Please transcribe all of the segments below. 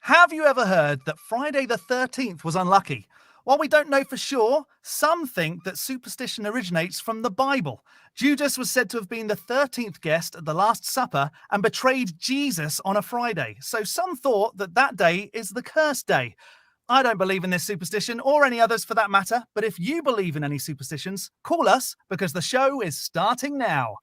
Have you ever heard that Friday the 13th was unlucky? While we don't know for sure, some think that superstition originates from the Bible. Judas was said to have been the 13th guest at the Last Supper and betrayed Jesus on a Friday. So some thought that that day is the cursed day. I don't believe in this superstition or any others for that matter, but if you believe in any superstitions, call us because the show is starting now.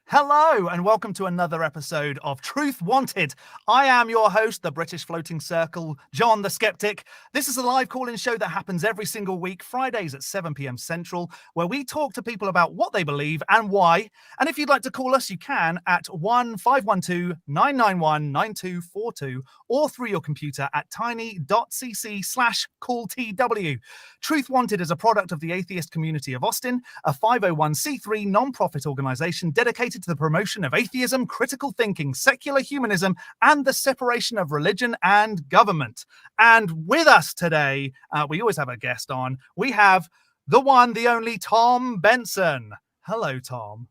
Hello and welcome to another episode of Truth Wanted. I am your host, the British Floating Circle, Jon The Skeptic. This is a live call-in show that happens every single week, Fridays at 7 p.m. Central, where we talk to people about what they believe and why. And if you'd like to call us, you can at 1-512-991-9242 or through your computer at tiny.cc/calltw. Truth Wanted is a product of the atheist community of Austin, a 501c3 non-profit organization dedicated to the promotion of atheism, critical thinking, secular humanism, and the separation of religion and government. And with us today, we always have a guest on. We have the one, the only Tom Benson. Hello, Tom.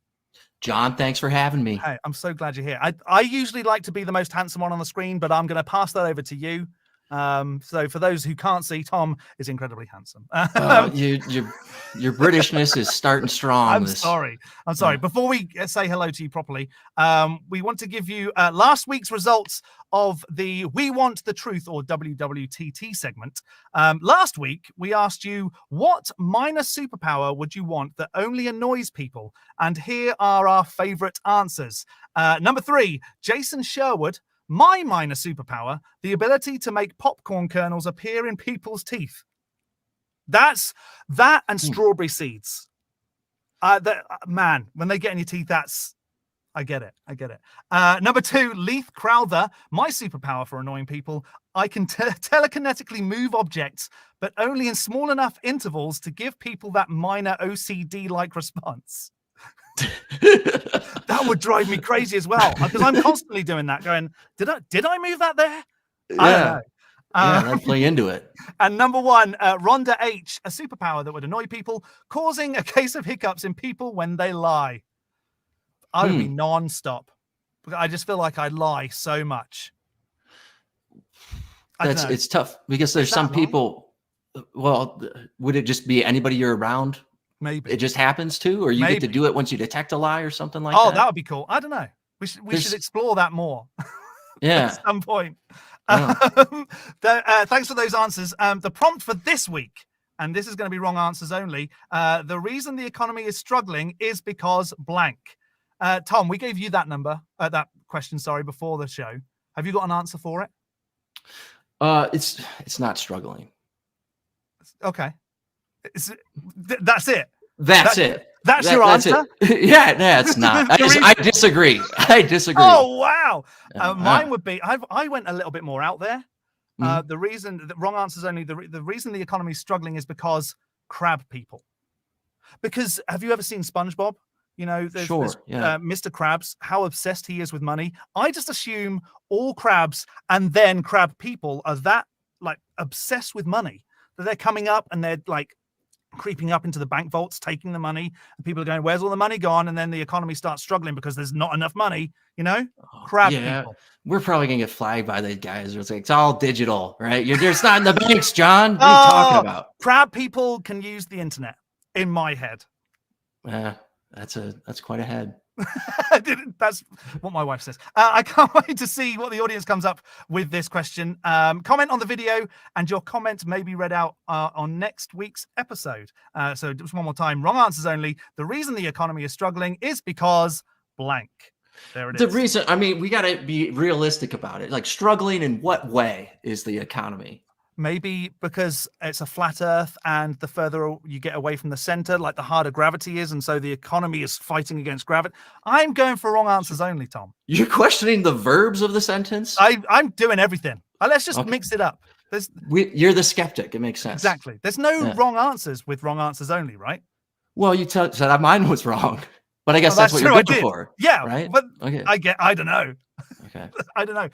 John, thanks for having me. Hey, I'm so glad you're here. I usually like to be the most handsome one on the screen, but I'm going to pass that over to you. So for those who can't see, Tom is incredibly handsome. Your Britishness is starting strong. I'm sorry. Before we say hello to you properly, we want to give you last week's results of the We Want the Truth or WWTT segment. Last week, we asked you, what minor superpower would you want that only annoys people? And here are our favorite answers. Number 3, Jason Sherwood. My minor superpower, the ability to make popcorn kernels appear in people's teeth. That and strawberry seeds. Man, when they get in your teeth, I get it. Number 2, Leith Crowther. My superpower for annoying people, I can telekinetically move objects, but only in small enough intervals to give people that minor OCD-like response. That would drive me crazy as well, because I'm constantly doing that, going, did I move that there? I don't know. I'd play into it. And number 1, Rhonda H, a superpower that would annoy people, causing a case of hiccups in people when they lie. I would be non-stop. I just feel like I lie so much. It's tough because there's some people. Well, would it just be anybody you're around? Maybe it just happens to, or you get to do it once you detect a lie or something like that. Oh, that would be cool. I don't know. We should explore that more. Yeah, at some point. Oh. Thanks for those answers. The prompt for this week, and this is going to be wrong answers only. The reason the economy is struggling is because blank. Tom, we gave you that question, before the show. Have you got an answer for it? It's not struggling. Okay. That's it. That's it. That's your answer? Yeah, it's not. I disagree. Oh, wow. Mine would be, I went a little bit more out there. The wrong answers only, the reason the economy is struggling is because crab people. Because have you ever seen SpongeBob? You know, there's Mr. Krabs, how obsessed he is with money. I just assume all crabs and then crab people are that like obsessed with money that they're coming up and they're like creeping up into the bank vaults, taking the money, and people are going, where's all the money gone? And then the economy starts struggling because there's not enough money, you know? Crab people. We're probably going to get flagged by the guys. It's all digital, right? It's not in the banks, John. What are you talking about? Crab people can use the internet, in my head. Yeah, that's quite a head. That's what my wife says. I can't wait to see what the audience comes up with this question. Comment on the video, and your comment may be read out on next week's episode. So just one more time, wrong answers only. The reason the economy is struggling is because blank. There it is. The reason, we got to be realistic about it. Like, struggling in what way is the economy? Maybe because it's a flat earth and the further you get away from the center, like the harder gravity is. And so the economy is fighting against gravity. I'm going for wrong answers only, Tom. You're questioning the verbs of the sentence? I'm doing everything. Let's just mix it up. You're the skeptic. It makes sense. Exactly. There's no wrong answers with wrong answers only, right? Well, you said mine was wrong, but I guess that's what you're looking for. Yeah. Right. But okay. I don't know. Okay. I don't know.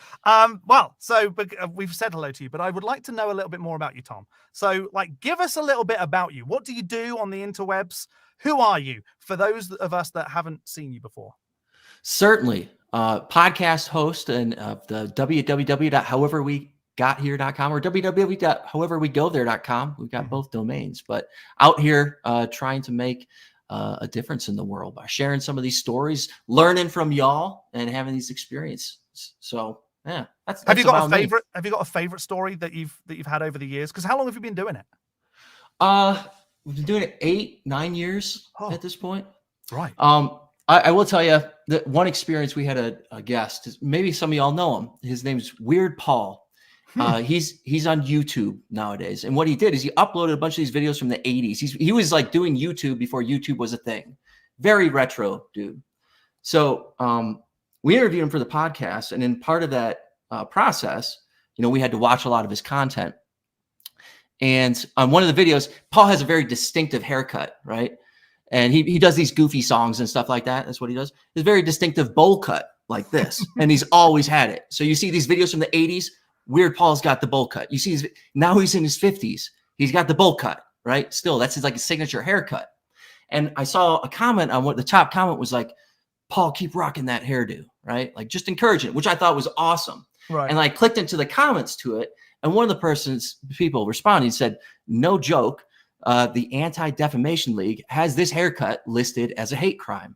Well, so we've said hello to you, but I would like to know a little bit more about you, Tom. So, like, give us a little bit about you. What do you do on the interwebs? Who are you? For those of us that haven't seen you before. Certainly. Podcast host and the www.howeverwegothere.com or www.howeverwegothere.com. We've got both domains, but out here trying to make a difference in the world by sharing some of these stories, learning from y'all, and having these experiences. So yeah, that's Have you got about a favorite? Have you got a favorite story that you've had over the years? Because how long have you been doing it? We've been doing it 8-9 years at this point. Right. I will tell you that one experience, we had a guest, maybe some of y'all know him. His name's Weird Paul. He's on YouTube nowadays. And what he did is he uploaded a bunch of these videos from the 80s. He was like doing YouTube before YouTube was a thing. Very retro dude. So we interviewed him for the podcast. And in part of that process, we had to watch a lot of his content. And on one of the videos, Paul has a very distinctive haircut, right? And he does these goofy songs and stuff like that. That's what he does. His very distinctive bowl cut like this. And he's always had it. So you see these videos from the 80s, Weird Paul's got the bowl cut. You see, now he's in his 50s. He's got the bowl cut, right? Still, that's his signature haircut. And I saw a comment on what the top comment was like, Paul, keep rocking that hairdo, right? Like just encouraging, which I thought was awesome. Right. And I clicked into the comments to it. And one of the people responding said, no joke. The Anti-Defamation League has this haircut listed as a hate crime.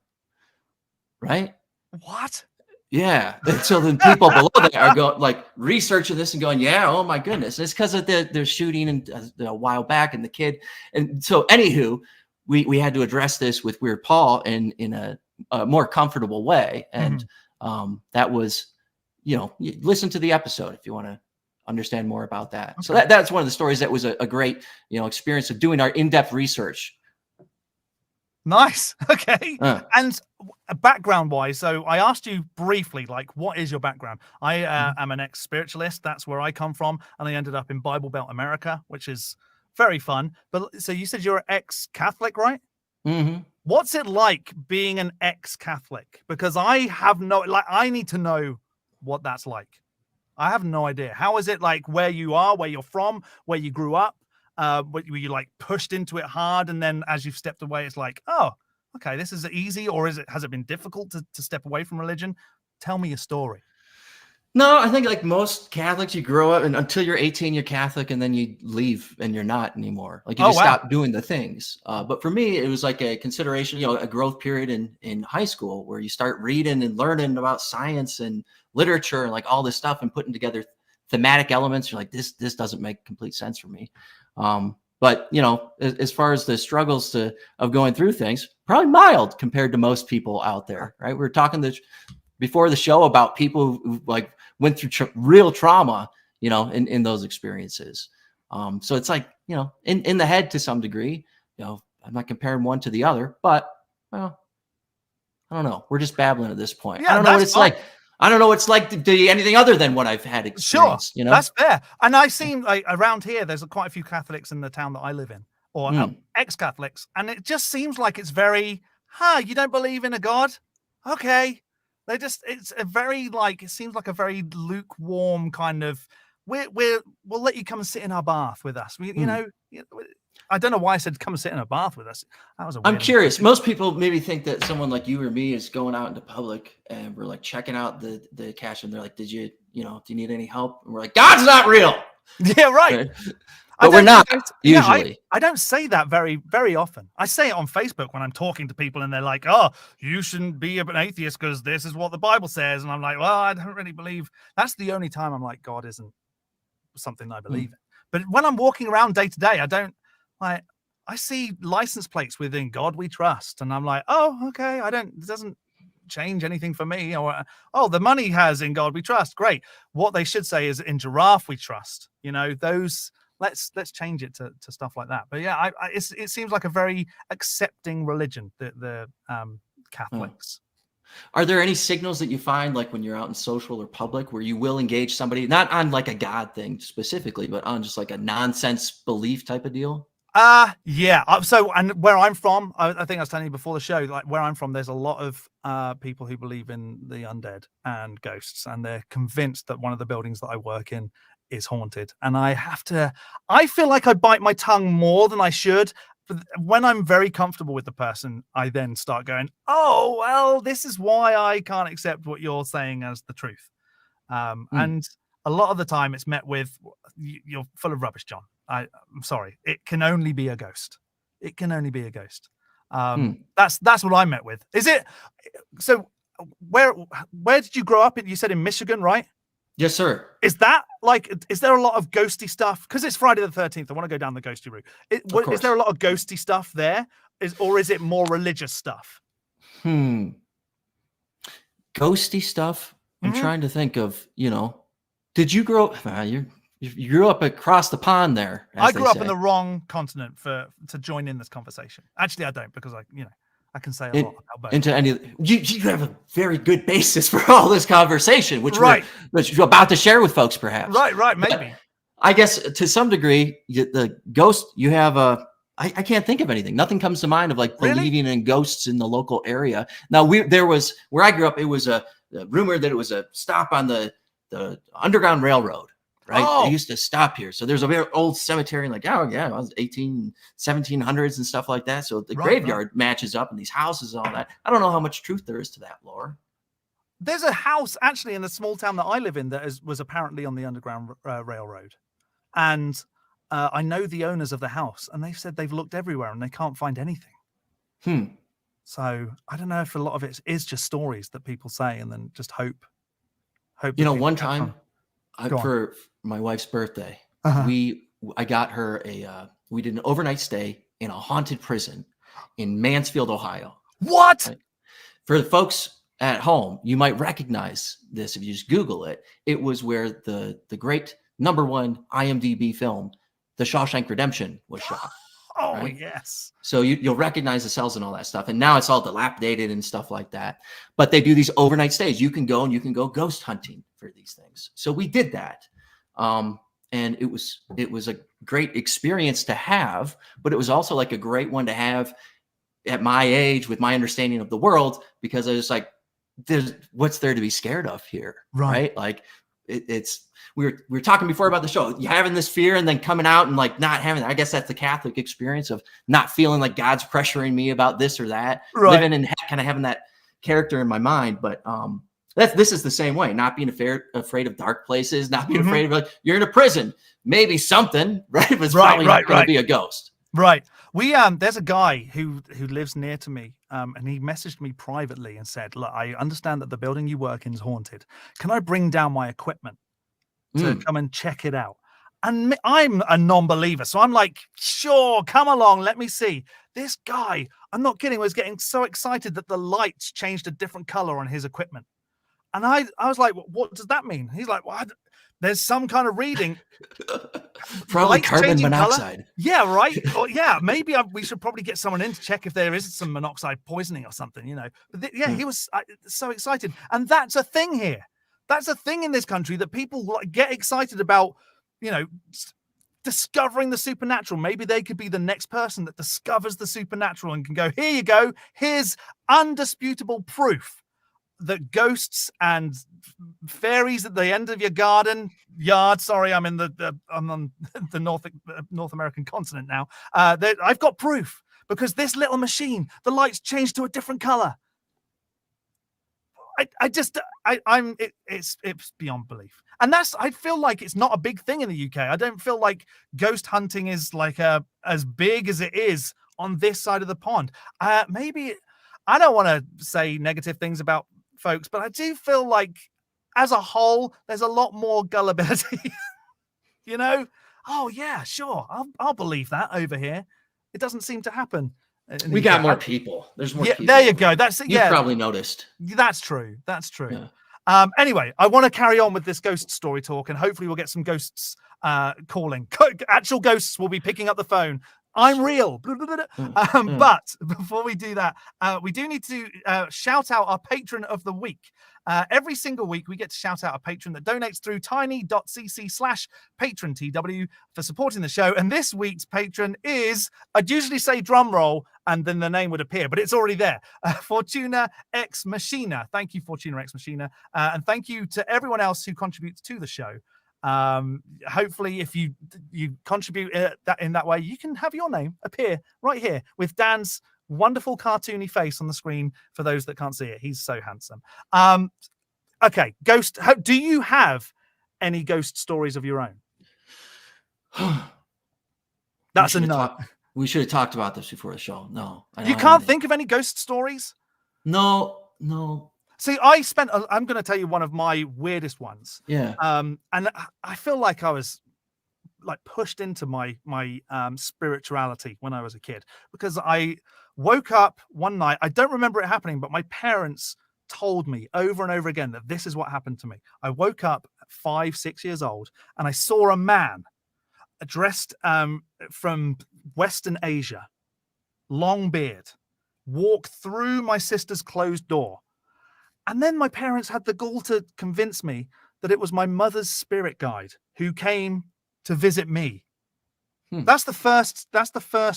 Right? What? Yeah. And so then people below that are going like researching this and going, yeah, oh my goodness. And it's because of the shooting and a while back and the kid. And so anywho, we had to address this with Weird Paul in a more comfortable way. And that was, listen to the episode if you want to understand more about that. Okay. So that's one of the stories that was a great, experience of doing our in-depth research. Nice. Okay. And background wise, so I asked you briefly, like, what is your background? I am an ex-spiritualist. That's where I come from. And I ended up in Bible Belt America, which is very fun. But so you said you're ex-Catholic, right? Mm-hmm. What's it like being an ex-Catholic? Because I need to know what that's like. I have no idea. How is it like where you are, where you're from, where you grew up? Were you like pushed into it hard, and then as you've stepped away, it's like, oh, okay, this is easy, or has it been difficult to step away from religion? Tell me your story. No, I think like most Catholics, you grow up and until you're 18, you're Catholic, and then you leave and you're not anymore. Like you just stop doing the things. But for me, it was like a consideration, a growth period in high school where you start reading and learning about science and literature and like all this stuff and putting together thematic elements. You're like, this doesn't make complete sense for me. But as far as the struggles of going through things, probably mild compared to most people out there, right? We were talking before the show about people who like went through real trauma, in those experiences. So it's like, in the head to some degree, I'm not comparing one to the other, but well, I don't know. We're just babbling at this point. Yeah, I don't know what it's like. I don't know what it's like to do anything other than what I've had experienced. Sure, that's fair. And I seem like around here, there's quite a few Catholics in the town that I live in, or ex-Catholics, and it just seems like it's very, you don't believe in a God? Okay. It's a very it seems like a very lukewarm kind of, we'll let you come and sit in our bath with us. I don't know why I said come and sit in a bath with us. That was I'm curious. Most people maybe think that someone like you or me is going out into public and we're like checking out the cash and they're like, do you need any help? And we're like, God's not real. Yeah, right. But we're not usually. I don't say that very, very often. I say it on Facebook when I'm talking to people and they're like, oh, you shouldn't be an atheist because this is what the Bible says. And I'm like, well, I don't really believe. That's the only time I'm like, God isn't something I believe in. But when I'm walking around day to day, I see license plates within God We Trust. And I'm like, oh, okay. It doesn't change anything for me. Or, oh, the money has in God We Trust. Great. What they should say is in Giraffe We Trust. Those, let's change it to stuff like that. But yeah, it seems like a very accepting religion, the Catholics. Are there any signals that you find like when you're out in social or public where you will engage somebody, not on like a God thing specifically, but on just like a nonsense belief type of deal? Yeah. So, and where I'm from, I think I was telling you before the show, like where I'm from, there's a lot of people who believe in the undead and ghosts, and they're convinced that one of the buildings that I work in is haunted. And I feel like I bite my tongue more than I should. But when I'm very comfortable with the person, I then start going, oh, well, this is why I can't accept what you're saying as the truth. And a lot of the time it's met with, you're full of rubbish, John. I'm sorry. It can only be a ghost. It can only be a ghost. That's what I met with. Is it? So where did you grow up? You said in Michigan, right? Yes, sir. Is there a lot of ghosty stuff? Because it's Friday the 13th. I want to go down the ghosty route. Is there a lot of ghosty stuff there? Or is it more religious stuff? Ghosty stuff. I'm trying to think of, did you grow up? You grew up across the pond there. I grew up in the wrong continent to join in this conversation. Actually, I don't, because I can say a lot about both. You have a very good basis for all this conversation, which you're about to share with folks, perhaps. Right, maybe. But I guess to some degree, the ghost, you have I can't think of anything. Nothing comes to mind of like believing in ghosts in the local area. Now, where I grew up, it was a rumor that it was a stop on the Underground Railroad. Right. Oh. They used to stop here. So there's a very old cemetery, like, oh yeah, it was 1700s and stuff like that. So the graveyard matches up and these houses and all that. I don't know how much truth there is to that lore. There's a house actually in the small town that I live in that was apparently on the Underground Railroad. And I know the owners of the house, and they've said they've looked everywhere and they can't find anything. So I don't know if a lot of it is just stories that people say and then just hope. One time for my wife's birthday, I got her we did an overnight stay in a haunted prison in Mansfield, Ohio. What? Right? For the folks at home, you might recognize this if you just Google it. It was where the great #1 IMDb film, The Shawshank Redemption, was shot. Oh, right? yes. So you'll recognize the cells and all that stuff. And now it's all dilapidated and stuff like that. But they do these overnight stays. You can go ghost hunting for these things. So we did that. And it was a great experience to have, but it was also like a great one to have at my age with my understanding of the world, because I was like, what's there to be scared of here? Right? Like we were talking before about the show, you having this fear and then coming out and like not having, I guess that's the Catholic experience of not feeling like God's pressuring me about this or that, living and kind of having that character in my mind. But this is the same way, not being afraid of dark places, not being afraid of, like, you're in a prison, maybe something, right? But it's probably not going to be a ghost. Right. We there's a guy who lives near to me, and he messaged me privately and said, look, I understand that the building you work in is haunted. Can I bring down my equipment to come and check it out? And I'm a non-believer, so I'm like, sure, come along, let me see. This guy, I'm not kidding, was getting so excited that the lights changed a different color on his equipment. And I was like, what does that mean? He's like, well, there's some kind of reading. Probably carbon monoxide. Color. Yeah, right. Or, yeah, maybe we should probably get someone in to check if there is some monoxide poisoning or something, But he was so excited. And that's a thing here. That's a thing in this country, that people get excited about, discovering the supernatural. Maybe they could be the next person that discovers the supernatural and can go, here you go. Here's undisputable proof that ghosts and fairies at the end of your yard. Sorry, I'm on the North American continent now. I've got proof because this little machine, the lights changed to a different color. It's beyond belief. And I feel like it's not a big thing in the UK. I don't feel like ghost hunting is like as big as it is on this side of the pond. Maybe I don't want to say negative things about folks, but I do feel like as a whole, there's a lot more gullibility. Oh yeah, sure, I'll believe that over here. It doesn't seem to happen. We got more people. There's more people. There you go. That's it. You've probably noticed. That's true. Yeah. Anyway, I want to carry on with this ghost story talk, and hopefully we'll get some ghosts calling. Actual ghosts will be picking up the phone I'm real. But before we do that, we do need to shout out our patron of the week. Every single week, we get to shout out a patron that donates through tiny.cc/patrontw for supporting the show. And this week's patron is, I'd usually say drum roll, and then the name would appear, but it's already there. Fortuna X Machina. Thank you, Fortuna X Machina. And thank you to everyone else who contributes to the show. Hopefully if you contribute in that way, you can have your name appear right here with Dan's wonderful cartoony face on the screen for those that can't see it. He's so handsome. Okay, ghost, do you have any ghost stories of your own? That's a no. We should have talked about this before the show. No, you can't think of any ghost stories? No. See, I'm going to tell you one of my weirdest ones. Yeah. And I feel like I was like pushed into my spirituality when I was a kid, because I woke up one night. I don't remember it happening, but my parents told me over and over again that this is what happened to me. I woke up at 5-6 years old and I saw a man dressed from Western Asia, long beard, walk through my sister's closed door. And then my parents had the gall to convince me that it was my mother's spirit guide who came to visit me. That's the first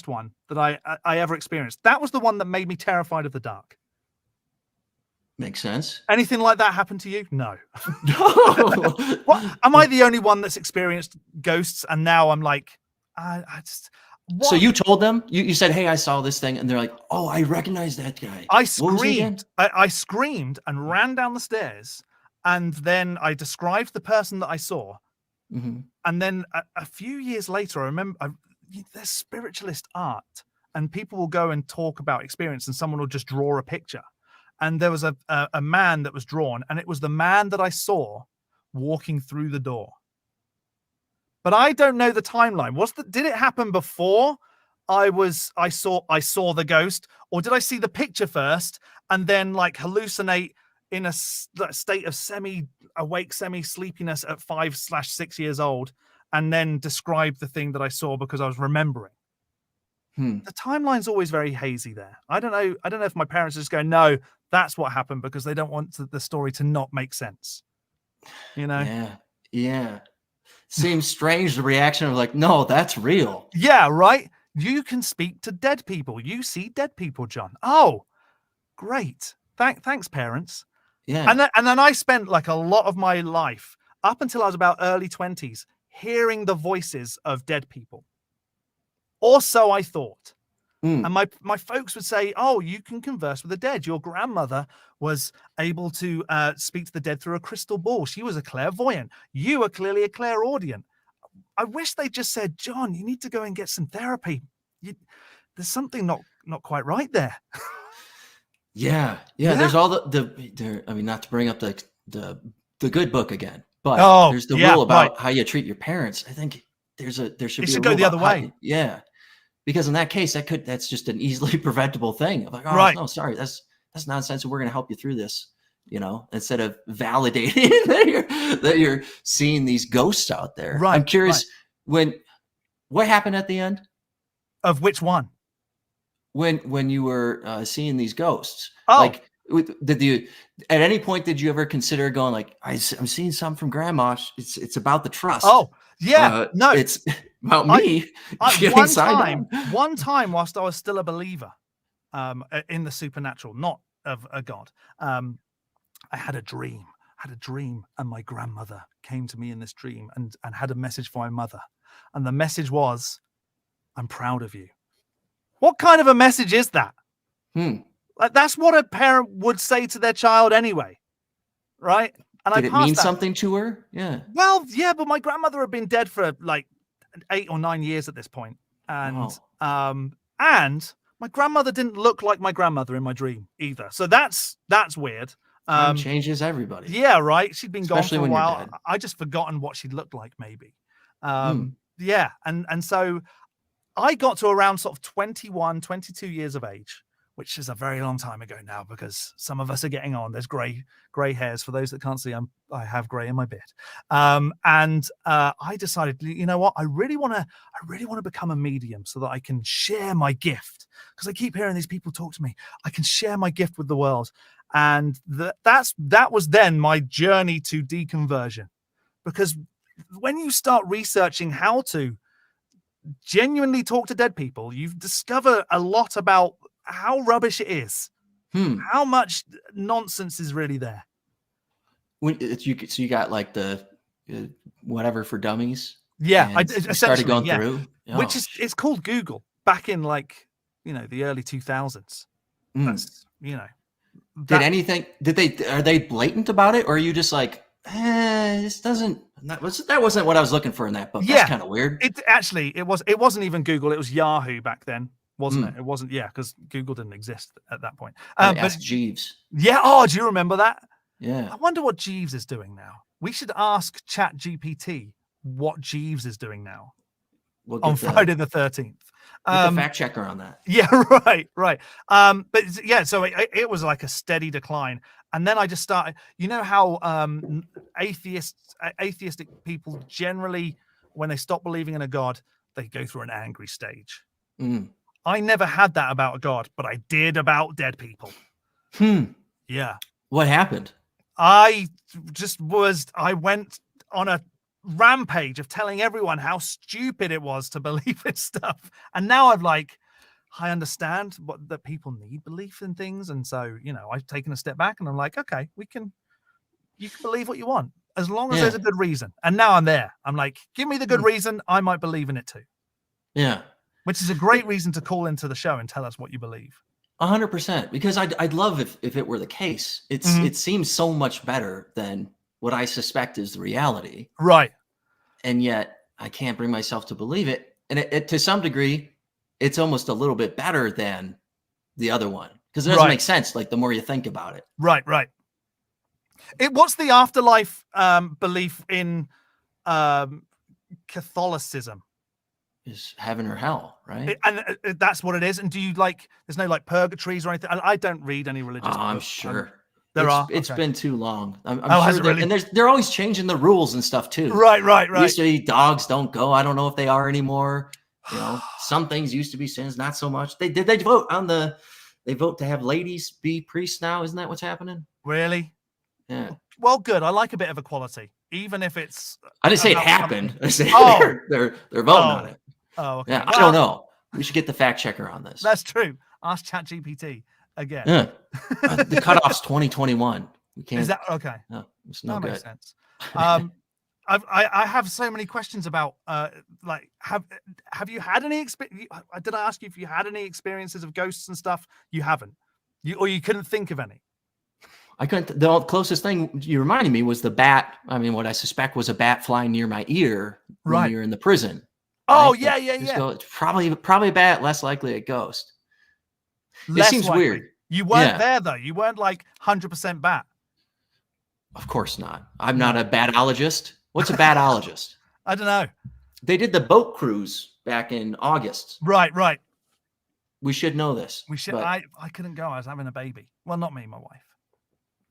one that I ever experienced. That was the one that made me terrified of the dark. Makes sense. Anything like that happen to you? No. No. What? Am I the only one that's experienced ghosts? And now I'm like, I just. What? So you told them, you said, hey, I saw this thing. And they're like, oh, I recognize that guy. I screamed. I screamed and ran down the stairs. And then I described the person that I saw. Mm-hmm. And then a few years later, I remember there's spiritualist art. And people will go and talk about experience. And someone will just draw a picture. And there was a man that was drawn. And it was the man that I saw walking through the door. But I don't know the timeline. Did it happen before I saw the ghost, or did I see the picture first and then like hallucinate in a state of semi-awake, semi-sleepiness at 5/6 years old, and then describe the thing that I saw because I was remembering? The timeline's always very hazy there. I don't know if my parents are just going, no, that's what happened, because they don't want the story to not make sense. You know? Yeah. Seems strange, the reaction of like, no, that's real. Yeah, right. You can speak to dead people. You see dead people, John. Oh, great. Thanks, parents. Yeah. And then I spent like a lot of my life up until I was about early 20s hearing the voices of dead people. Or so I thought. And my folks would say, oh, you can converse with the dead. Your grandmother was able to speak to the dead through a crystal ball. She was a clairvoyant. You are clearly a clairaudient. I wish they just said, John, you need to go and get some therapy. There's something not quite right there. Yeah. There's all I mean, not to bring up the good book again, but there's the rule about how you treat your parents. I think there should be a rule go the other way. Because in that case, that's just an easily preventable thing. Like, oh, no, sorry, that's nonsense, and we're going to help you through this. You know, instead of validating that you're seeing these ghosts out there. Right. I'm curious, what happened at the end? Of which one? When you were seeing these ghosts? Oh, like, at any point did you ever consider going like, I'm seeing something from Grandma? It's about the trust. Oh, yeah, no, it's about me. One time, whilst I was still a believer in the supernatural, not of a god, I had a dream. And my grandmother came to me in this dream and had a message for my mother. And the message was, I'm proud of you. What kind of a message is that? Like, that's what a parent would say to their child anyway, right? And did it mean something to her? Yeah. Well, yeah, but my grandmother had been dead for like 8 or 9 years at this point. And my grandmother didn't look like my grandmother in my dream either. So that's weird. Time changes everybody. Yeah, right. She'd been especially gone for a while. You're dead. I just forgotten what she'd looked like, maybe. Yeah. And so I got to around sort of 21, 22 years of age which is a very long time ago now because some of us are getting on. There's gray hairs. For those that can't see, I have gray in my beard. And I decided, you know what? I really want to become a medium so that I can share my gift, because I keep hearing these people talk to me. I can share my gift with the world. And that was then my journey to deconversion, because when you start researching how to genuinely talk to dead people, you discover a lot about how rubbish it is, how much nonsense is really there. So you got like the whatever for dummies. Yeah, I started going through, which is it's called Google back in like the early 2000s. That's are they blatant about it, or are you just like, this doesn't, that wasn't what I was looking for in that book. That's kind of weird. It wasn't even Google, it was Yahoo back then, wasn't it? It wasn't, because Google didn't exist at that point. But Jeeves. Yeah, oh, do you remember that? Yeah. I wonder what Jeeves is doing now. We should ask ChatGPT what Jeeves is doing now on Friday the 13th. Get the fact checker on that. Yeah, right. But yeah, so it was like a steady decline. And then I just started, you know how atheistic people generally, when they stop believing in a God, they go through an angry stage. I never had that about a God, but I did about dead people. Yeah. What happened? I went on a rampage of telling everyone how stupid it was to believe in stuff. And now I understand that people need belief in things. And so, I've taken a step back and I'm like, okay, you can believe what you want as long as there's a good reason. And now I'm there. I'm like, give me the good reason. I might believe in it too. Yeah. Which is a great reason to call into the show and tell us what you believe. 100%. Because I'd love if it were the case. It seems so much better than what I suspect is the reality. Right. And yet I can't bring myself to believe it. And it to some degree, it's almost a little bit better than the other one, because it doesn't make sense. Like the more you think about it. Right. What's the afterlife belief in Catholicism? Is heaven or hell, right? And that's what it is. And do you there's no purgatories or anything? I don't read any religious books. I'm sure. It's been too long. I'm sure really? And they're always changing the rules and stuff too. Right. Used to be dogs don't go. I don't know if they are anymore. Some things used to be sins, not so much. They vote to have ladies be priests now. Isn't that what's happening? Really? Yeah. Well, good. I like a bit of equality, even if it's. I didn't say it happened. I said they're voting on it. Oh, okay. Yeah, I don't know. We should get the fact checker on this. That's true. Ask ChatGPT again. Yeah. The cutoff's 2021. We can't. Is that okay? No, it's no that good. Makes sense. I have so many questions about have you had any experience? Did I ask you if you had any experiences of ghosts and stuff? You haven't. You couldn't think of any. I couldn't. The closest thing you reminded me was the bat. I mean, what I suspect was a bat flying near my ear when you're in the prison. Oh, right? yeah. It's probably a bat, less likely a ghost. Less it seems likely. weird. You weren't there though. You weren't 100% bat. Of course not. I'm not a batologist. What's a batologist? I don't know. They did the boat cruise back in August. Right. We should know this. We should. I couldn't go. I was having a baby. Well, not me, my wife.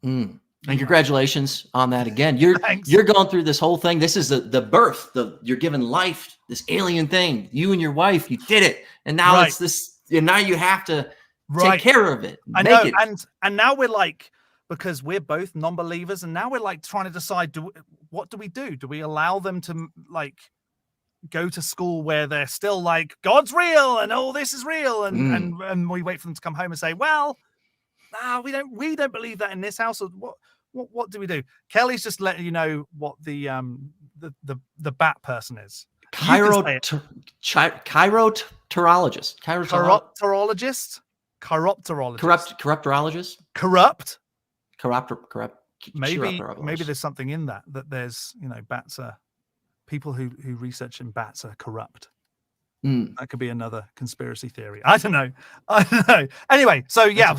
And congratulations on that again. You're going through this whole thing. This is the birth. You're given life. This alien thing. You and your wife. You did it, and now it's this. And now you have to take care of it. I know. And now we're because we're both non-believers, and now we're trying to decide: what do we do? Do we allow them to go to school where they're still God's real and all this is real, and we wait for them to come home and say, well. No, we don't believe that in this house. Or what do we do? Kelly's just letting you know what the bat person is. Chiropterologist. Chiropterologist. Corrupt. Maybe there's something in that there's bats are people who research in bats are corrupt. That could be another conspiracy theory. I don't know. Anyway, so yeah,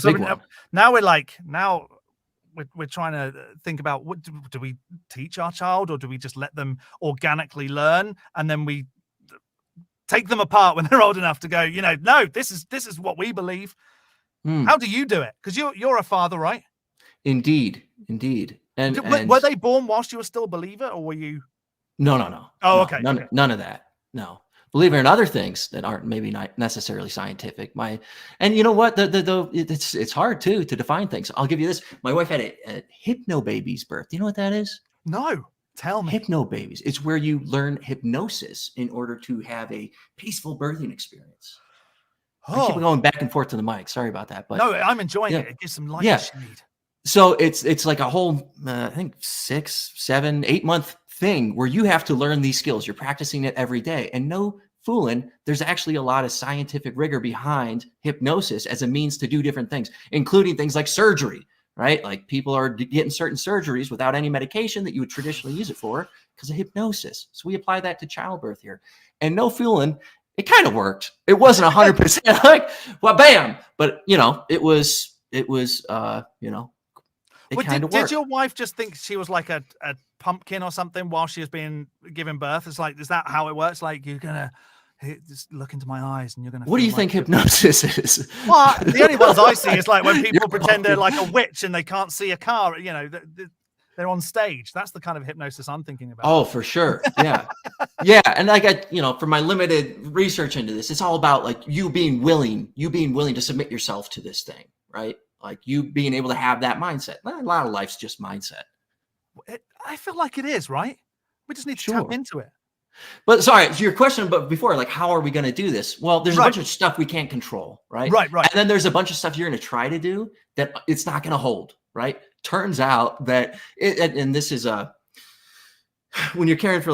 now we're trying to think about what do we teach our child, or do we just let them organically learn and then we take them apart when they're old enough to go, no, this is what we believe. How do you do it? Because you're a father, right? Indeed. And were they born whilst you were still a believer, or were you? No. Oh, No, okay. None of that. No. Believer in other things that aren't maybe not necessarily scientific. And you know what? It's hard too to define things. I'll give you this. My wife had a hypno-baby's birth. Do you know what that is? No. Tell me. Hypno-babies. It's where you learn hypnosis in order to have a peaceful birthing experience. I keep going back and forth to the mic. Sorry about that. But no, I'm enjoying it. It gives some light and shade. So it's like a whole, I think 6, 7, 8 month thing where you have to learn these skills. You're practicing it every day, and no fooling, there's actually a lot of scientific rigor behind hypnosis as a means to do different things, including things like surgery, right? Like people are getting certain surgeries without any medication that you would traditionally use it for because of hypnosis. So we apply that to childbirth here, and no fooling, it kind of worked. It wasn't 100% like, well, bam, but it was, it kind of worked. Did your wife just think she was like a pumpkin or something while she was being given birth? It's like, is that how it works? Like, you're gonna just look into my eyes and you're gonna. What do you think hypnosis is? Well, the only ones I see is like when people pretend they're like a witch and they can't see a car. They're on stage. That's the kind of hypnosis I'm thinking about. Oh, for sure. Yeah. Yeah. And from my limited research into this, it's all about like you being willing to submit yourself to this thing, right? Like you being able to have that mindset. A lot of life's just mindset. I feel like it is, right? We just need to tap into it. But sorry, to your question, but before, like, how are we going to do this? Well, there's a bunch of stuff we can't contrul, right? Right. And then there's a bunch of stuff you're going to try to do that it's not going to hold, right? Turns out that, and this is when you're caring for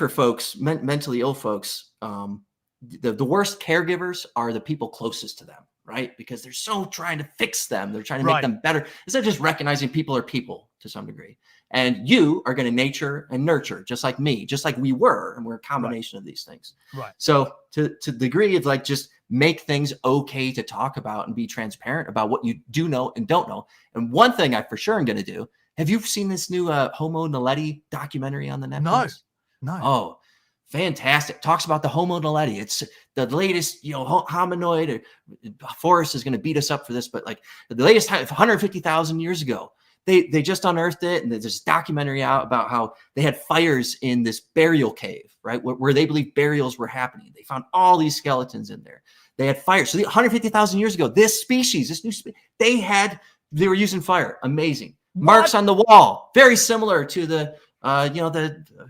folks, mentally ill folks, the worst caregivers are the people closest to them, right? Because they're so trying to fix them. They're trying to make them better. Instead of just recognizing people are people to some degree. And you are going to nature and nurture, just like me, just like we were. And we're a combination of these things. Right. So to the degree of like, just make things okay to talk about and be transparent about what you do know and don't know. And one thing I for sure am going to do, have you seen this new Homo naledi documentary on the Netflix? No. Oh, fantastic. Talks about the Homo naledi. It's the latest, hominoid. Forrest is going to beat us up for this, but like the latest time, 150,000 years ago, they just unearthed it. And there's this documentary out about how they had fires in this burial cave, right? Where they believe burials were happening. They found all these skeletons in there. They had fire. So 150,000 years ago, this new species, they were using fire. Amazing. What? Marks on the wall. Very similar to the,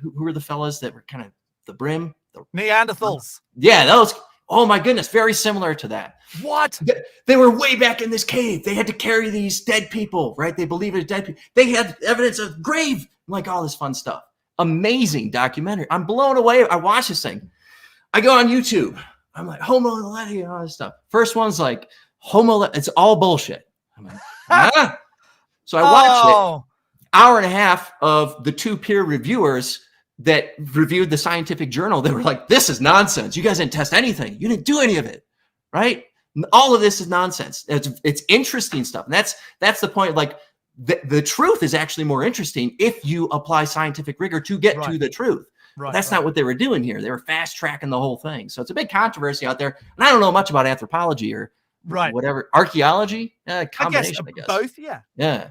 who were the fellas that were kind of the brim? Neanderthals. Yeah, those. Oh my goodness. Very similar to that. What? They were way back in this cave. They had to carry these dead people, right? They believe it's dead people. They had evidence of grave, like all this fun stuff. Amazing documentary. I'm blown away. I watch this thing. I go on YouTube. I'm like, Homo naledi and all this stuff. First one's like, it's all bullshit. I'm like, So I watched it. Hour and a half of the 2 peer reviewers that reviewed the scientific journal. They were like, this is nonsense. You guys didn't test anything. You didn't do any of it. Right? All of this is nonsense. It's interesting stuff. And that's the point. Like the truth is actually more interesting if you apply scientific rigor to get to the truth. Right, that's not what they were doing here. They were fast tracking the whole thing. So it's a big controversy out there. And I don't know much about anthropology or whatever. Archaeology, combination, I guess. Both, yeah. Yeah.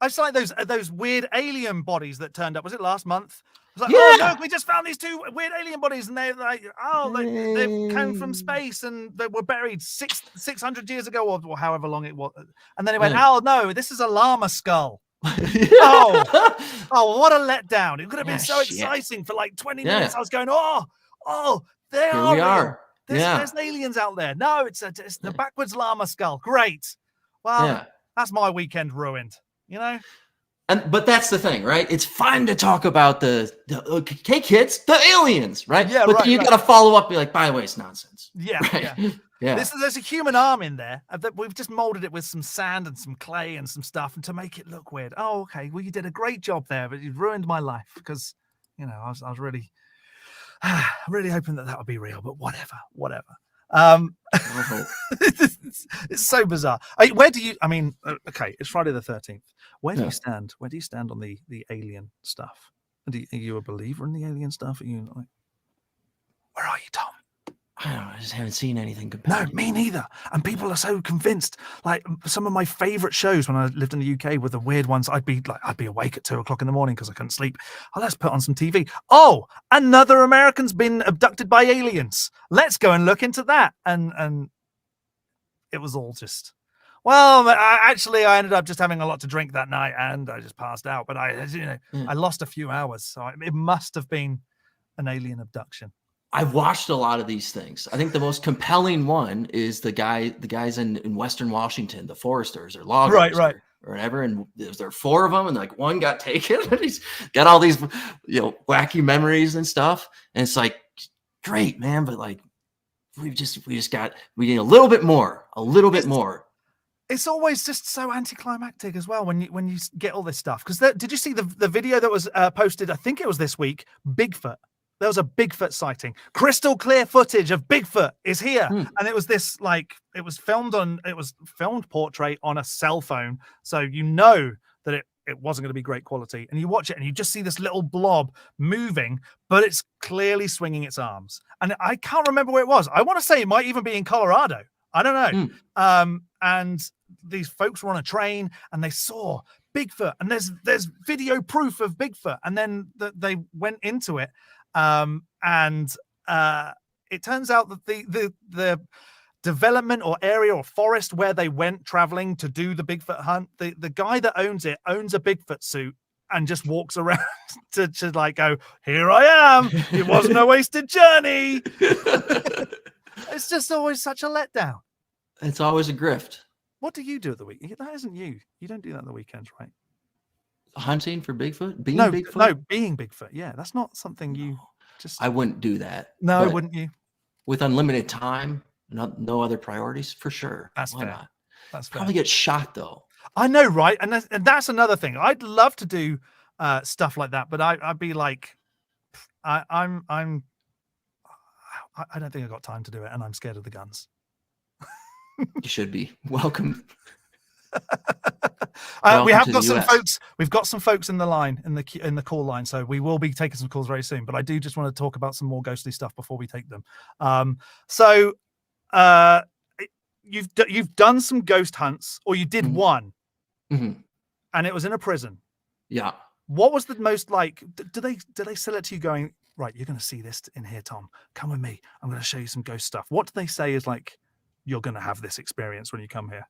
I just like those weird alien bodies that turned up. Was it last month? I was like, oh look, we just found these 2 weird alien bodies, and they've come from space and they were buried 600 years ago or however long it was. And then it went, oh no, this is a llama skull. Oh, what a letdown! It could have been so exciting for like 20 minutes. I was going, there we are. There's aliens out there. No, it's the backwards llama skull. Great. Well, that's my weekend ruined. But that's the thing, right? It's fun to talk about the okay, kids, the aliens, right? Yeah, but you got to follow up, be like, by the way, it's nonsense. Yeah, right? Yeah. There's a human arm in there that we've just molded it with some sand and some clay and some stuff, and to make it look weird. Oh, okay. Well, you did a great job there, but you've ruined my life because, I was really, really hoping that would be real. But whatever. It's so bizarre. Where do you? I mean, okay, it's Friday the 13th. Where do you stand? Where do you stand on the alien stuff? Are you a believer in the alien stuff? Are you like, where are you, Tom? I don't know. I just haven't seen anything No, compelling. me neither. And people are so convinced. Like some of my favorite shows when I lived in the UK were the weird ones. I'd be awake at 2 o'clock in the morning because I couldn't sleep. Oh, let's put on some TV. Oh, another American's been abducted by aliens. Let's go and look into that. And it was all just, well, I ended up just having a lot to drink that night and I just passed out. But I lost a few hours. So it must have been an alien abduction. I've watched a lot of these things. I think the most compelling one is the guys in Western Washington, the foresters or loggers, right. or whatever. And there are 4 of them, and like one got taken, and he's got all these, wacky memories and stuff. And it's like, great, man, but like, we need a little bit more, bit more. It's always just so anticlimactic as well when you get all this stuff. Because did you see the video that was posted? I think it was this week. Bigfoot. There was a Bigfoot sighting. Crystal clear footage of Bigfoot is here. And it was this, it was filmed portrait on a cell phone. So you know that it wasn't going to be great quality. And you watch it and you just see this little blob moving, but it's clearly swinging its arms. And I can't remember where it was. I want to say it might even be in Colorado. I don't know. And these folks were on a train and they saw Bigfoot. And there's video proof of Bigfoot. And then they went into it. And it turns out that the development or area or forest where they went traveling to do the Bigfoot hunt, the guy that owns it owns a Bigfoot suit and just walks around to like go, here I am. It wasn't a wasted journey. It's just always such a letdown. It's always a grift. What do you do at the weekend? That isn't you. You don't do that on the weekends, right? Hunting for Bigfoot? Bigfoot? No, being Bigfoot. Yeah, that's not something you just... I wouldn't do that. No, wouldn't you? With unlimited time, no other priorities, for sure. That's Why fair. not? That's fair. Probably get shot, though. I know, right? And that's another thing. I'd love to do stuff like that, but I'd be like, I don't think I've got time to do it, and I'm scared of the guns. You should be. Welcome. We have got some folks. We've got some folks in the line, in the call line. So we will be taking some calls very soon. But I do just want to talk about some more ghostly stuff before we take them. You've done some ghost hunts, or you did one, and it was in a prison. Yeah. What was the most like? Do they sell it to you going, right? You're going to see this in here, Tom. Come with me. I'm going to show you some ghost stuff. What do they say is like, you're going to have this experience when you come here?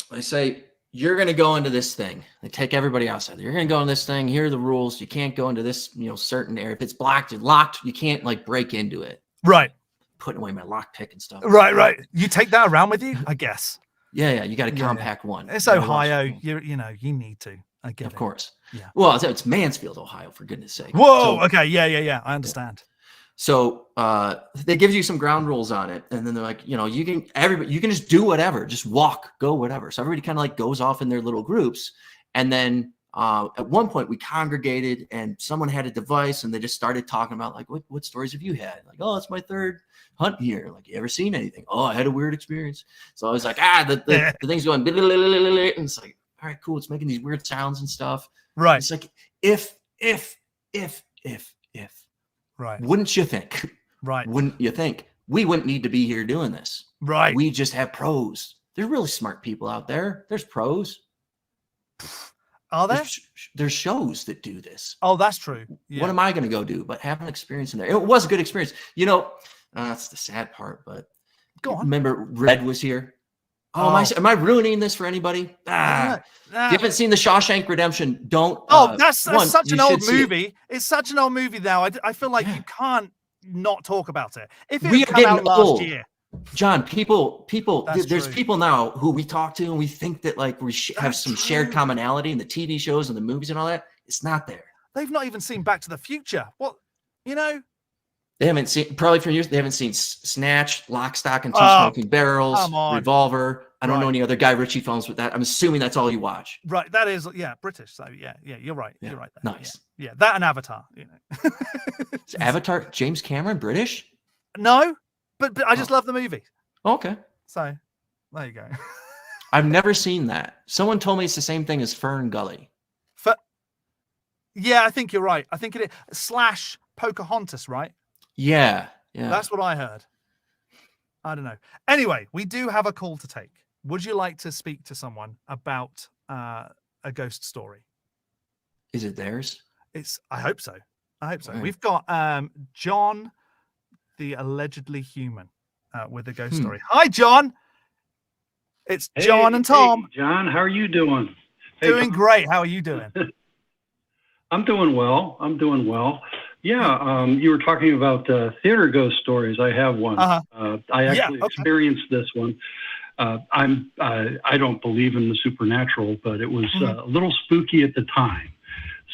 They say, you're going to go into this thing. They take everybody outside. You're going to go into this thing. Here are the rules. You can't go into this, certain area. If it's blocked and locked, you can't like break into it. Right. Putting away my lockpick and stuff. Right. You take that around with you, I guess. Yeah. You got a compact one. It's Ohio. You need to. I get it. Of course. Yeah. Well, it's Mansfield, Ohio, for goodness sake. Whoa. So, okay. Yeah. I understand. Yeah. So they give you some ground rules on it, and then they're like, you can just do whatever, just walk, go, whatever. So everybody kind of like goes off in their little groups, and then at one point we congregated, and someone had a device, and they just started talking about like, what stories have you had? Like, oh, it's my 3rd hunt here. Like, you ever seen anything? Oh, I had a weird experience. So I was like, the thing's going, and it's like, all right, cool. It's making these weird sounds and stuff. Right. It's like if. Right. Wouldn't you think? Right. Wouldn't you think? We wouldn't need to be here doing this. Right. We just have pros. There's really smart people out there. There's pros. Are there? There's shows that do this. Oh, that's true. Yeah. What am I going to go do? But have an experience in there. It was a good experience. That's the sad part, but go on. Remember Red was here? Oh, am I ruining this for anybody? If you haven't seen the Shawshank Redemption, don't. That's such an old movie. It's such an old movie now. I feel like you can't not talk about it. If it came out last year. John, there's people now who we talk to and we think that like we have some shared commonality in the TV shows and the movies and all that. It's not there. They've not even seen Back to the Future. What, They haven't seen, probably for years, they haven't seen Snatch, Lock, Stock, and Two Smoking Barrels, Revolver. I don't know any other Guy Ritchie films with that. I'm assuming that's all you watch. Right. That is, British. So, yeah, you're right. Yeah. You're right. There. Nice. Yeah, that and Avatar. Is Avatar, James Cameron, British? No, but I just love the movie. Okay. So, there you go. I've never seen that. Someone told me it's the same thing as Fern Gully. Yeah, I think you're right. I think it is / Pocahontas, right? Yeah. That's what I heard. I don't know. Anyway, we do have a call to take. Would you like to speak to someone about a ghost story? Is it theirs? I hope so. I hope so. Right. We've got Jon, the allegedly human, with a ghost story. Hi, Jon. It's Jon and Tom. Hey, John, how are you doing? Doing great. How are you doing? I'm doing well. Yeah, you were talking about theater ghost stories. I have one. I actually experienced this one. I don't believe in the supernatural, but it was a little spooky at the time.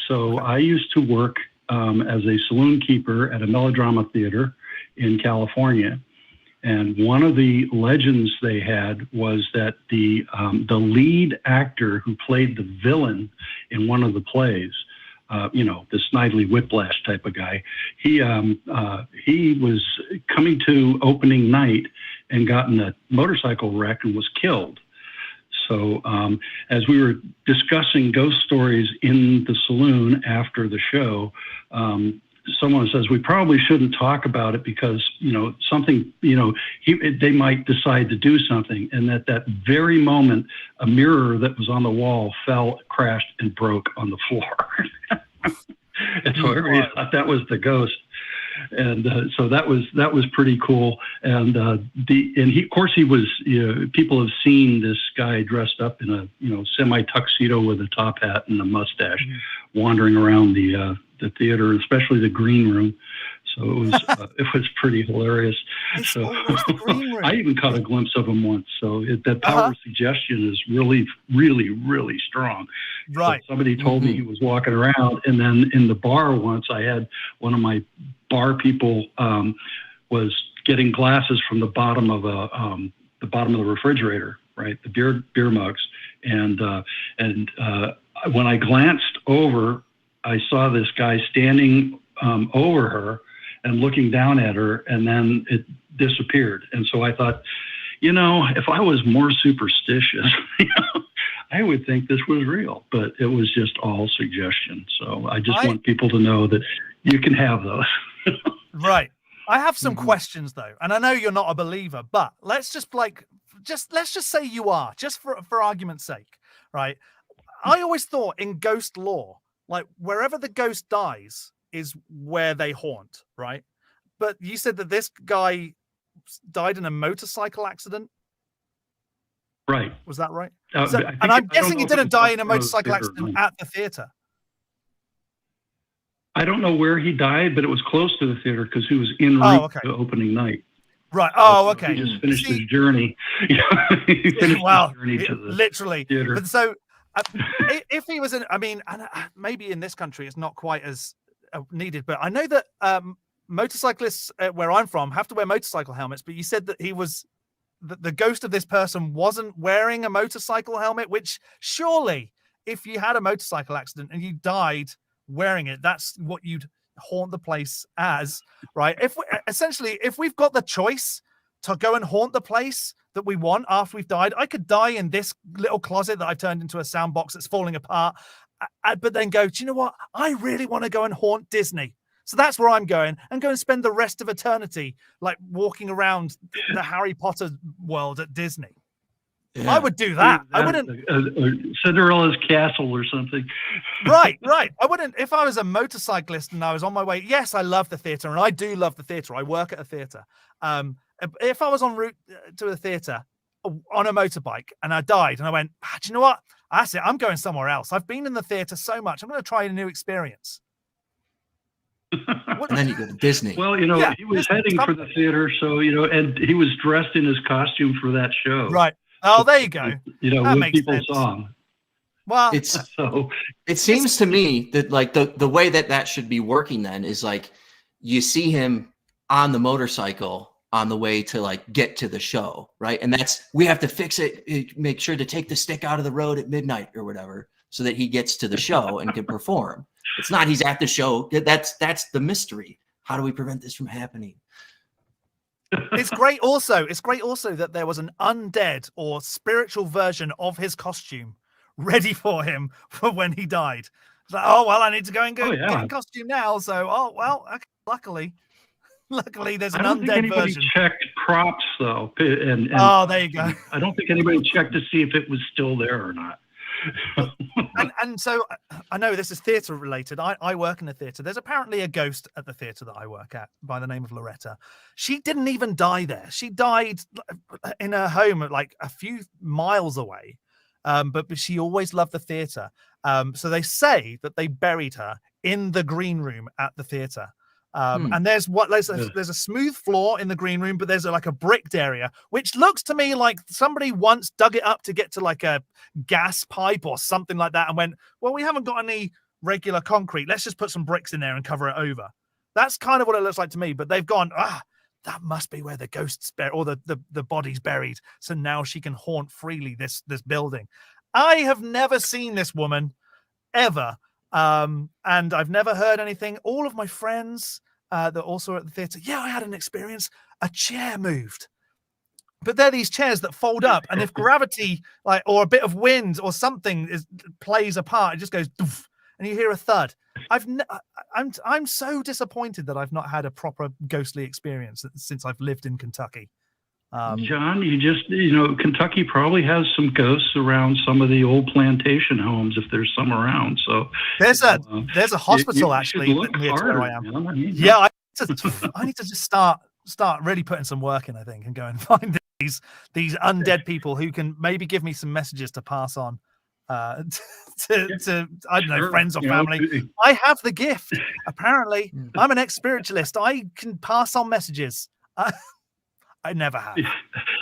So I used to work as a saloon keeper at a melodrama theater in California. And one of the legends they had was that the lead actor who played the villain in one of the plays, the Snidely Whiplash type of guy, he was coming to opening night and got in a motorcycle wreck and was killed. So as we were discussing ghost stories in the saloon after the show, someone says, we probably shouldn't talk about it because, something, they might decide to do something. And at that very moment, a mirror that was on the wall fell, crashed, and broke on the floor. And so everybody thought that was the ghost. And so that was pretty cool. And of course he was, people have seen this guy dressed up in a, semi tuxedo with a top hat and a mustache wandering around the theater, especially the green room. So it was pretty hilarious. So I even caught a glimpse of him once. So that power of suggestion is really, really, really strong. Right. So somebody told me he was walking around, and then in the bar once, I had one of my bar people was getting glasses from the bottom of the refrigerator, right? The beer mugs, and when I glanced over, I saw this guy standing over her and looking down at her, and then it disappeared. And so I thought, if I was more superstitious, I would think this was real, but it was just all suggestion. So I just want people to know that you can have those. Right. I have some questions though, and I know you're not a believer, but let's just say you are, just for argument's sake, right? I always thought in ghost lore, like wherever the ghost dies is where they haunt, right? But you said that this guy died in a motorcycle accident. Right. Was that right? And I'm guessing he didn't die in a motorcycle accident at the theater. I don't know where he died, but it was close to the theater because he was en route to opening night. Right. Oh, okay. He just finished his journey. He finished his journey to the literally theater. But so if he was maybe in this country it's not quite as needed, but I know that motorcyclists where I'm from have to wear motorcycle helmets. But you said that he was the ghost of this person wasn't wearing a motorcycle helmet, which surely if you had a motorcycle accident and you died wearing it, that's what you'd haunt the place as, right? If we've got the choice to go and haunt the place that we want after we've died, I could die in this little closet that I've turned into a sound box that's falling apart, but then go, do you know what? I really want to go and haunt Disney. So that's where I'm going, and go and spend the rest of eternity like walking around the Harry Potter world at Disney. Yeah. I would do that. I wouldn't. Cinderella's castle or something. Right. I wouldn't. If I was a motorcyclist and I was on my way, yes, I love the theater, and I do love the theater. I work at a theater. If I was en route to a theater on a motorbike and I died and I went, do you know what? That's it. I'm going somewhere else. I've been in the theater so much. I'm going to try a new experience. And then you go to Disney. Well, he was heading for the theater, so and he was dressed in his costume for that show. Right. Oh, there you go. That when people sense. Saw him. Well, it seems to me that like the way that should be working then is like you see him on the motorcycle on the way to like get to the show, right? And we have to fix it, make sure to take the stick out of the road at midnight or whatever, so that he gets to the show and can perform. It's not he's at the show. That's the mystery. How do we prevent this from happening? It's great also that there was an undead or spiritual version of his costume ready for him for when he died. It's like, I need to go and get a costume now. So, luckily. Luckily, there's I an don't think undead anybody version. checked props though, and oh, there you go. I don't think anybody checked to see if it was still there or not. and so I know this is theatre related. I work in a theatre. There's apparently a ghost at the theatre that I work at by the name of Loretta. She didn't even die there. She died in her home like a few miles away. But she always loved the theatre. So they say that they buried her in the green room at the theatre. And there's a smooth floor in the green room, but there's like a bricked area, which looks to me like somebody once dug it up to get to like a gas pipe or something like that and went, well, we haven't got any regular concrete. Let's just put some bricks in there and cover it over. That's kind of what it looks like to me. But they've gone, that must be where the ghost's buried or the body's buried. So now she can haunt freely this building. I have never seen this woman ever. And I've never heard anything. All of my friends that also are at the theatre, I had an experience. A chair moved, but they're these chairs that fold up, and if gravity, or a bit of wind or something plays a part, it just goes doof, and you hear a thud. I'm so disappointed that I've not had a proper ghostly experience since I've lived in Kentucky. John, Kentucky probably has some ghosts around some of the old plantation homes if there's some around. So there's a hospital actually near to where I am. I need to just start really putting some work in, I think, and go and find these undead people who can maybe give me some messages to pass on to I don't know, friends or family. I have the gift. Apparently, I'm an ex-spiritualist. I can pass on messages. I never have.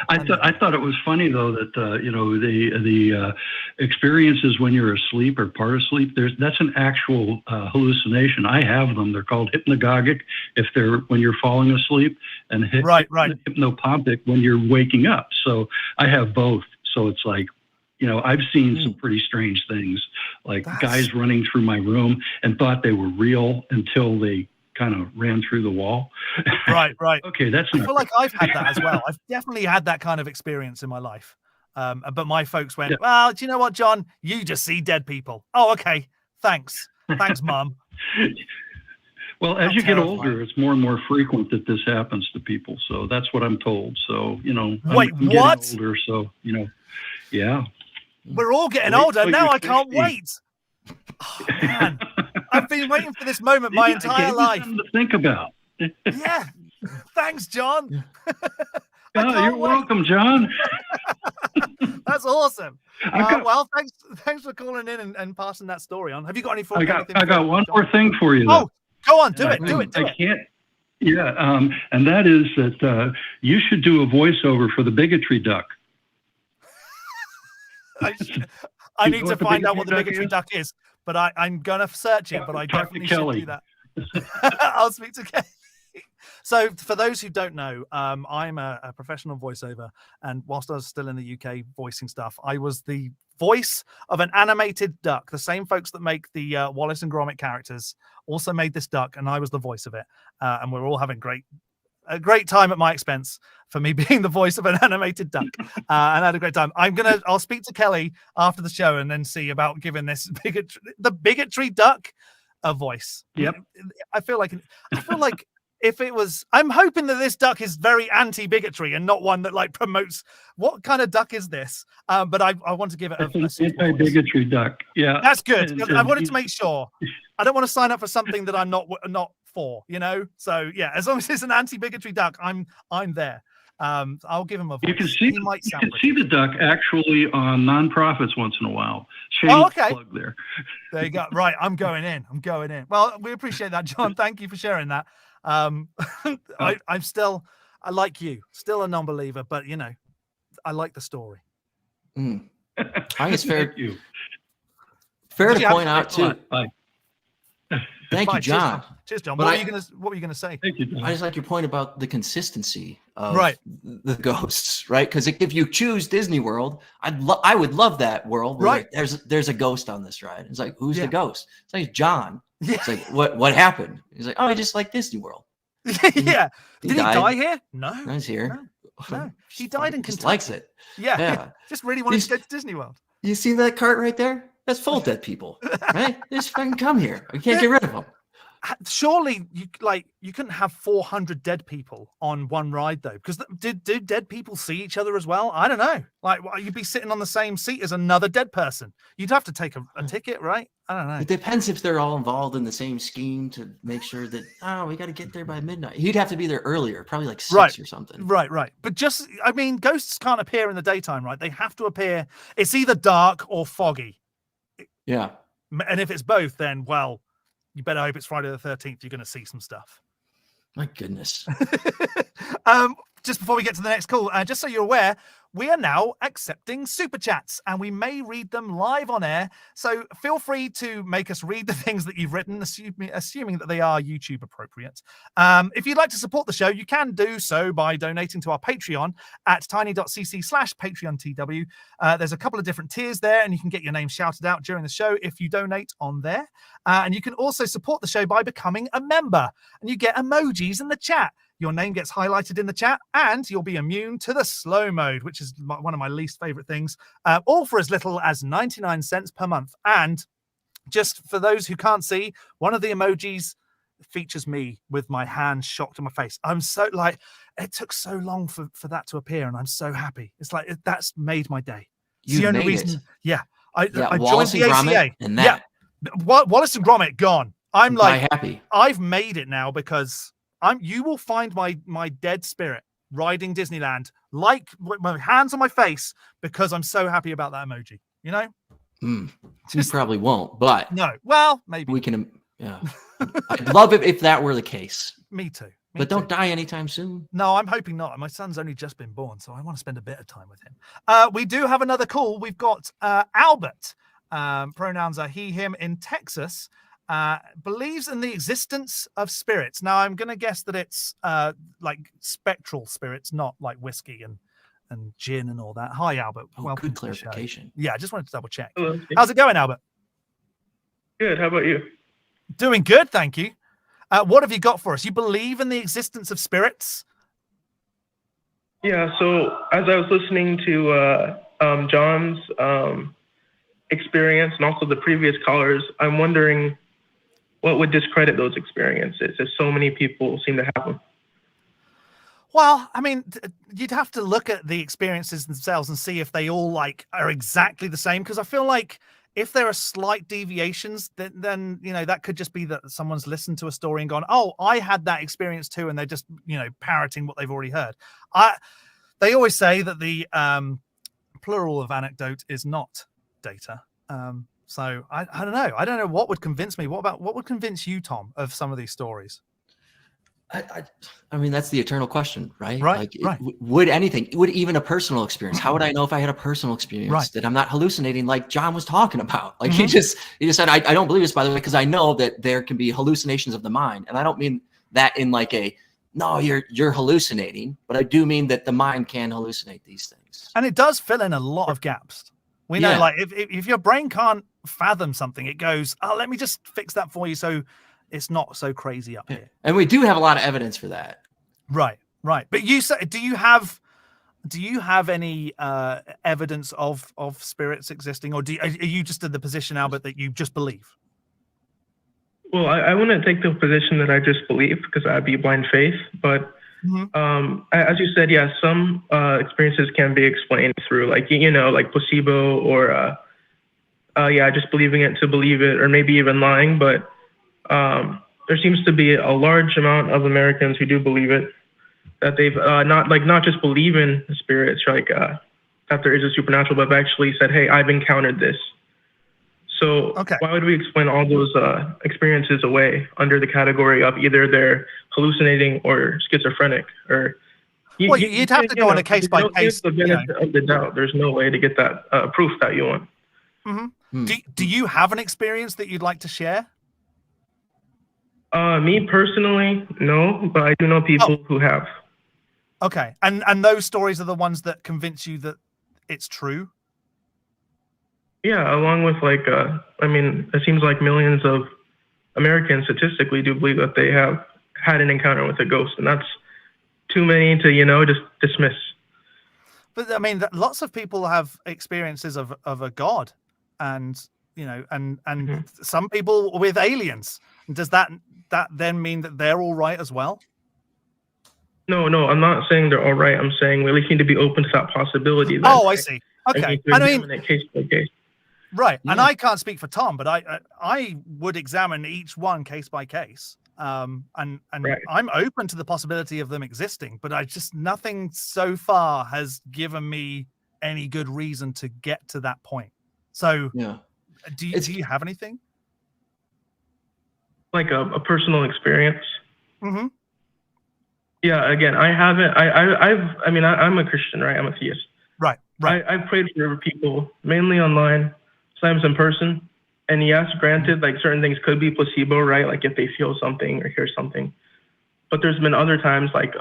I thought it was funny though that the experiences when you're asleep or part of sleep, that's an actual hallucination. I have them. They're called hypnagogic when you're falling asleep, and hypnopompic when you're waking up. So I have both. So it's like, I've seen some pretty strange things, like guys running through my room and thought they were real until they kind of ran through the wall. Right. Okay, I feel like I've had that as well. I've definitely had that kind of experience in my life. But my folks went, well, do you know what, John? You just see dead people. Oh, okay. Thanks, Mom. Well, as you get older, it's more and more frequent that this happens to people. So that's what I'm told. So, Wait, I'm what? Getting older, so, yeah. We're all getting older. Now I can't wait. Oh, man. I've been waiting for this moment my entire life. Something to think about. Yeah. Thanks, John. You're welcome, John. That's awesome. Well, thanks for calling in and passing that story on. Have you got any? I got one more thing for you. Oh, go on, do it. I can't. Yeah, and that is that you should do a voiceover for the bigotry duck. I need to find out what the bigotry duck is, but I'm gonna search it. But I definitely should do that. I'll speak to Kelly. So, for those who don't know, I'm a professional voiceover, and whilst I was still in the UK voicing stuff, I was the voice of an animated duck. The same folks that make the Wallace and Gromit characters also made this duck, and I was the voice of it. And we're all having a great time at my expense for me being the voice of an animated duck. And I had a great time. I'll speak to Kelly after the show and then see about giving the bigotry duck a voice. Yep. I feel like if it was, I'm hoping that this duck is very anti-bigotry and not one that promotes. What kind of duck is this? But I want to give it an anti-bigotry duck. Yeah, that's good. I wanted to make sure. I don't want to sign up for something that I'm not for. So yeah, as long as it's an anti-bigotry duck, I'm there. I'll give him a voice. You can see the duck actually on nonprofits once in a while. Okay. Plug there. There you go. Right, I'm going in. Well, we appreciate that, John. Thank you for sharing that. I like you, still a non-believer, but I like the story. I think it's fair to point out too. Thank you, John. Cheers, John. What were you gonna say? Thank you, John. I just like your point about the consistency of the ghosts, right? Because if you choose Disney World, I would love that world. Right. There's a ghost on this ride. It's like, who's the ghost? It's like John. Yeah. It's like, what happened? He's like, oh, I just like Disney World. Yeah. Did he die here? No. He's here. No. He died in Kentucky. Just likes it. Yeah. Just really wanted to go to Disney World. You see that cart right there? That's full of dead people, right? They just fucking come here. We can't get rid of them. surely you couldn't have 400 dead people on one ride though, because do dead people see each other as well? I don't know. Like, you'd be sitting on the same seat as another dead person. You'd have to take a ticket, right? I don't know. It depends if they're all involved in the same scheme to make sure that we got to get there by midnight. He'd have to be there earlier, probably like 6 or something. Right. But ghosts can't appear in the daytime, right? They have to appear. It's either dark or foggy. Yeah. And if it's both, then well, you better hope it's Friday the 13th. You're going to see some stuff. My goodness. Just before we get to the next call, just so you're aware, we are now accepting super chats and we may read them live on air. So feel free to make us read the things that you've written, assuming that they are YouTube appropriate. If you'd like to support the show, you can do so by donating to our Patreon at tiny.cc/PatreonTW. There's a couple of different tiers there and you can get your name shouted out during the show if you donate on there. And you can also support the show by becoming a member and you get emojis in the chat. Your name gets highlighted in the chat and you'll be immune to the slow mode, which is one of my least favorite things, all for as little as 99 cents per month. And just for those who can't see, one of the emojis features me with my hand shocked on my face. I'm so it took so long for that to appear and I'm so happy. It's like, that's made my day. It's the only reason. Yeah. I joined the ACA. And that. Yeah. Wallace and Gromit gone. I'm like, happy. I've made it now because you will find my dead spirit riding Disneyland, like my hands on my face, because I'm so happy about that emoji. You know, you probably won't, but no. Well, maybe we can. Yeah, I'd love it if that were the case. Me too. But don't die anytime soon. No, I'm hoping not. My son's only just been born, so I want to spend a bit of time with him. We do have another call. We've got Albert. Pronouns are he, him, in Texas. Believes in the existence of spirits. Now, I'm going to guess that it's like spectral spirits, not like whiskey and gin and all that. Hi, Albert. Welcome. Good clarification. Yeah, I just wanted to double check. Hello. How's it going, Albert? Good. How about you? Doing good, thank you. What have you got for us? You believe in the existence of spirits? Yeah. So as I was listening to John's experience and also the previous callers, I'm wondering what would discredit those experiences if so many people seem to have them? Well, I mean, you'd have to look at the experiences themselves and see if they all are exactly the same. Because I feel like if there are slight deviations, then that could just be that someone's listened to a story and gone, "Oh, I had that experience too," and they're just parroting what they've already heard. They always say that the plural of anecdote is not data. So I don't know. I don't know what would convince me. What would convince you, Tom, of some of these stories? I mean, that's the eternal question, right? Right. Would even a personal experience? How would I know if I had a personal experience that I'm not hallucinating like John was talking about? Like he just said, I don't believe this, by the way, because I know that there can be hallucinations of the mind. And I don't mean that in like no, you're hallucinating, but I do mean that the mind can hallucinate these things. And it does fill in a lot of gaps. We know, if your brain can't fathom something, it goes, "Oh, let me just fix that for you, so it's not so crazy up here." And we do have a lot of evidence for that. Right. But you say, do you have any evidence of spirits existing, or are you just in the position, Albert, that you just believe? Well, I wouldn't take the position that I just believe because that'd be blind faith, but. As you said, yeah, some experiences can be explained through like placebo or just believing it to believe it, or maybe even lying. But there seems to be a large amount of Americans who do believe it, that they've not just believe in spirits, that there is a supernatural, but have actually said, "Hey, I've encountered this." So why would we explain all those experiences away under the category of either they're hallucinating or schizophrenic? Or you'd have to go on a case by case. The benefit of the doubt. There's no way to get that proof that you want. Do you have an experience that you'd like to share? Me personally, no, but I do know people who have. Okay, and those stories are the ones that convince you that it's true? Yeah, along with it seems like millions of Americans statistically do believe that they have had an encounter with a ghost, and that's too many to, just dismiss. But I mean, lots of people have experiences of a god, and you know, and some people with aliens. Does that then mean that they're all right as well? No, I'm not saying they're all right. I'm saying we at least need to be open to that possibility. Then, oh, I see. Okay. I mean, case by case. Right. Yeah. And I can't speak for Tom, but I would examine each one case by case. And right. I'm open to the possibility of them existing, but nothing so far has given me any good reason to get to that point. So yeah. Do you have anything? Like a personal experience? Mm-hmm. Yeah, again, I haven't. I'm a Christian, right? I'm a theist. Right. I've prayed for people, mainly online, sometimes in person. And yes, granted, like certain things could be placebo, right? Like if they feel something or hear something. But there's been other times, like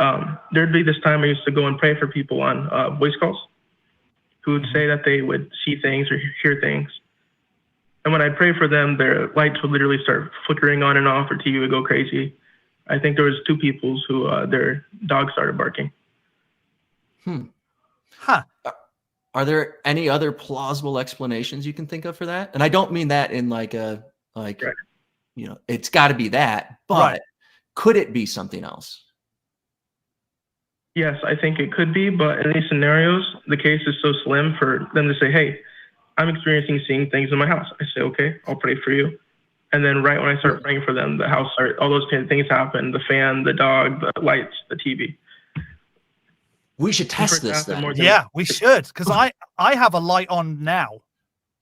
there'd be this time I used to go and pray for people on voice calls who would say that they would see things or hear things. And when I pray for them, their lights would literally start flickering on and off, or TV would go crazy. I think there was 2 people who their dog started barking. Huh. Are there any other plausible explanations you can think of for that? And I don't mean that in right. You know, it's got to be that, but right. Could it be something else? Yes, I think it could be, but in these scenarios, the case is so slim for them to say, hey, I'm experiencing seeing things in my house. I say, okay, I'll pray for you. And then right when I start praying for them, the house all those kind of things happen, the fan, the dog, the lights, the TV. We should test this then. Yeah, we should, because I have a light on now.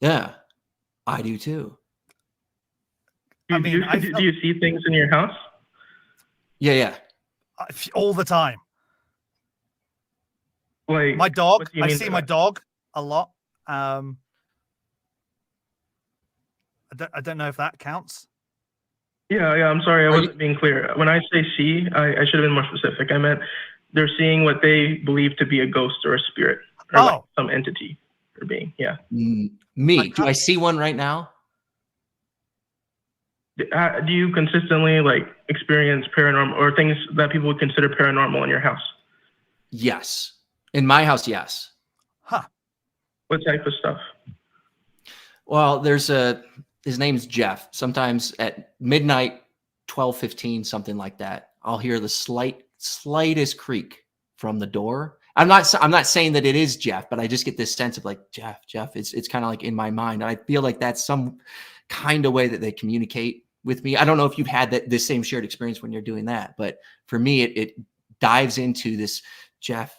Yeah, I do too. Do you see things in your house? Yeah. All the time. Like my dog, I see my dog a lot. I don't know if that counts. Yeah. I'm sorry, I wasn't being clear. When I say see, I should have been more specific. I meant they're seeing what they believe to be a ghost or a spirit or like some entity or being. Yeah. Me? Do I see one right now? Do you consistently like experience paranormal or things that people would consider paranormal in your house? Yes. In my house, yes. Huh. What type of stuff? Well, his name's Jeff. Sometimes at midnight, 12:15, something like that, I'll hear the slightest creak from the door. I'm not saying that it is Jeff, but I just get this sense of like Jeff. It's kind of like in my mind. I feel like that's some kind of way that they communicate with me. I don't know if you've had this same shared experience when you're doing that, but for me, it dives into this Jeff,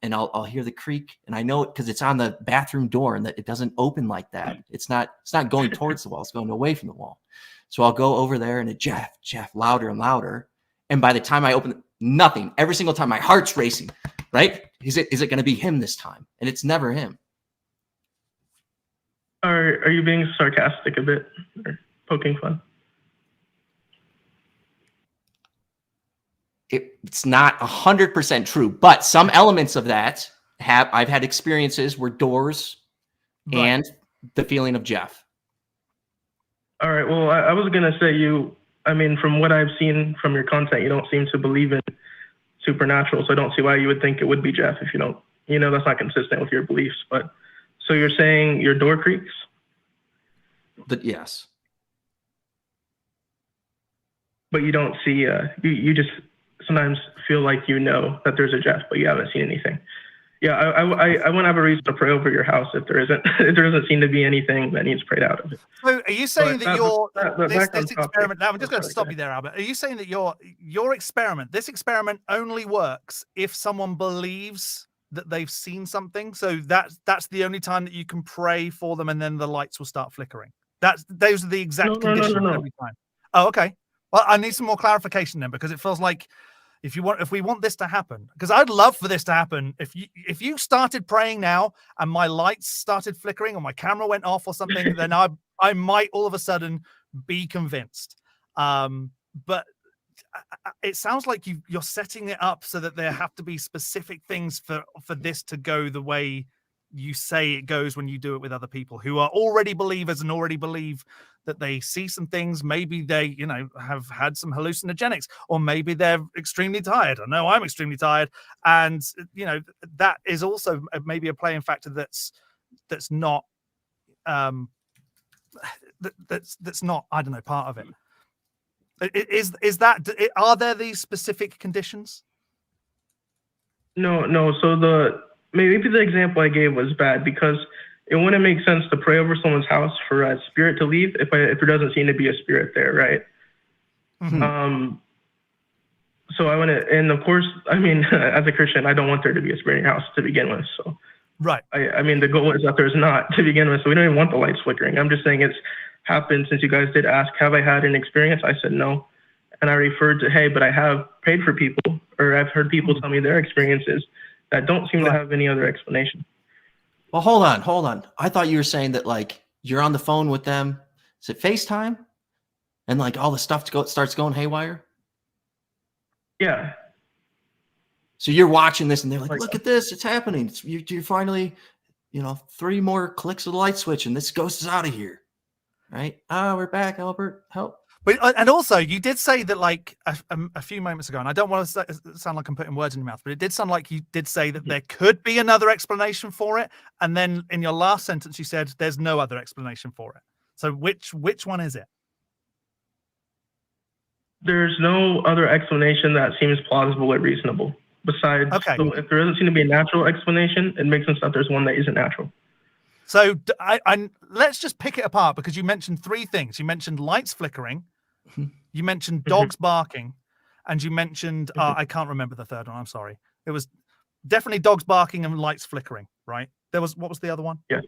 and I'll hear the creak, and I know it because it's on the bathroom door, and that it doesn't open like that. It's not going towards the wall; it's going away from the wall. So I'll go over there, and Jeff, louder and louder. And by the time I open it, nothing. Every single time, my heart's racing. Right? Is it going to be him this time? And it's never him. Are you being sarcastic a bit or poking fun? It's not 100% true, but some elements of that I've had experiences where doors and the feeling of Jeff. All right. Well, I was going to say from what I've seen from your content, you don't seem to believe in supernatural. So I don't see why you would think it would be Jeff if you don't, that's not consistent with your beliefs. But so you're saying your door creaks? Yes. But you don't see, you just sometimes feel like that there's a Jeff, but you haven't seen anything. Yeah, I won't have a reason to pray over your house if there doesn't seem to be anything that needs prayed out of it. So are you saying this experiment, now I'm just going to stop you there, Albert. Are you saying that this experiment only works if someone believes that they've seen something? So that's the only time that you can pray for them and then the lights will start flickering? Those are the exact conditions every time? Oh, okay. Well, I need some more clarification then, because it feels like if we want this to happen, because I'd love for this to happen. If you started praying now and my lights started flickering or my camera went off or something, then I might all of a sudden be convinced. But it sounds like you're setting it up so that there have to be specific things for this to go the way you say it goes when you do it with other people who are already believers and already believe that they see some things. Maybe they, have had some hallucinogenics, or maybe they're extremely tired. I know I'm extremely tired. And, that is also maybe a playing factor that's not that's not, I don't know, part of it. Is that, are there these specific conditions? No. So maybe the example I gave was bad because it wouldn't make sense to pray over someone's house for a spirit to leave if there doesn't seem to be a spirit there, right? Mm-hmm. So I want to, and of course, I mean, as a Christian, I don't want there to be a spirit in your house to begin with. So, right. I mean, the goal is that there's not to begin with. So we don't even want the lights flickering. I'm just saying it's happened since you guys did ask, have I had an experience? I said no. And I referred to, hey, but I have prayed for people, or I've heard people tell me their experiences that don't seem to have any other explanation. Well, hold on. I thought you were saying that like you're on the phone with them. Is it FaceTime? And like all the stuff starts going haywire? Yeah. So you're watching this and they're like, look at this, it's happening. You're finally, 3 more clicks of the light switch and this ghost is out of here. Right? We're back, Albert. Help. But, and also, you did say that like a few moments ago, and I don't want to sound like I'm putting words in your mouth, but it did sound like you did say that there could be another explanation for it. And then in your last sentence, you said there's no other explanation for it. So which one is it? There's no other explanation that seems plausible or reasonable. Besides, so if there doesn't seem to be a natural explanation, it makes sense that there's one that isn't natural. So let's just pick it apart because you mentioned 3 things. You mentioned lights flickering, you mentioned dogs barking, and you mentioned I can't remember the third one. I'm sorry. It was definitely dogs barking and lights flickering, right? What was the other one? Yeah.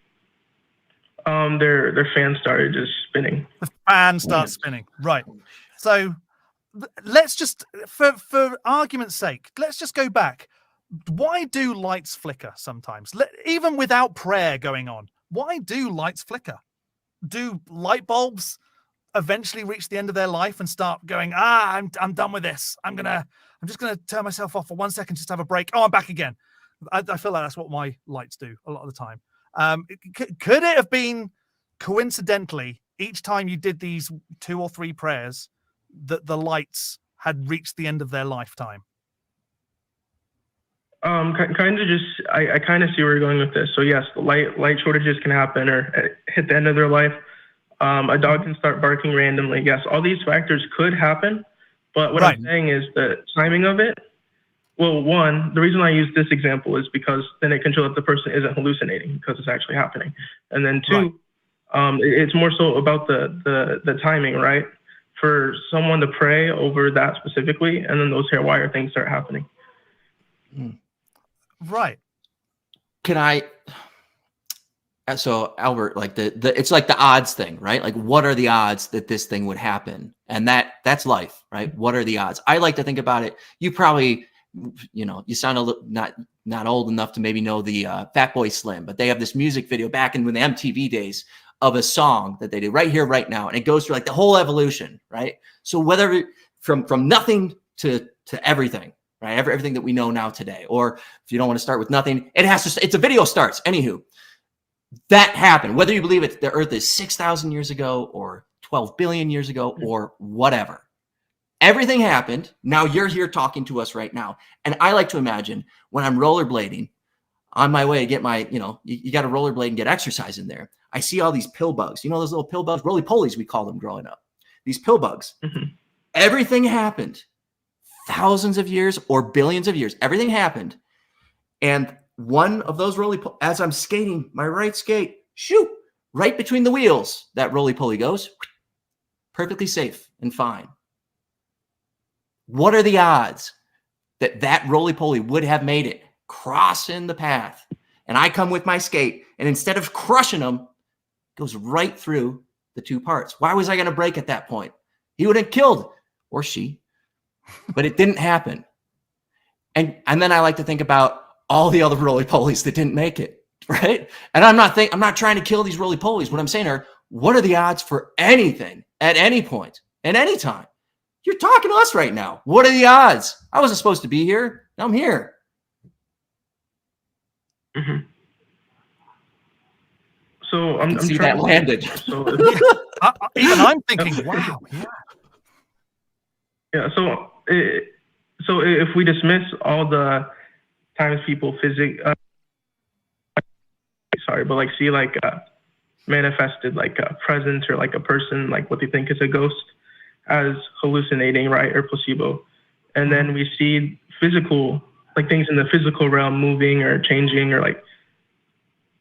Their fan started just spinning. The fan starts spinning, right? So let's just, for argument's sake, let's just go back. Why do lights flicker sometimes? Even without prayer going on, why do lights flicker? Do light bulbs eventually reach the end of their life and start going, I'm done with this. I'm just gonna turn myself off for 1 second, just have a break. Oh, I'm back again. I feel like that's what my lights do a lot of the time. Could it have been coincidentally each time you did these 2 or 3 prayers that the lights had reached the end of their lifetime? Kind of just, I kind of see where you're going with this. So yes, the light shortages can happen or hit the end of their life. A dog can start barking randomly. Yes, all these factors could happen. But what I'm saying is the timing of it. Well, one, the reason I use this example is because then it can show that the person isn't hallucinating because it's actually happening. And then 2, it's more so about the timing, right? For someone to pray over that specifically, and then those hairwire things start happening. Right. Can I? So Albert, like it's like the odds thing, right? Like, what are the odds that this thing would happen? And that's life, right? What are the odds? I like to think about it. You probably, you sound a little not old enough to maybe know the Fatboy Slim, but they have this music video back in the MTV days of a song that they did right here, right now, and it goes through like the whole evolution, right? So whether from nothing to everything. Right, everything that we know now today, or if you don't want to start with nothing, it's a video starts. Anywho, that happened. Whether you believe the Earth is 6,000 years ago, or 12 billion years ago, or whatever, everything happened. Now you're here talking to us right now, and I like to imagine when I'm rollerblading on my way to get my, you got to rollerblade and get exercise in there. I see all these pill bugs. Those little pill bugs, roly-polies, we call them growing up. These pill bugs. Everything happened. Thousands of years or billions of years, everything happened. And one of those as I'm skating my right skate, shoot, right between the wheels, that roly-poly goes, perfectly safe and fine. What are the odds that roly-poly would have made it crossing the path? And I come with my skate, and instead of crushing them, goes right through the 2 parts. Why was I going to break at that point? He would have killed, or she. But it didn't happen. And then I like to think about all the other roly-polies that didn't make it, right? And I'm not trying to kill these roly-polies. What I'm saying are, what are the odds for anything at any point, at any time? You're talking to us right now. What are the odds? I wasn't supposed to be here. Now I'm here. So I'm see trying that landed. So even I'm thinking, wow, yeah. Yeah, so if we dismiss all the times people see manifested like a presence or like a person, like what they think is a ghost, as hallucinating, right, or placebo. And then we see physical, like things in the physical realm moving or changing or like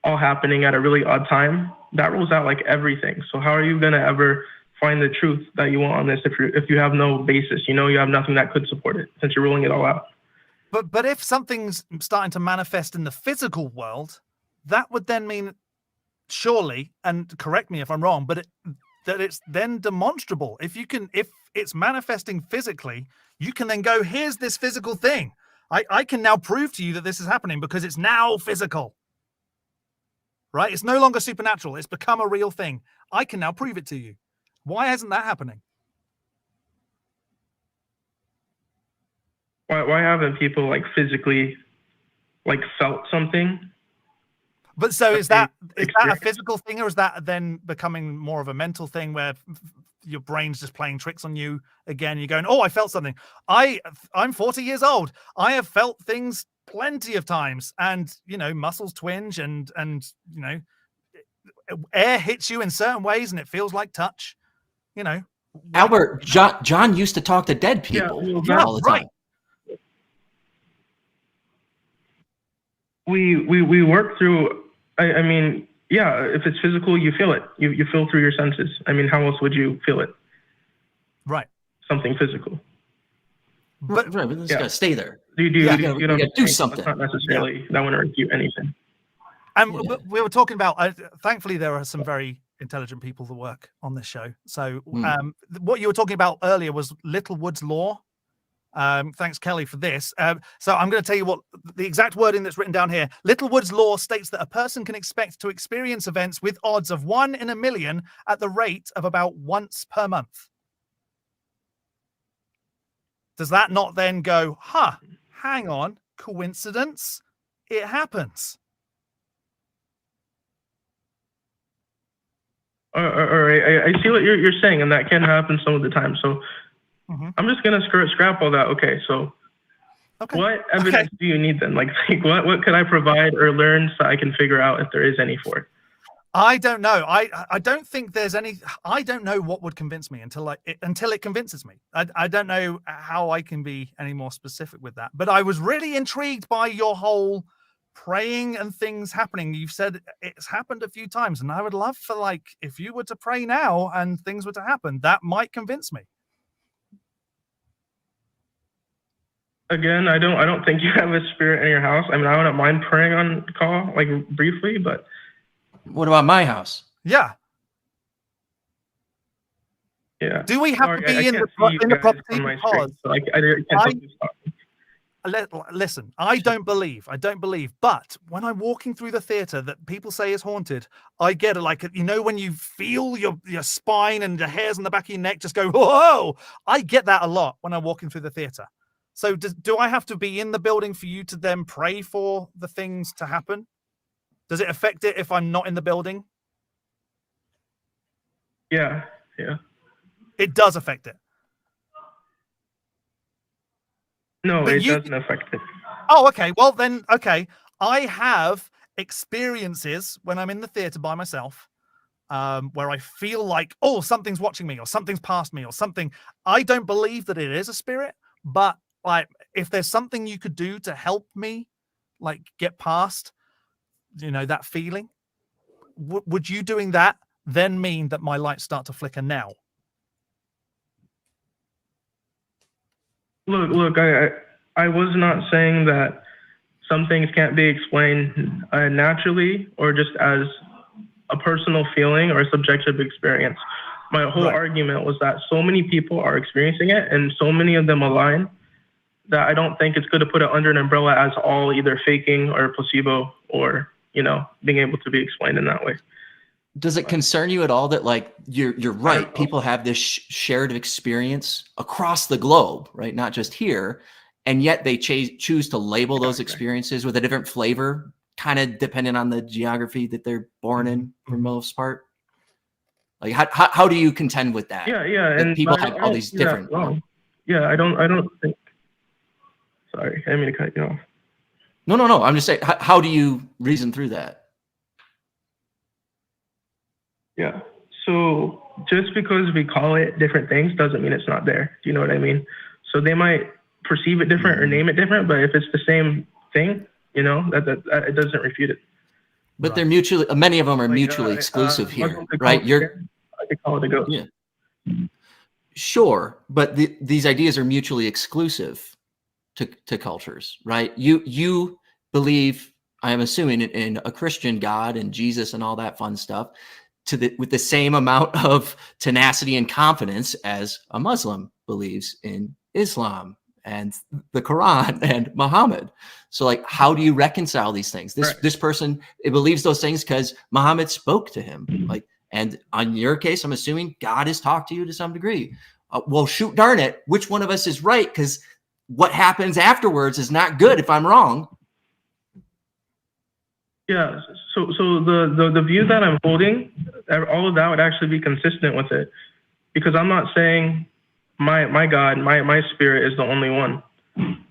all happening at a really odd time. That rules out like everything. So how are you gonna ever find the truth that you want on this if you have no basis? You know, you have nothing that could support it since you're ruling it all out. But if something's starting to manifest in the physical world, that would then mean, surely, and correct me if I'm wrong, but that it's then demonstrable. If it's manifesting physically, you can then go, here's this physical thing. I can now prove to you that this is happening because it's now physical. Right? It's no longer supernatural. It's become a real thing. I can now prove it to you. Why isn't that happening? Why haven't people like physically like felt something? But so is that a physical thing, or is that then becoming more of a mental thing where your brain's just playing tricks on you again? You're going, oh, I felt something. I'm 40 years old. I have felt things plenty of times, and you know, muscles twinge and you know, air hits you in certain ways and it feels like touch. You know, Albert, John used to talk to dead people all the time. We work through. I mean, yeah, if it's physical, you feel it. You feel through your senses. I mean, how else would you feel it? Right. Something physical. But it's gotta stay there. You gotta do something. It's not necessarily that wouldn't refute anything. And we were talking about. Thankfully, there are some very intelligent people that work on this show. So, what you were talking about earlier was Littlewood's law. Thanks, Kelly, for this. So I'm going to tell you what the exact wording that's written down here. Littlewood's law states that a person can expect to experience events with odds of 1 in a million at the rate of about once per month. Does that not then go, hang on, coincidence? It happens. All right, I see what you're saying, and that can happen some of the time. So I'm just gonna scrap all that. Okay, so what evidence do you need then? Like what could I provide or learn so I can figure out if there is any for it? I don't know. I don't think there's any. I don't know what would convince me until it convinces me. I don't know how I can be any more specific with that. But I was really intrigued by your whole praying and things happening. You've said it's happened a few times, and I would love for, like, if you were to pray now and things were to happen, that might convince me. Again, I don't think you have a spirit in your house. I mean, I wouldn't mind praying on call, like briefly, but what about my house? Yeah. Yeah. Do we have to be in the property? Because so I can't help you stop. Listen, I don't believe, but when I'm walking through the theater that people say is haunted, I get it. Like, you know, when you feel your spine and the hairs on the back of your neck just go, whoa, I get that a lot when I'm walking through the theater. So do I have to be in the building for you to then pray for the things to happen? Does it affect it if I'm not in the building? Yeah. It does affect it. No, it doesn't affect it. Oh, okay. Well, then, okay. I have experiences when I'm in the theater by myself, where I feel like, oh, something's watching me or something's past me or something. I don't believe that it is a spirit, but like, if there's something you could do to help me, like, get past, you know, that feeling, would you doing that then mean that my lights start to flicker now? Look, I was not saying that some things can't be explained naturally or just as a personal feeling or a subjective experience. My whole argument was that so many people are experiencing it and so many of them align that I don't think it's good to put it under an umbrella as all either faking or placebo or, you know, being able to be explained in that way. Does it concern you at all that, like, you're right, people have this shared experience across the globe, right? Not just here, and yet they choose to label those experiences with a different flavor, kind of depending on the geography that they're born in for the most part? Like, how do you contend with that? Yeah, that and people have all these different. Yeah, I don't think. Sorry, I didn't mean to cut you off. No. I'm just saying, how do you reason through that? Yeah. So just because we call it different things doesn't mean it's not there. Do you know what I mean? So they might perceive it different or name it different, but if it's the same thing, you know, that it doesn't refute it. But they're mutually, many of them are mutually exclusive here, right? I could call it a ghost. Yeah. Sure, but these ideas are mutually exclusive to cultures, right? You believe, I am assuming, in a Christian God and Jesus and all that fun stuff, with the same amount of tenacity and confidence as a Muslim believes in Islam and the Quran and Muhammad. So, like, how do you reconcile these things? This person, it believes those things because Muhammad spoke to him, like. And on your case, I'm assuming God has talked to you to some degree. Well, shoot darn it, which one of us is right? Because what happens afterwards is not good if I'm wrong. Yeah. So the view that I'm holding, all of that would actually be consistent with it, because I'm not saying my God, my spirit is the only one,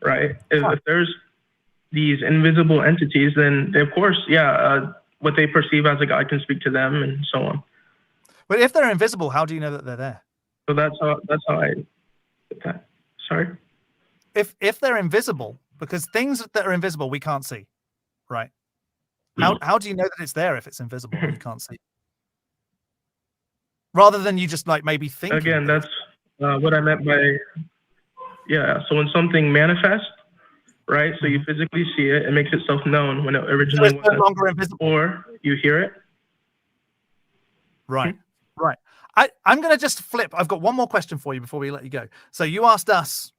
right? If there's these invisible entities, then of course, what they perceive as a God can speak to them and so on. But if they're invisible, how do you know that they're there? So that's how I did that. Sorry? If they're invisible, because things that are invisible we can't see, right? How do you know that it's there if it's invisible and you can't see? Rather than you just like maybe think. Again, that's what I meant by so when something manifests, right? So you physically see it, it makes itself known when it originally so it's no longer invisible. Or you hear it. Right. Right. I'm going to just flip. I've got one more question for you before we let you go. So you asked us,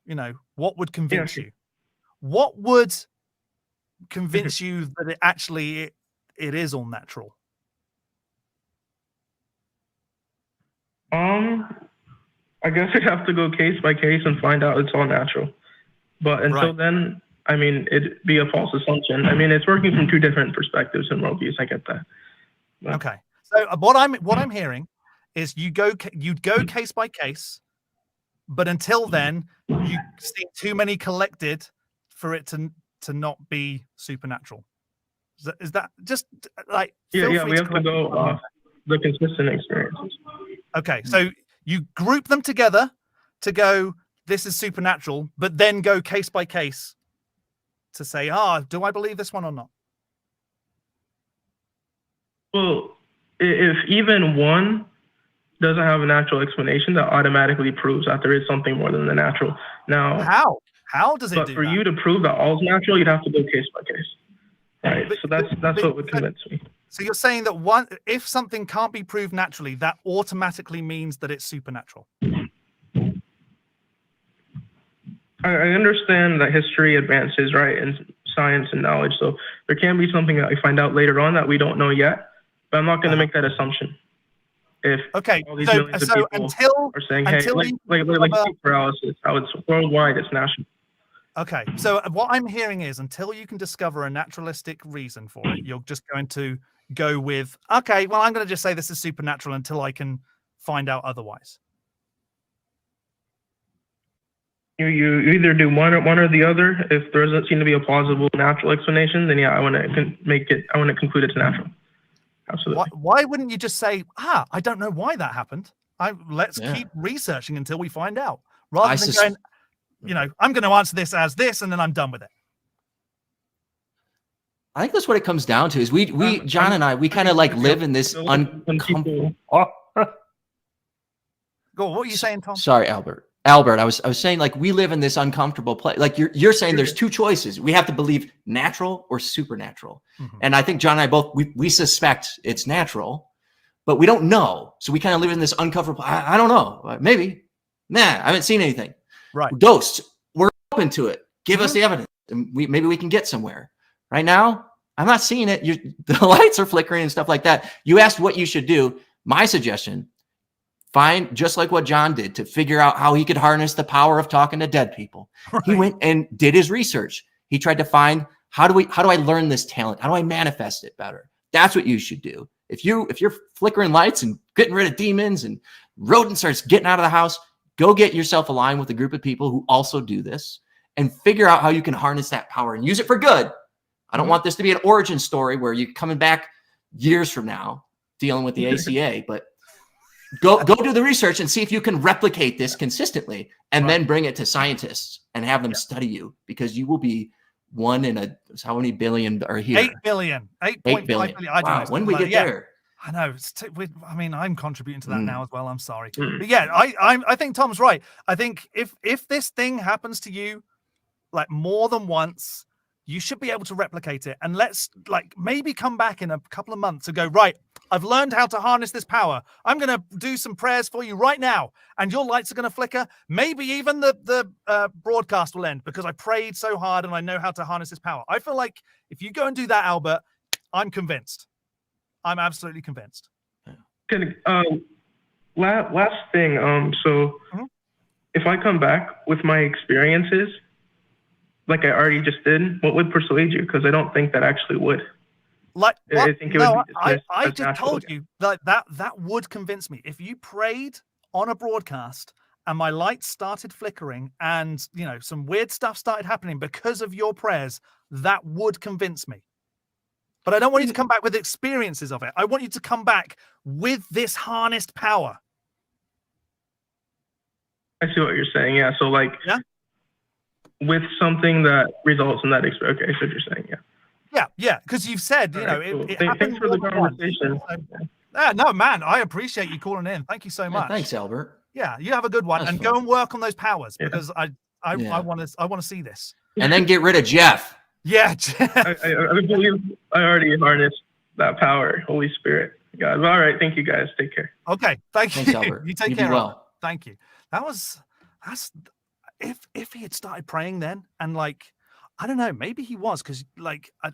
what would convince you? What would convince you that it actually it is all natural? I guess I'd have to go case by case and find out it's all natural. But until then, I mean, it'd be a false assumption. I mean, it's working from two different perspectives and worldviews. I get that. But. Okay. So what I'm hearing is you'd go case by case, but until then, you see too many collected for it to not be supernatural. Is that just like? We have to go off the consistent experiences. Okay, so you group them together to go, this is supernatural, but then go case by case to say, do I believe this one or not? Well, if even one doesn't have a natural explanation, that automatically proves that there is something more than the natural. Now, how does it? But for you to prove that all is natural, you'd have to go case by case. Right. So that's what would convince me. So you're saying that if something can't be proved naturally, that automatically means that it's supernatural. I understand that history advances, right, in science and knowledge. So there can be something that we find out later on that we don't know yet. But I'm not going to make that assumption. If all these millions of people are saying, hey, like sleep paralysis, how it's worldwide, it's national. Okay, so what I'm hearing is until you can discover a naturalistic reason for it, you're just going to go with, okay, well, I'm going to just say this is supernatural until I can find out otherwise. You either do one or the other. If there doesn't seem to be a plausible natural explanation, then I want to conclude it's natural. Absolutely. Why wouldn't you just say, I don't know why that happened. Let's keep researching until we find out, rather than going, I'm going to answer this as this, and then I'm done with it. I think that's what it comes down to. Is we John and I, we kind of like live in this uncomfortable. Go. What are you saying, Tom? Sorry, Albert. I was saying, like, we live in this uncomfortable place. Like you're saying, there's two choices. We have to believe natural or supernatural. Mm-hmm. And I think John and I both we suspect it's natural, but we don't know. So we kind of live in this uncomfortable. I don't know. Maybe. Nah, I haven't seen anything. Right. Ghosts. We're open to it. Give us the evidence, and maybe we can get somewhere. Right now, I'm not seeing it. The lights are flickering and stuff like that. You asked what you should do. My suggestion: find, just like what John did, to figure out how he could harness the power of talking to dead people. Right. He went and did his research. He tried to find, how do I learn this talent? How do I manifest it better? That's what you should do. If you're flickering lights and getting rid of demons and rodents starts getting out of the house, go get yourself aligned with a group of people who also do this and figure out how you can harness that power and use it for good. I don't want this to be an origin story where you're coming back years from now dealing with the ACA, but go do the research and see if you can replicate this consistently, and then bring it to scientists and have them study you, because you will be one in a, how many billion are here? 8 billion. 8.5 billion. I don't know. When we get there. I know. I mean, I'm contributing to that now as well. I'm sorry. But yeah, I think Tom's right. I think if this thing happens to you like more than once, you should be able to replicate it. And let's like maybe come back in a couple of months and go, right, I've learned how to harness this power. I'm going to do some prayers for you right now, and your lights are going to flicker. Maybe even the broadcast will end because I prayed so hard and I know how to harness this power. I feel like if you go and do that, Albert, I'm convinced. I'm absolutely convinced. Last thing. So if I come back with my experiences, like I already just did, what would persuade you? Because I don't think that actually would. Like, I think it would be I just told you that would convince me. If you prayed on a broadcast and my lights started flickering and, you know, some weird stuff started happening because of your prayers, that would convince me. But I don't want you to come back with experiences of it. I want you to come back with this harnessed power. I see what you're saying. Yeah. So like, with something that results in that experience. Okay, so you're saying, yeah, because you've said, you know, cool. it Thanks for the conversation. No, man, I appreciate you calling in. Thank you so much. Thanks, Albert. Yeah, you have a good one. That's and fun. Go and work on those powers because I want to see this. And then get rid of Jeff. Yeah, I believe I already harnessed that power, Holy Spirit. God, all right. Thank you, guys. Take care. Okay, thank you. Thanks, Albert. You take You care. be well. Thank you. That's if he had started praying then, and like, I don't know, maybe he was, because like I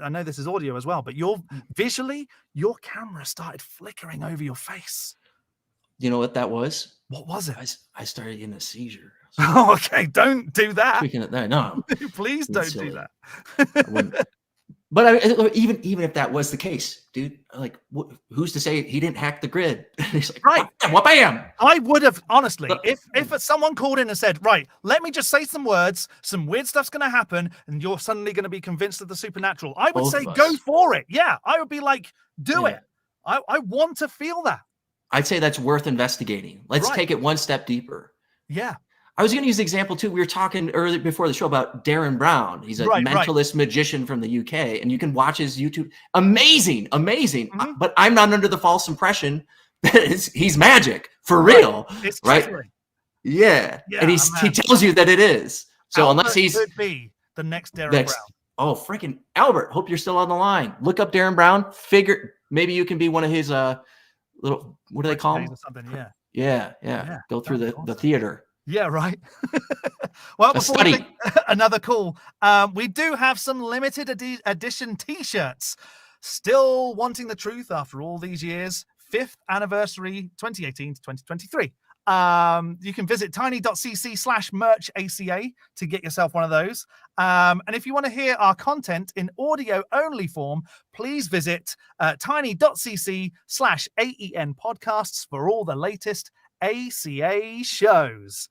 know this is audio as well, but visually your camera started flickering over your face. You know what that was? What was it? I started getting a seizure. Oh, okay. Don't do that. Speaking of that, no. Please don't do that. But even if that was the case, dude, like, who's to say he didn't hack the grid? He's like, right, bam. I would have, honestly, if someone called in and said, right, let me just say some words, some weird stuff's going to happen, and you're suddenly going to be convinced of the supernatural, I would say, go for it. Yeah, I would be like, do it. I want to feel that. I'd say that's worth investigating. Let's take it one step deeper. Yeah. I was going to use the example too. We were talking earlier before the show about Darren Brown. He's a mentalist magician from the UK, and you can watch his YouTube. Amazing. Mm-hmm. But I'm not under the false impression that he's magic for real, right? Yeah. And he tells you that it is. So Albert unless he's could be the next Darren Brown. Oh, freaking Albert! Hope you're still on the line. Look up Darren Brown. Figure maybe you can be one of his little, what do they call them? Yeah. Go through the theater. Yeah, right. Well, before we take another call, we do have some limited edition T-shirts. Still wanting the truth after all these years. 5th anniversary, 2018 to 2023. You can visit tiny.cc/merchaca to get yourself one of those. And if you want to hear our content in audio only form, please visit tiny.cc/AEN podcasts for all the latest ACA shows.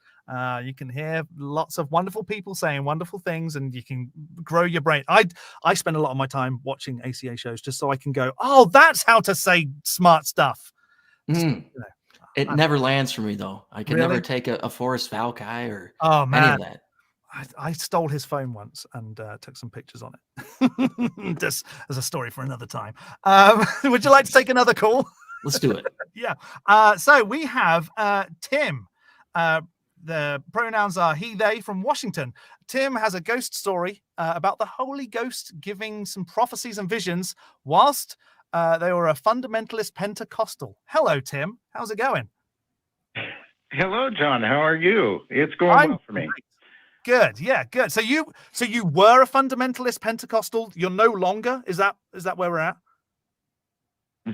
You can hear lots of wonderful people saying wonderful things, and you can grow your brain. I spend a lot of my time watching ACA shows just so I can go, oh, that's how to say smart stuff. You know, it never lands for me though. I can never take a Forrest Valkai or any of that. I stole his phone once and took some pictures on it. Just as a story for another time. Would you like to take another call? Let's do it. Yeah. So we have Tim. The pronouns are he, they, from Washington. Tim has a ghost story about the Holy Ghost giving some prophecies and visions whilst they were a fundamentalist Pentecostal. Hello, Tim. How's it going? Hello, John. How are you? It's going well for me. Good. Yeah, good. So you were a fundamentalist Pentecostal. You're no longer. Is that where we're at?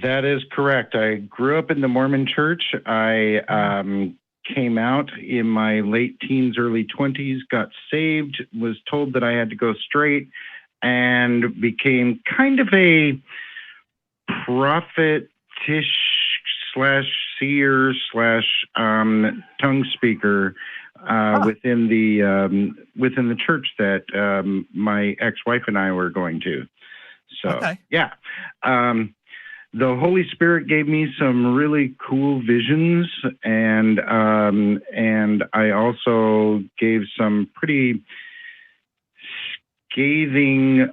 That is correct. I grew up in the Mormon church. I came out in my late teens, early 20s, got saved, was told that I had to go straight, and became kind of a prophet-ish /seer / tongue speaker within the church that my ex-wife and I were going to. So, yeah. the Holy Spirit gave me some really cool visions, and I also gave some pretty scathing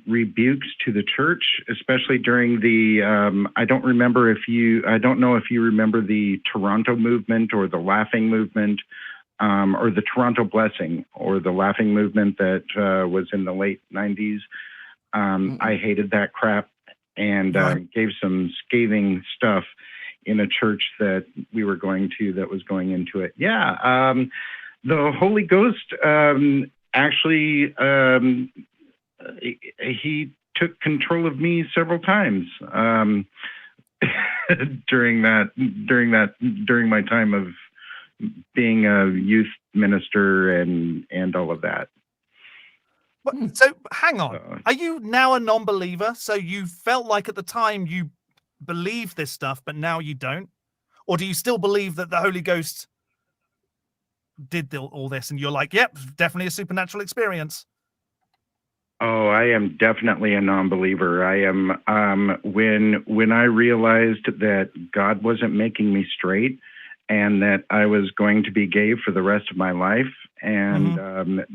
rebukes to the church, especially during the I don't know if you remember the Toronto movement or the Laughing movement, or the Toronto Blessing or the Laughing movement that was in the late 90s. I hated that crap, and gave some scathing stuff in a church that we were going to that was going into it. Yeah, the Holy Ghost actually, he took control of me several times during my time of being a youth minister and all of that. So hang on, are you now a non-believer? So you felt like at the time you believed this stuff, but now you don't? Or do you still believe that the Holy Ghost did all this and you're like, yep, definitely a supernatural experience? Oh, I am definitely a non-believer. I am, when I realized that God wasn't making me straight and that I was going to be gay for the rest of my life, and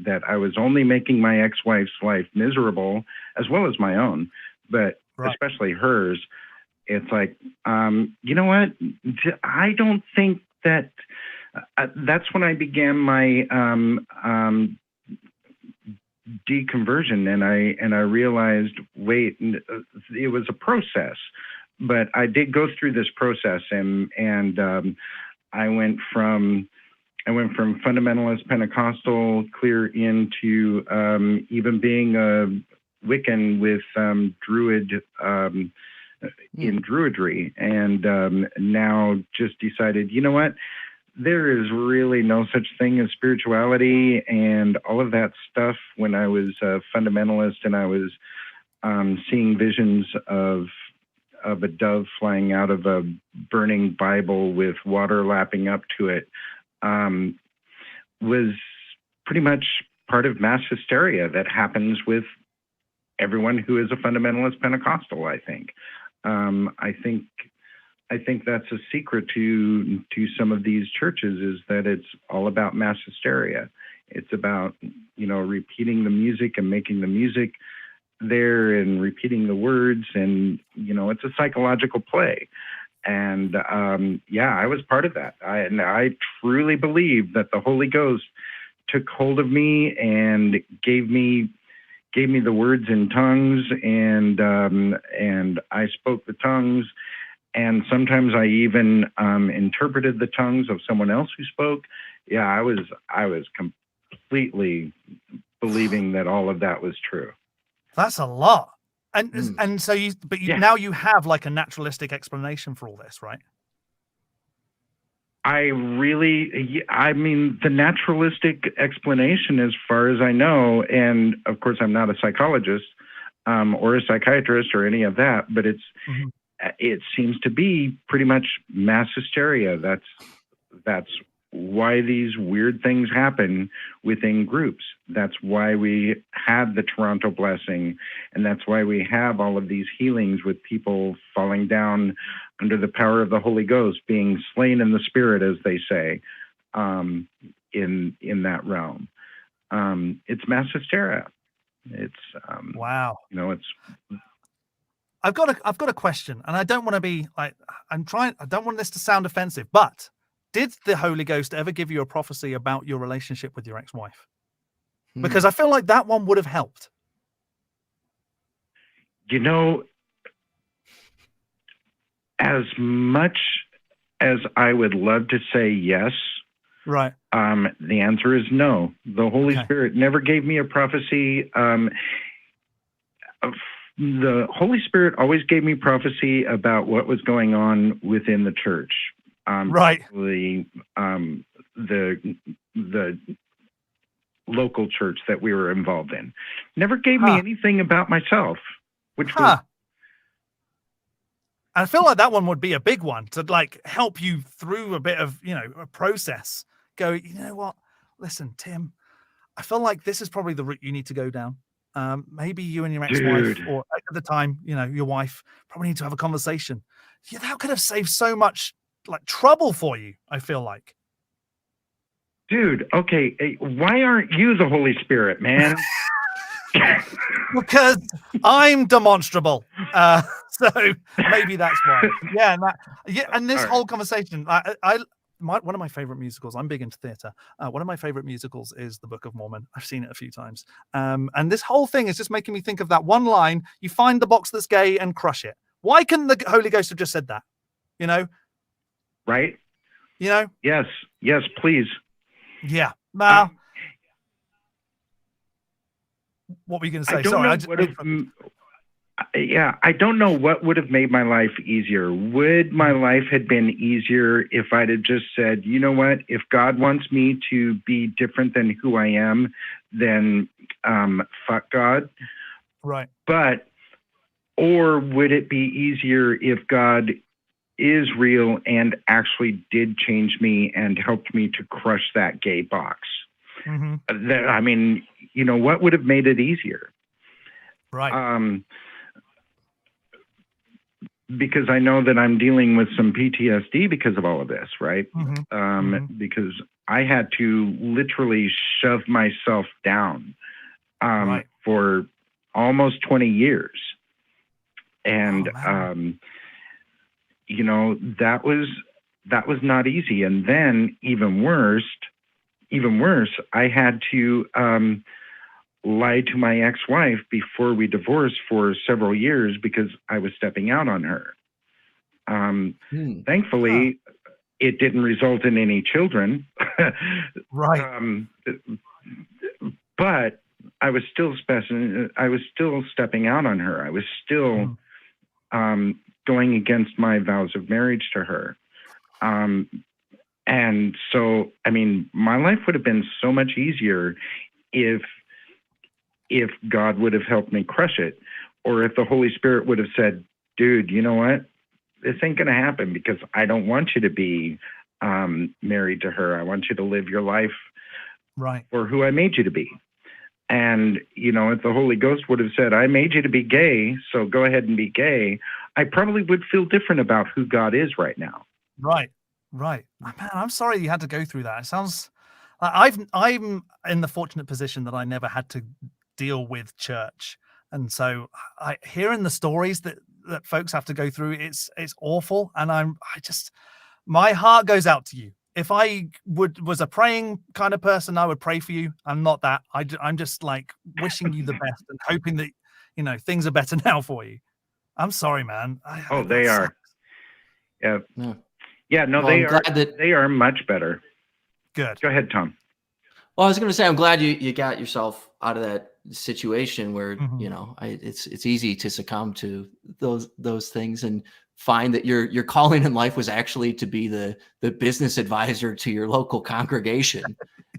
that I was only making my ex-wife's life miserable, as well as my own, but especially hers. It's like, you know what? I don't think that. That's when I began my deconversion, and I realized, wait, it was a process, but I did go through this process, and I went from fundamentalist Pentecostal clear into even being a Wiccan with Druid in Druidry, and now just decided, you know what? There is really no such thing as spirituality and all of that stuff. When I was a fundamentalist and I was seeing visions of a dove flying out of a burning Bible with water lapping up to it, was pretty much part of mass hysteria that happens with everyone who is a fundamentalist Pentecostal, I think. I think that's a secret to some of these churches, is that it's all about mass hysteria. It's about, repeating the music and making the music there and repeating the words, and, it's a psychological play. And I was part of that. I truly believe that the Holy Ghost took hold of me and gave me the words in tongues, and I spoke the tongues. And sometimes I even interpreted the tongues of someone else who spoke. Yeah, I was completely believing that all of that was true. That's a lot. And so now you have like a naturalistic explanation for all this, right? I mean, the naturalistic explanation, as far as I know, and of course I'm not a psychologist or a psychiatrist or any of that, but it seems to be pretty much mass hysteria. That's why these weird things happen within groups. That's why we had the Toronto Blessing, and that's why we have all of these healings with people falling down under the power of the Holy Ghost, being slain in the spirit, as they say, in that realm. It's mass hysteria. It's wow. It's. I've got a question, and I don't want to be like, I don't want this to sound offensive, but did the Holy Ghost ever give you a prophecy about your relationship with your ex-wife? Because I feel like that one would have helped. As much as I would love to say yes, right? The answer is no. The Holy Spirit never gave me a prophecy. The Holy Spirit always gave me prophecy about what was going on within the church. Right. The local church that we were involved in. Never gave me anything about myself, which was. I feel like that one would be a big one to like help you through a bit of, a process. Go, you know what? Listen, Tim, I feel like this is probably the route you need to go down. Maybe you and your ex-wife, or at the time, your wife, probably need to have a conversation. Yeah, that could have saved so much like trouble for you, I feel like. Dude, okay, why aren't you the Holy Spirit, man? Because I'm demonstrable. So maybe that's why. Yeah, and this whole conversation, one of my favorite musicals, I'm big into theater. One of my favorite musicals is The Book of Mormon. I've seen it a few times. And this whole thing is just making me think of that one line, you find the box that's gay and crush it. Why couldn't the Holy Ghost have just said that? Right? Yes, please. Yeah. Now, what were you going to say? I don't know what would have made my life easier. Would my life have been easier if I'd have just said, you know what, if God wants me to be different than who I am, then fuck God. Right. Or would it be easier if God is real and actually did change me and helped me to crush that gay box? Mm-hmm. What would have made it easier? Right. Because I know that I'm dealing with some PTSD because of all of this, right? Mm-hmm. Because I had to literally shove myself down for almost 20 years. And, that was not easy. And then even worse, I had to lie to my ex-wife before we divorced for several years because I was stepping out on her. Thankfully, it didn't result in any children. Right. But I was still stepping out on her. I was still going against my vows of marriage to her. And so, my life would have been so much easier if God would have helped me crush it, or if the Holy Spirit would have said, dude, you know what? This ain't going to happen because I don't want you to be married to her. I want you to live your life for who I made you to be. And, if the Holy Ghost would have said, I made you to be gay, so go ahead and be gay, I probably would feel different about who God is right now. Right. Man, I'm sorry you had to go through that. It sounds I'm in the fortunate position that I never had to deal with church. And so hearing the stories that folks have to go through, it's awful. And my heart goes out to you. If I was a praying kind of person, I would pray for you. I'm not that. I'm just like wishing you the best and hoping that, things are better now for you. I'm sorry, man. They are. Yeah. Yeah, no, they are much better. Good. Go ahead, Tom. Well, I was going to say, I'm glad you got yourself out of that situation where, it's easy to succumb to those things and find that your calling in life was actually to be the business advisor to your local congregation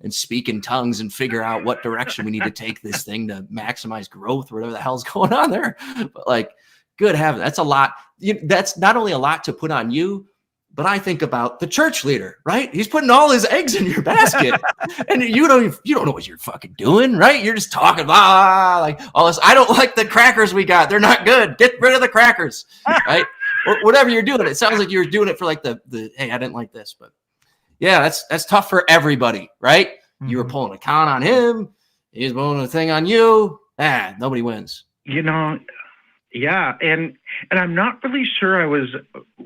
and speak in tongues and figure out what direction we need to take this thing to maximize growth, or whatever the hell's going on there. But good heavens, that's a lot. That's not only a lot to put on you, but I think about the church leader, right? He's putting all his eggs in your basket, and you don't know what you're fucking doing, right? You're just talking like all this. I don't like the crackers we got; they're not good. Get rid of the crackers, right? Or whatever you're doing. It sounds like you're doing it for the hey, I didn't like this, but yeah, that's tough for everybody, right? Mm-hmm. You were pulling a con on him, he's pulling a thing on you. Nobody wins. Yeah, and I'm not really sure I was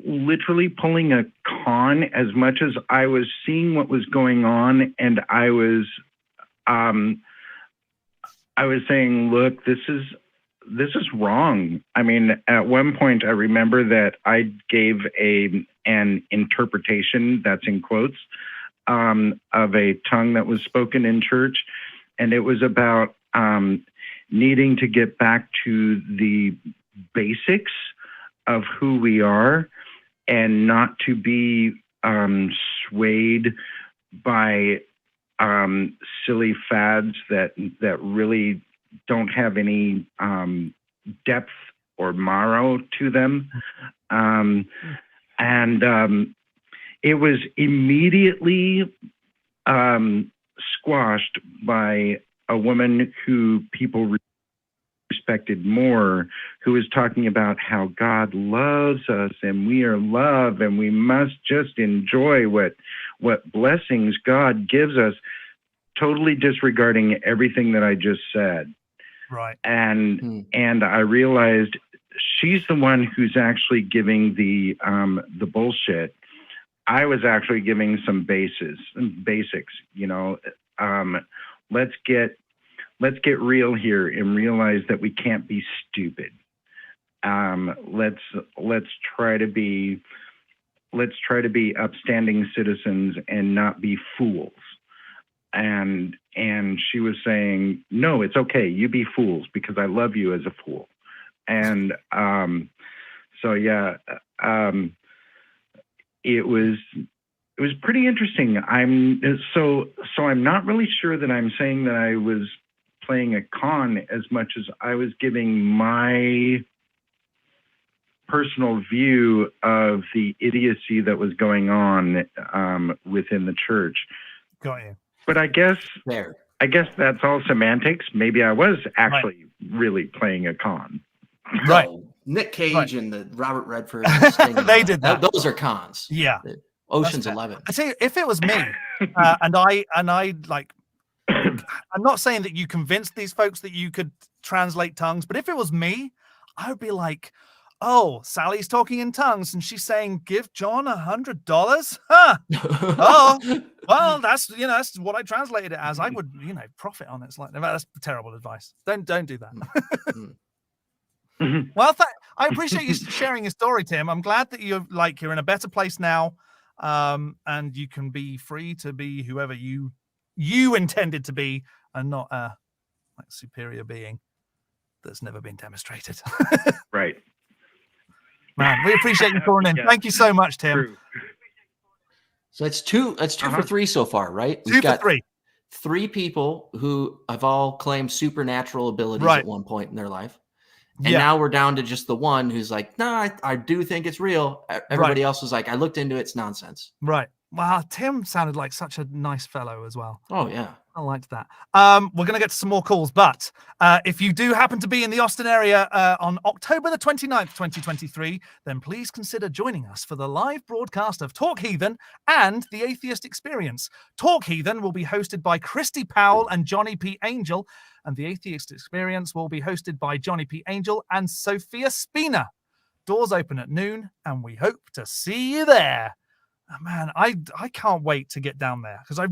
literally pulling a con as much as I was seeing what was going on, and I was saying, look, this is wrong. At one point, I remember that I gave an interpretation, that's in quotes, of a tongue that was spoken in church, and it was about needing to get back to the basics of who we are and not to be swayed by silly fads that really don't have any depth or marrow to them. It was immediately squashed by a woman who people expected more, who was talking about how God loves us and we are love and we must just enjoy what blessings God gives us, totally disregarding everything that I just said. Right. And I realized she's the one who's actually giving the bullshit. I was actually giving some basics, you know. Let's get real here and realize that we can't be stupid. Let's try to be upstanding citizens and not be fools. And she was saying, no, it's okay. You be fools because I love you as a fool. And so yeah, it was pretty interesting. I'm not really sure that I'm saying that I was playing a con as much as I was giving my personal view of the idiocy that was going on within the church. Got you. But I guess that's all semantics. Maybe I was actually really playing a con. Right. Nick Cage and the Robert Redford. They did that. Those are cons. Yeah. Ocean's 11. I tell you, if it was me, and I like, I'm not saying that you convinced these folks that you could translate tongues, but if it was me, I would be like, oh, Sally's talking in tongues and she's saying, give John $100. Huh. Oh, well, that's what I translated it as. I would, profit on it. It's like, that's terrible advice. Don't do that. Well, I appreciate you sharing your story, Tim. I'm glad that you're in a better place now, and you can be free to be whoever you intended to be, and not a superior being that's never been demonstrated. Right. Man, we appreciate you calling in. Yeah. Thank you so much, Tim. True. So that's two for three so far, right? We've got 3 people who have all claimed supernatural abilities at one point in their life. And now we're down to just the one who's like, no, I do think it's real. Everybody else was like, I looked into it, it's nonsense. Right. Wow, Tim sounded like such a nice fellow as well. Oh, yeah. I liked that. We're going to get to some more calls, but if you do happen to be in the Austin area on October the 29th, 2023, then please consider joining us for the live broadcast of Talk Heathen and the Atheist Experience. Talk Heathen will be hosted by Christy Powell and Johnny P. Angel, and the Atheist Experience will be hosted by Johnny P. Angel and Sophia Spina. Doors open at noon, and we hope to see you there. Man, I can't wait to get down there because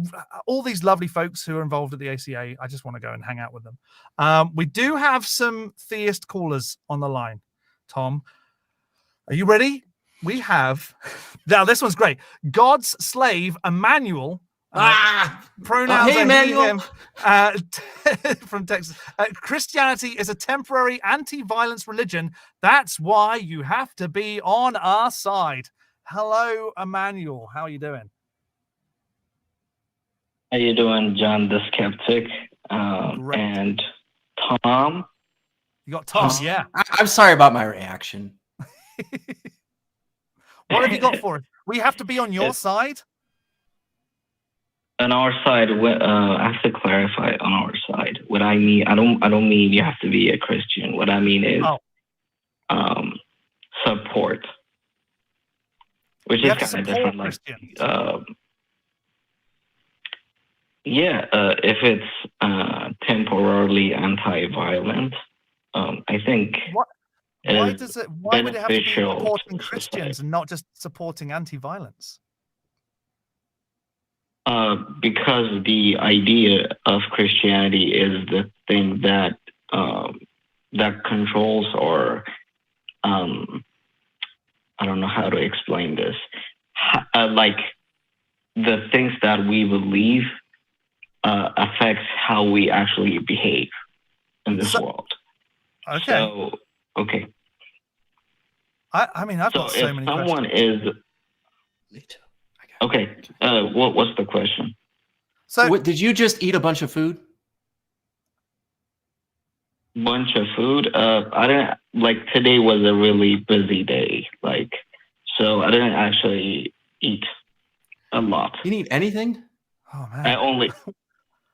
all these lovely folks who are involved at the ACA, I just want to go and hang out with them. We do have some theist callers on the line. Tom, are you ready? We have now. This one's great. God's slave Emmanuel. Pronouns hey, Emmanuel. From Texas. Christianity is a temporary anti-violence religion. That's why you have to be on our side. Hello, Emmanuel. How are you doing? How you doing, Jon The Skeptic? And Tom? You got Tom, yeah. I'm sorry about my reaction. What have you got for us? We have to be on your side? On our side, I have to clarify on our side. What I mean, I don't mean you have to be a Christian. What I mean is support. Which is kind of different. Like, if it's temporarily anti-violent, I think. Why would it have to be supporting Christians and not just supporting anti-violence? Because the idea of Christianity is the thing that that controls or I don't know how to explain this. Like the things that we believe affects how we actually behave in this world. Okay. So, okay. I mean, I've got so many questions. Me too. Okay. What's the question? So, did you just eat a bunch of food? Bunch of food. I didn't today was a really busy day. So I didn't actually eat a lot. You didn't eat anything? Oh man. I only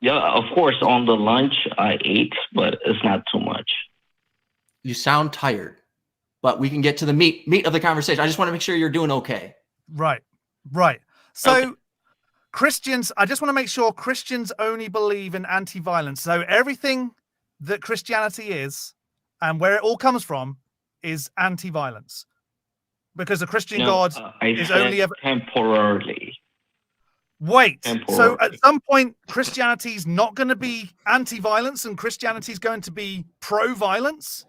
of course on the lunch I ate, but it's not too much. You sound tired, but we can get to the meat of the conversation. I just want to make sure you're doing okay. Right. So Christians, I just want to make sure Christians only believe in anti-violence. So everything that Christianity is and where it all comes from is anti-violence. Because the Christian God is only ever temporarily. Wait, so at some point Christianity is not going to be anti-violence and Christianity is going to be pro-violence?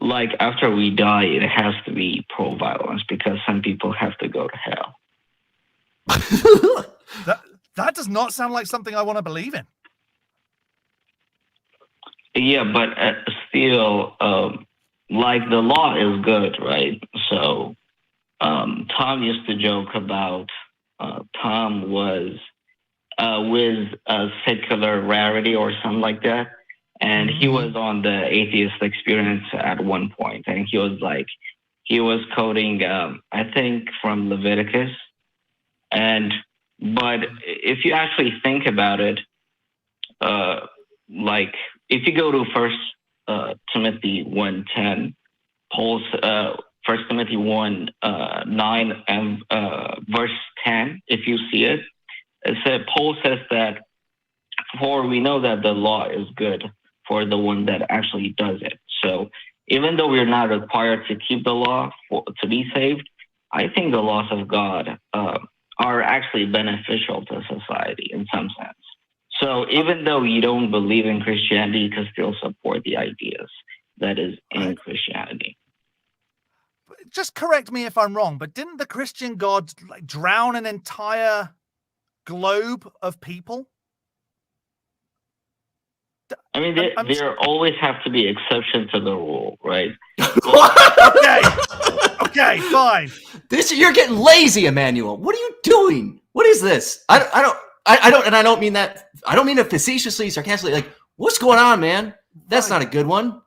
Like after we die, it has to be pro-violence because some people have to go to hell. that does not sound like something I want to believe in. Yeah, but still, like the law is good, right? So Tom used to joke about Tom was with a secular rarity or something like that. And he was on the atheist experience at one point. And he was quoting, I think from Leviticus. But if you actually think about it, like if you go to First Timothy 1:10, Paul's 1 Timothy 1:9 and verse 10, if you see it, Paul says that, for we know that the law is good for the one that actually does it. So even though we're not required to keep the law to be saved, I think the laws of God are actually beneficial to society in some sense. So even though you don't believe in Christianity, you can still support the ideas that is in Christianity. Just correct me if I'm wrong, but didn't the Christian God like drown an entire globe of people? I mean, there always have to be exceptions to the rule, right? Okay, fine. You're getting lazy, Emmanuel. What are you doing? What is this? I don't, and I don't mean that. I don't mean it facetiously, sarcastically. Like, what's going on, man? That's not a good one.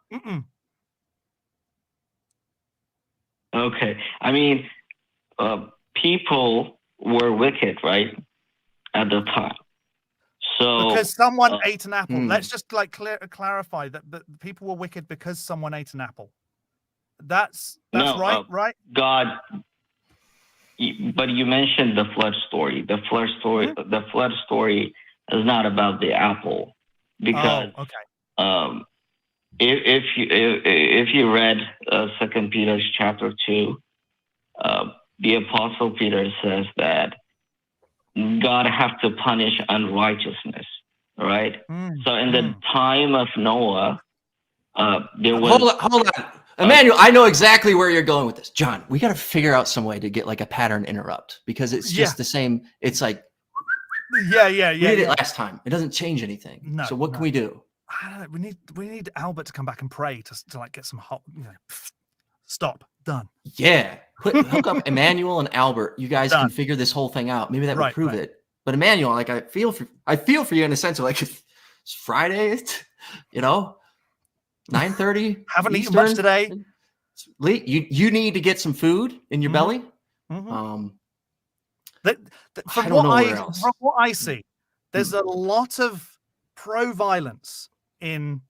Okay, I mean, people were wicked, right, at the time. So because someone ate an apple. Let's just like clarify that people were wicked because someone ate an apple. That's right, right? God. But you mentioned the flood story. The flood story is not about the apple, because if you read 2 Peter chapter 2, the Apostle Peter says that God have to punish unrighteousness, right? So in the time of Noah, there was... Hold on. Emmanuel, I know exactly where you're going with this. John, we got to figure out some way to get like a pattern interrupt, because it's just the same. It's like, we did it last time. It doesn't change anything. No, so what can we do? I don't know. We need Albert to come back and pray to like get some hot, stop, done. Yeah. Hook up Emmanuel and Albert. You guys can figure this whole thing out. Maybe that would prove it. But Emmanuel, like I feel for you in a sense of like, it's Friday, 9:30. Haven't eaten much today. You need to get some food in your belly. From what I see, there's a lot of pro-violence in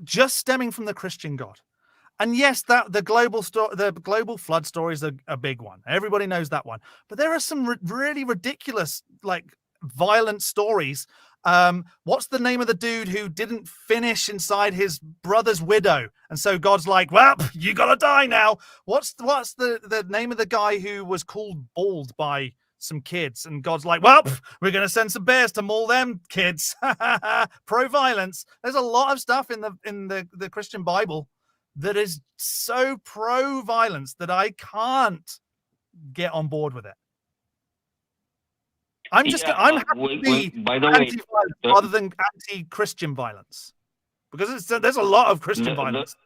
just stemming from the Christian God. And yes, that the global flood story is a big one. Everybody knows that one. But there are some really ridiculous, like, violent stories. What's the name of the dude who didn't finish inside his brother's widow, and so God's like, well, you gotta die now? What's the name of the guy who was called bald by some kids, and God's like, well, we're gonna send some bears to maul them kids? Pro-violence. There's a lot of stuff in the Christian Bible that is so pro-violence that I can't get on board with it. I'm happy to be anti-violence rather than anti-Christian violence, because there's a lot of Christian violence.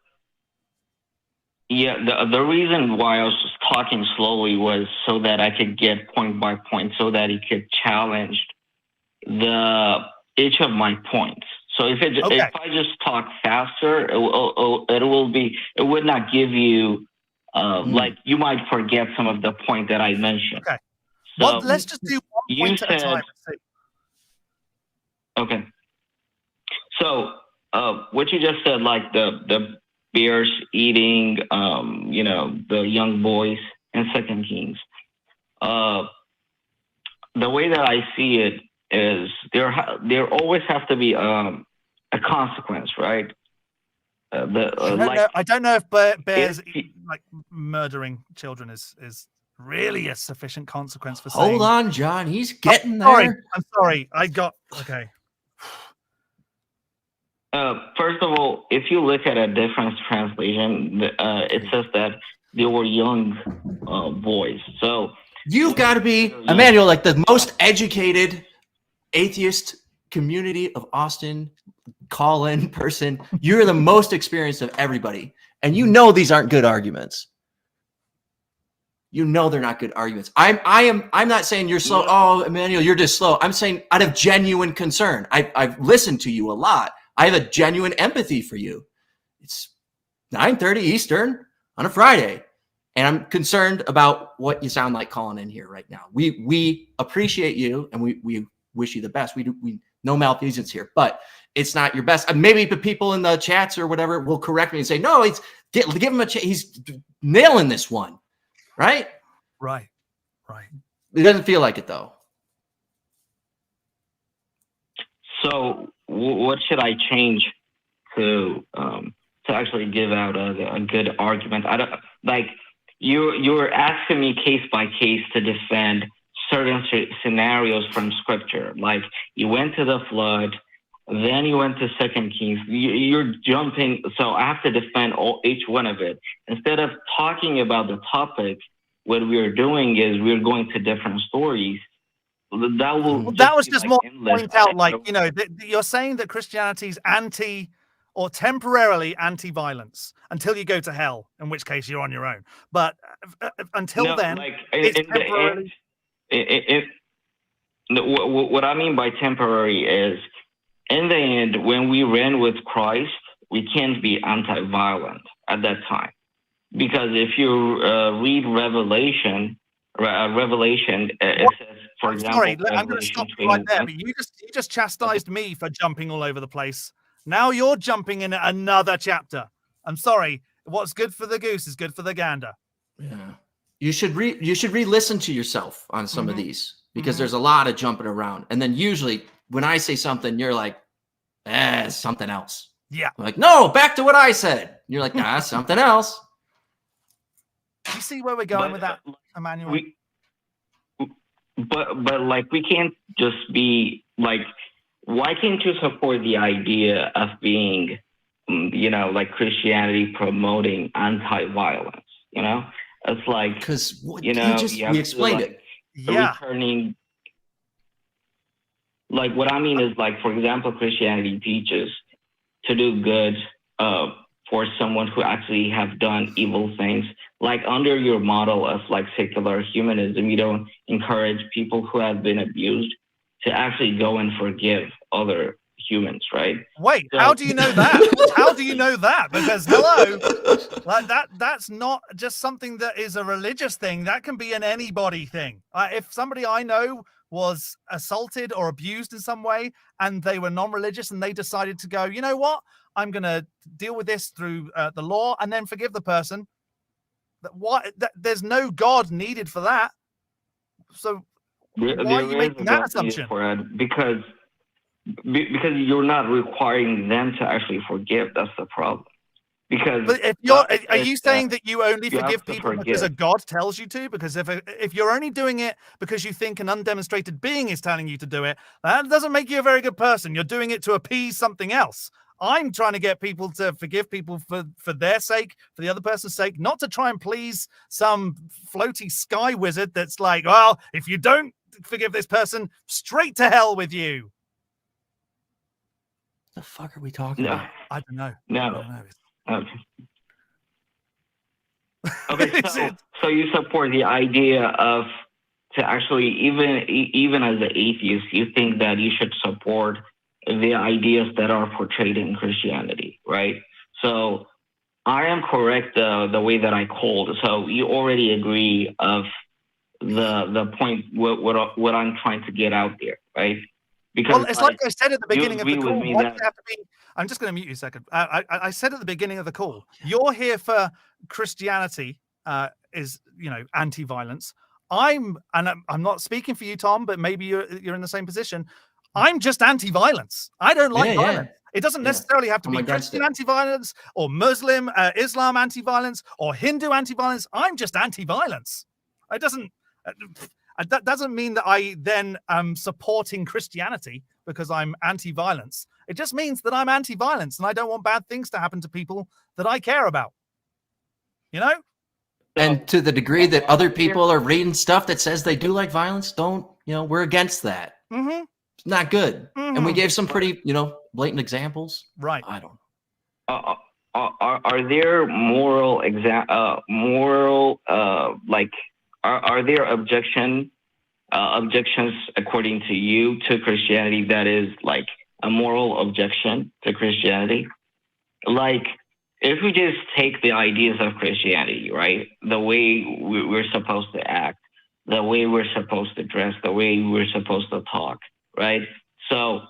The reason why I was just talking slowly was so that I could get point by point, so that he could challenge each of my points. So if I just talk faster, it would not give you like, you might forget some of the point that I mentioned. Okay. So well, let's just do one point at a time. Okay. So what you just said, like the bears eating, you know, the young boys in Second Kings. The way that I see it is there always have to be a consequence, right? I don't know if bears like murdering children is really a sufficient consequence for saying. Hold on, John. He's getting there. Sorry. I'm sorry. Okay. First of all, if you look at a different translation, it says that they were young boys. So you've got to be, Emmanuel, like the most educated atheist community of Austin call-in person. You're the most experienced of everybody. And you know these aren't good arguments. You know they're not good arguments. I'm not saying you're slow. Oh, Emmanuel, you're just slow. I'm saying out of genuine concern. I've listened to you a lot. I have a genuine empathy for you. It's 9:30 Eastern on a Friday, and I'm concerned about what you sound like calling in here right now. We appreciate you, and we wish you the best. We no malfeasance here, but it's not your best. Maybe the people in the chats or whatever will correct me and say, no, give him a chance. He's nailing this one, right? Right. It doesn't feel like it though. So what should I change to actually give out a good argument? I don't like you're asking me case by case to defend certain scenarios from scripture. Like you went to the flood, then you went to Second Kings. You're jumping, so I have to defend each one of it instead of talking about the topic. What we're doing is we're going to different stories. That was just more point out, like, you know, you're saying that Christianity is anti or temporarily anti-violence until you go to hell, in which case you're on your own. But until then, like, it's temporarily. What I mean by temporary is, in the end, when we reign with Christ, we can't be anti-violent at that time. Because if you read Revelation, it says, for example, sorry, I'm going to stop you right there. But you just chastised me for jumping all over the place. Now you're jumping in another chapter. I'm sorry. What's good for the goose is good for the gander. Yeah, you should re-listen to yourself on some of these because there's a lot of jumping around. And then usually when I say something, you're like, it's something else. Yeah. I'm like, no, back to what I said. You're like, something else. You see where we're going with that, Emmanuel? But like, we can't just be like, why can't you support the idea of being, you know, like Christianity promoting anti-violence? You know, it's like, because you know, we explained it. Yeah. Returning. Like, what I mean is, like, for example, Christianity teaches to do good for someone who actually have done evil things. Like, under your model of like secular humanism, you don't encourage people who have been abused to actually go and forgive other humans, right? Wait, so, how do you know that? How do you know that? Because hello, like that's not just something that is a religious thing. That can be an anybody thing. If somebody I know was assaulted or abused in some way and they were non-religious and they decided to go, you know what, I'm going to deal with this through the law and then forgive the person. There's no God needed for that. So why are you making that assumption? For it because you're not requiring them to actually forgive. That's the problem. Because but if you're, are you saying that you only forgive people because a God tells you to? Because if you're only doing it because you think an undemonstrated being is telling you to do it, that doesn't make you a very good person. You're doing it to appease something else. I'm trying to get people to forgive people for their sake, for the other person's sake, not to try and please some floaty sky wizard that's like, well, if you don't forgive this person, straight to hell with you. The fuck are we talking about? I don't know. No. I don't know. Okay, so you support the idea of to actually even as an atheist, you think that you should support the ideas that are portrayed in Christianity, right? So I am correct the way that I called. So you already agree of the point what I'm trying to get out there, right? Because it's like I said at the beginning of the call. Why does it have to be? I'm just going to mute you a second. I said at the beginning of the call, you're here for Christianity is anti-violence. I'm not speaking for you, Tom, but maybe you're in the same position. I'm just anti-violence. I don't like violence. It doesn't necessarily have to be Christian anti-violence or Muslim, Islam anti-violence or Hindu anti-violence. I'm just anti-violence. It doesn't. That doesn't mean that I then am supporting Christianity because I'm anti-violence. It just means that I'm anti-violence and I don't want bad things to happen to people that I care about. And to the degree that other people are reading stuff that says they do like violence, we're against that. Mm-hmm. It's not good. Mm-hmm. And we gave some pretty, blatant examples. Right. I don't know. Are there are there objections according to you to Christianity that is like a moral objection to Christianity? Like, if we just take the ideas of Christianity, right? The way we're supposed to act, the way we're supposed to dress, the way we're supposed to talk, right? So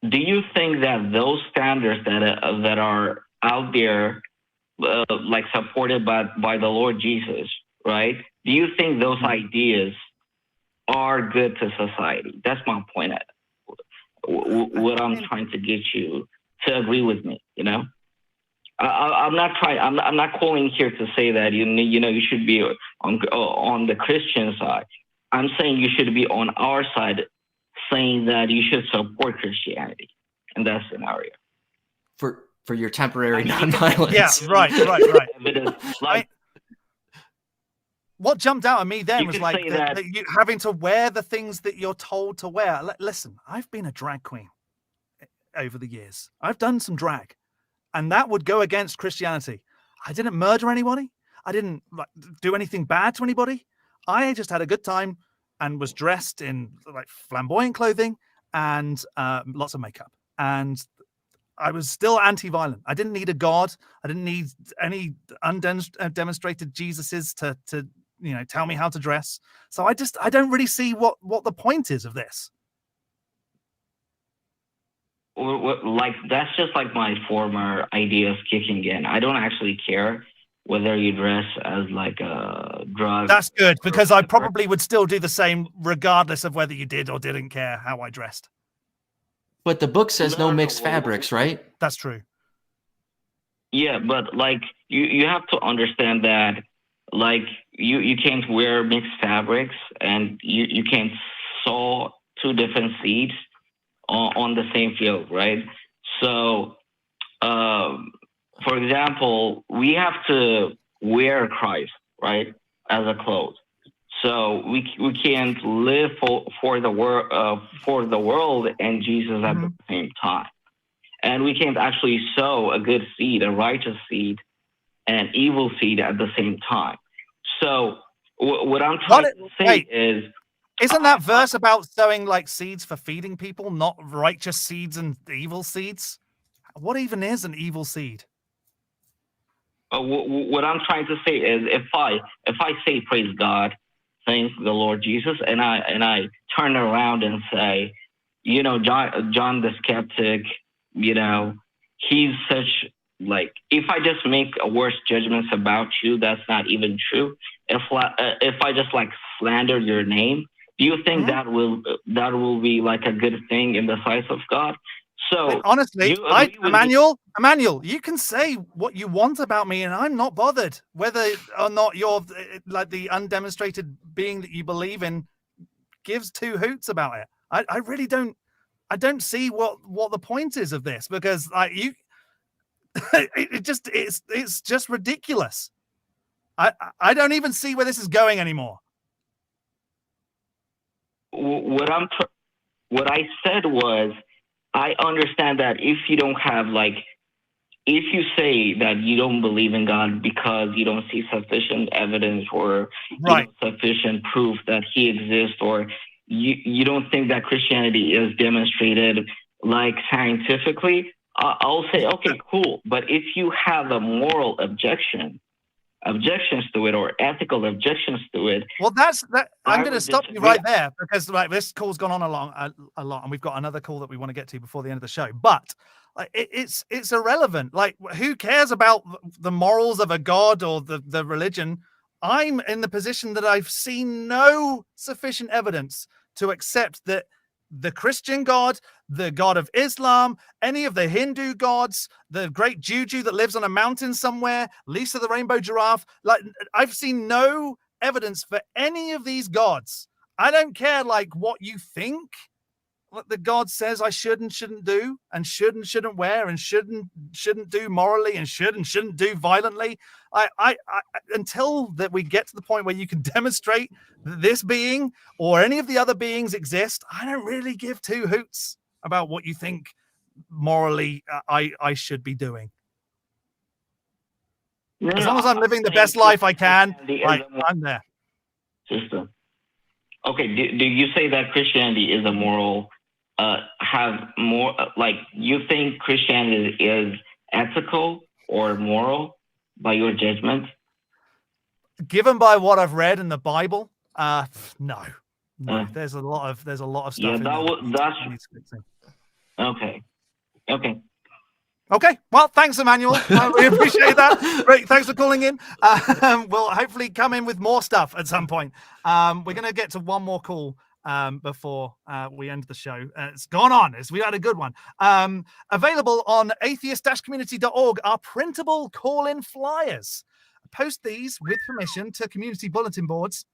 do you think that those standards that are out there, like supported by the Lord Jesus, right? Do you think those ideas are good to society? That's my point. What I'm trying to get you to agree with me, I'm not calling here to say that you should be on the Christian side. I'm saying you should be on our side, saying that you should support Christianity in that scenario. For your temporary nonviolence. Yeah, right. What jumped out at me then was like that you having to wear the things that you're told to wear. Listen, I've been a drag queen over the years. I've done some drag, and that would go against Christianity. I didn't murder anybody. I didn't do anything bad to anybody. I just had a good time and was dressed in like flamboyant clothing and lots of makeup. And I was still anti-violent. I didn't need a God. I didn't need any undemonstrated Jesuses to tell me how to dress. So I don't really see what the point is of this. Like, that's just like my former ideas kicking in. I don't actually care whether you dress as like a drug. That's good, because I probably would still do the same regardless of whether you did or didn't care how I dressed. But the book says no mixed fabrics, right? That's true. Yeah, but like you have to understand that like you can't wear mixed fabrics and you can't sow two different seeds on the same field, right? So, for example, we have to wear Christ, right, as a clothes. So we can't live for the world and Jesus at the same time, and we can't actually sow a good seed, a righteous seed, and evil seed at the same time. So what I'm trying to say is, isn't that verse about sowing like seeds for feeding people, not righteous seeds and evil seeds? What even is an evil seed? What I'm trying to say is, if I say praise God, thank the Lord Jesus, and I turn around and say, Jon the Skeptic, he's such, like, if I just make worse judgments about you, that's not even true. If I just like slander your name, do you think that will be like a good thing in the sight of God? So honestly, Emmanuel, you can say what you want about me, and I'm not bothered whether or not you're like the undemonstrated being that you believe in gives two hoots about it. I really don't. I don't see what the point is of this, because like it's just ridiculous. I don't even see where this is going anymore. What I said was, I understand that if you don't have, like, if you say that you don't believe in God because you don't see sufficient evidence or sufficient proof that he exists, or you don't think that Christianity is demonstrated like scientifically, I'll say, okay, cool. But if you have a moral objection objections to it or ethical objections to it. Well, I'm going to stop you right there because this call's gone on a lot, and we've got another call that we want to get to before the end of the show. But it's irrelevant. Like, who cares about the morals of a god or the religion? I'm in the position that I've seen no sufficient evidence to accept that the Christian God, the God of Islam, any of the Hindu gods, the great Juju that lives on a mountain somewhere, Lisa the rainbow giraffe, like, I've seen no evidence for any of these gods. I don't care like what you think, what the God says I should and shouldn't do, and shouldn't wear, and shouldn't do morally, and shouldn't do violently. I until that we get to the point where you can demonstrate that this being or any of the other beings exist, I don't really give two hoots about what you think morally I should be doing. As long as I'm living the best life I can, I'm there. Sister. Okay, do you say that Christianity is a moral? Have more like you think Christianity is ethical or moral by your judgment? Given by what I've read in the Bible, no. There's a lot of stuff. Yeah, that's okay. Okay. Well, thanks, Emmanuel. We appreciate that. Great. Thanks for calling in. We'll hopefully come in with more stuff at some point. We're going to get to one more call before we end the show. It's gone on. We had a good one. Available on atheist-community.org are printable call-in flyers. Post these with permission to community bulletin boards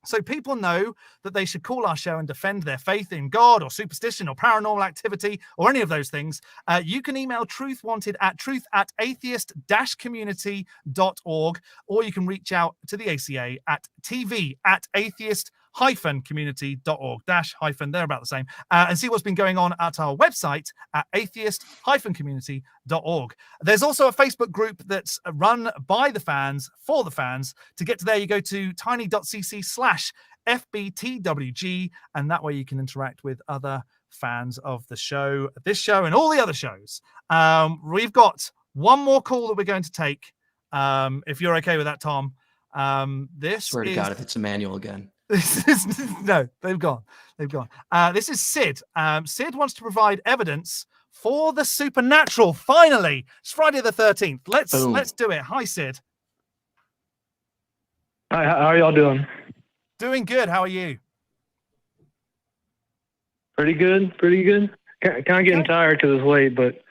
so people know that they should call our show and defend their faith in God or superstition or paranormal activity or any of those things. You can email truthwanted at truth@atheist-community.org, or you can reach out to the ACA at tv@atheist-community.org -- they're about the same, and see what's been going on at our website at atheist-community.org. There's also a Facebook group that's run by the fans for the fans. To get to there, you go to tiny.cc/FBTWG, and that way you can interact with other fans of the show, this show, and all the other shows. We've got one more call that we're going to take, if you're okay with that, Tom. Swear to God, if it's Emmanuel again. No, they've gone. This is Sid. Sid wants to provide evidence for the supernatural. Finally, it's Friday the 13th. Let's do it. Hi, Sid. Hi, how are y'all doing? Doing good. How are you? Pretty good. Kind of getting tired because it's late, but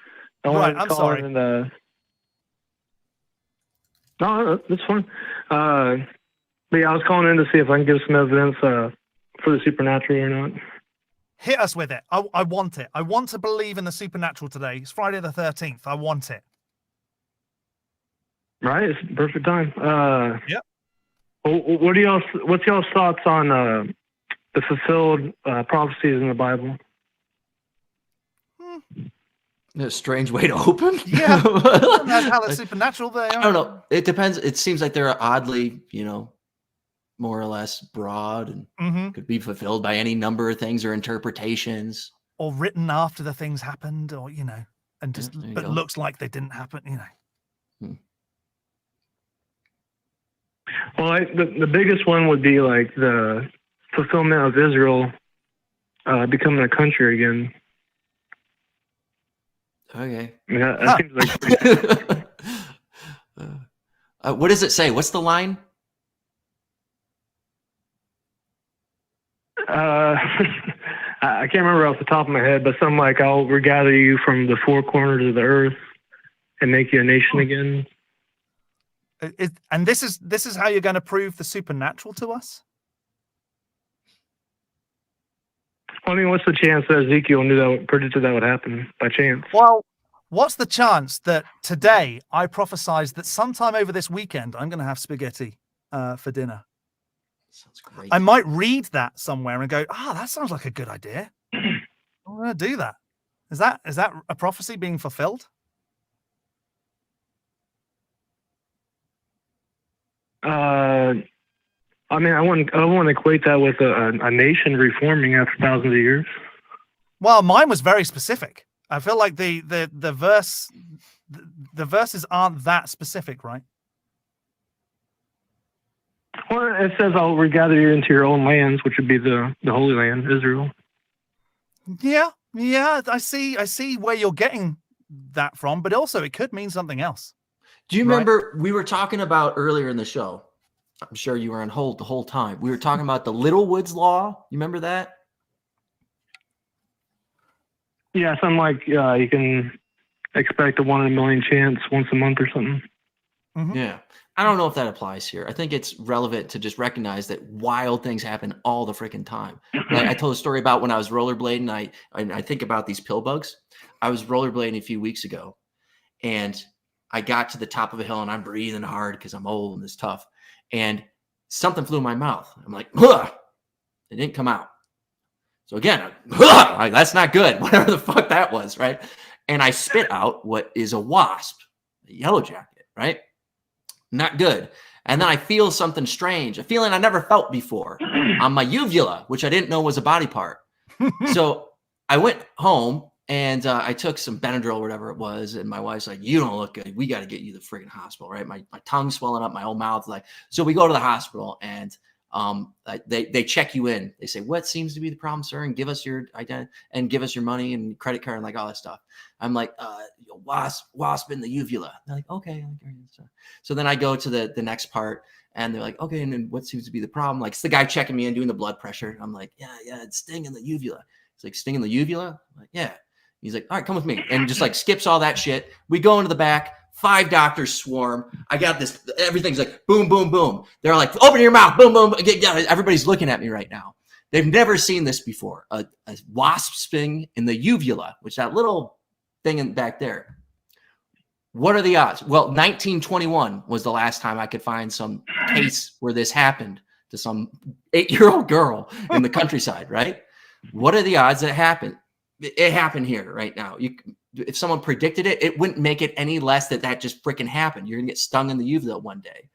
I wanted to call in. No, that's fine. But yeah, I was calling in to see if I can give some evidence for the supernatural or not. Hit us with it. I want it. I want to believe in the supernatural today. It's Friday the 13th. I want it. Right, it's perfect time. Yep. What's y'all's thoughts on the fulfilled prophecies in the Bible? A strange way to open. Yeah. That's how the supernatural they are. I don't know. It depends. It seems like they're oddly, more or less broad and could be fulfilled by any number of things or interpretations. Or written after the things happened, or, and just, but looks like they didn't happen, Well, the biggest one would be like the fulfillment of Israel becoming a country again. Okay. Yeah, that seems like what does it say? What's the line? I can't remember off the top of my head, but something like, I'll regather you from the four corners of the earth and make you a nation again. And this is how you're going to prove the supernatural to us? I mean, what's the chance that Ezekiel predicted that would happen by chance? Well, what's the chance that today I prophesied that sometime over this weekend I'm going to have spaghetti for dinner? Sounds great. I might read that somewhere and go, that sounds like a good idea. I'm going to do that. Is that a prophecy being fulfilled? I mean, I wouldn't equate that with a nation reforming after thousands of years. Well, mine was very specific. I feel like the verses aren't that specific, right? Well, it says, "I'll regather you into your own lands," which would be the Holy Land, Israel. Yeah, I see where you're getting that from, but also it could mean something else. Do you remember we were talking about earlier in the show? I'm sure you were on hold the whole time. We were talking about the Little Woods Law. You remember that? Yeah, something like you can expect a 1 in a million chance once a month or something. Mm-hmm. Yeah. I don't know if that applies here. I think it's relevant to just recognize that wild things happen all the freaking time. Like I told a story about when I was rollerblading. I think about these pill bugs. I was rollerblading a few weeks ago, and I got to the top of a hill, and I'm breathing hard because I'm old and it's tough. And something flew in my mouth. I'm like, ugh! It didn't come out. So again, like, that's not good. Whatever the fuck that was, right? And I spit out what is a wasp, a yellow jacket, right? Not good. And then I feel something strange, a feeling I never felt before on my uvula, which I didn't know was a body part. So I went home and I took some Benadryl or whatever it was. And my wife's like, "You don't look good. We got to get you to the friggin' hospital," right? My tongue's swelling up, my whole mouth. Like, so we go to the hospital and they check you in. They say, "What seems to be the problem, sir?" And give us your identity and give us your money and credit card and like all that stuff. I'm like, wasp in the uvula. They're like, "Okay." So then I go to the next part and they're like, "Okay, and then what seems to be the problem?" Like, it's the guy checking me and doing the blood pressure. I'm like, yeah, it's sting in the uvula. It's like, "Sting in the uvula?" I'm like, "Yeah." He's like, "All right, come with me." And just like skips all that shit. We go into the back. 5 doctors swarm. I got this. Everything's like boom, boom, boom. They're like, "Open your mouth." Boom, boom. Everybody's looking at me right now. They've never seen this before. A wasp sting in the uvula, which that little thing in back there. What are the odds? Well, 1921 was the last time I could find some case where this happened to some 8-year-old girl in the countryside, right? What are the odds that it happened? It happened here right now. If someone predicted it, it wouldn't make it any less that just freaking happened. You're gonna get stung in the uvula one day.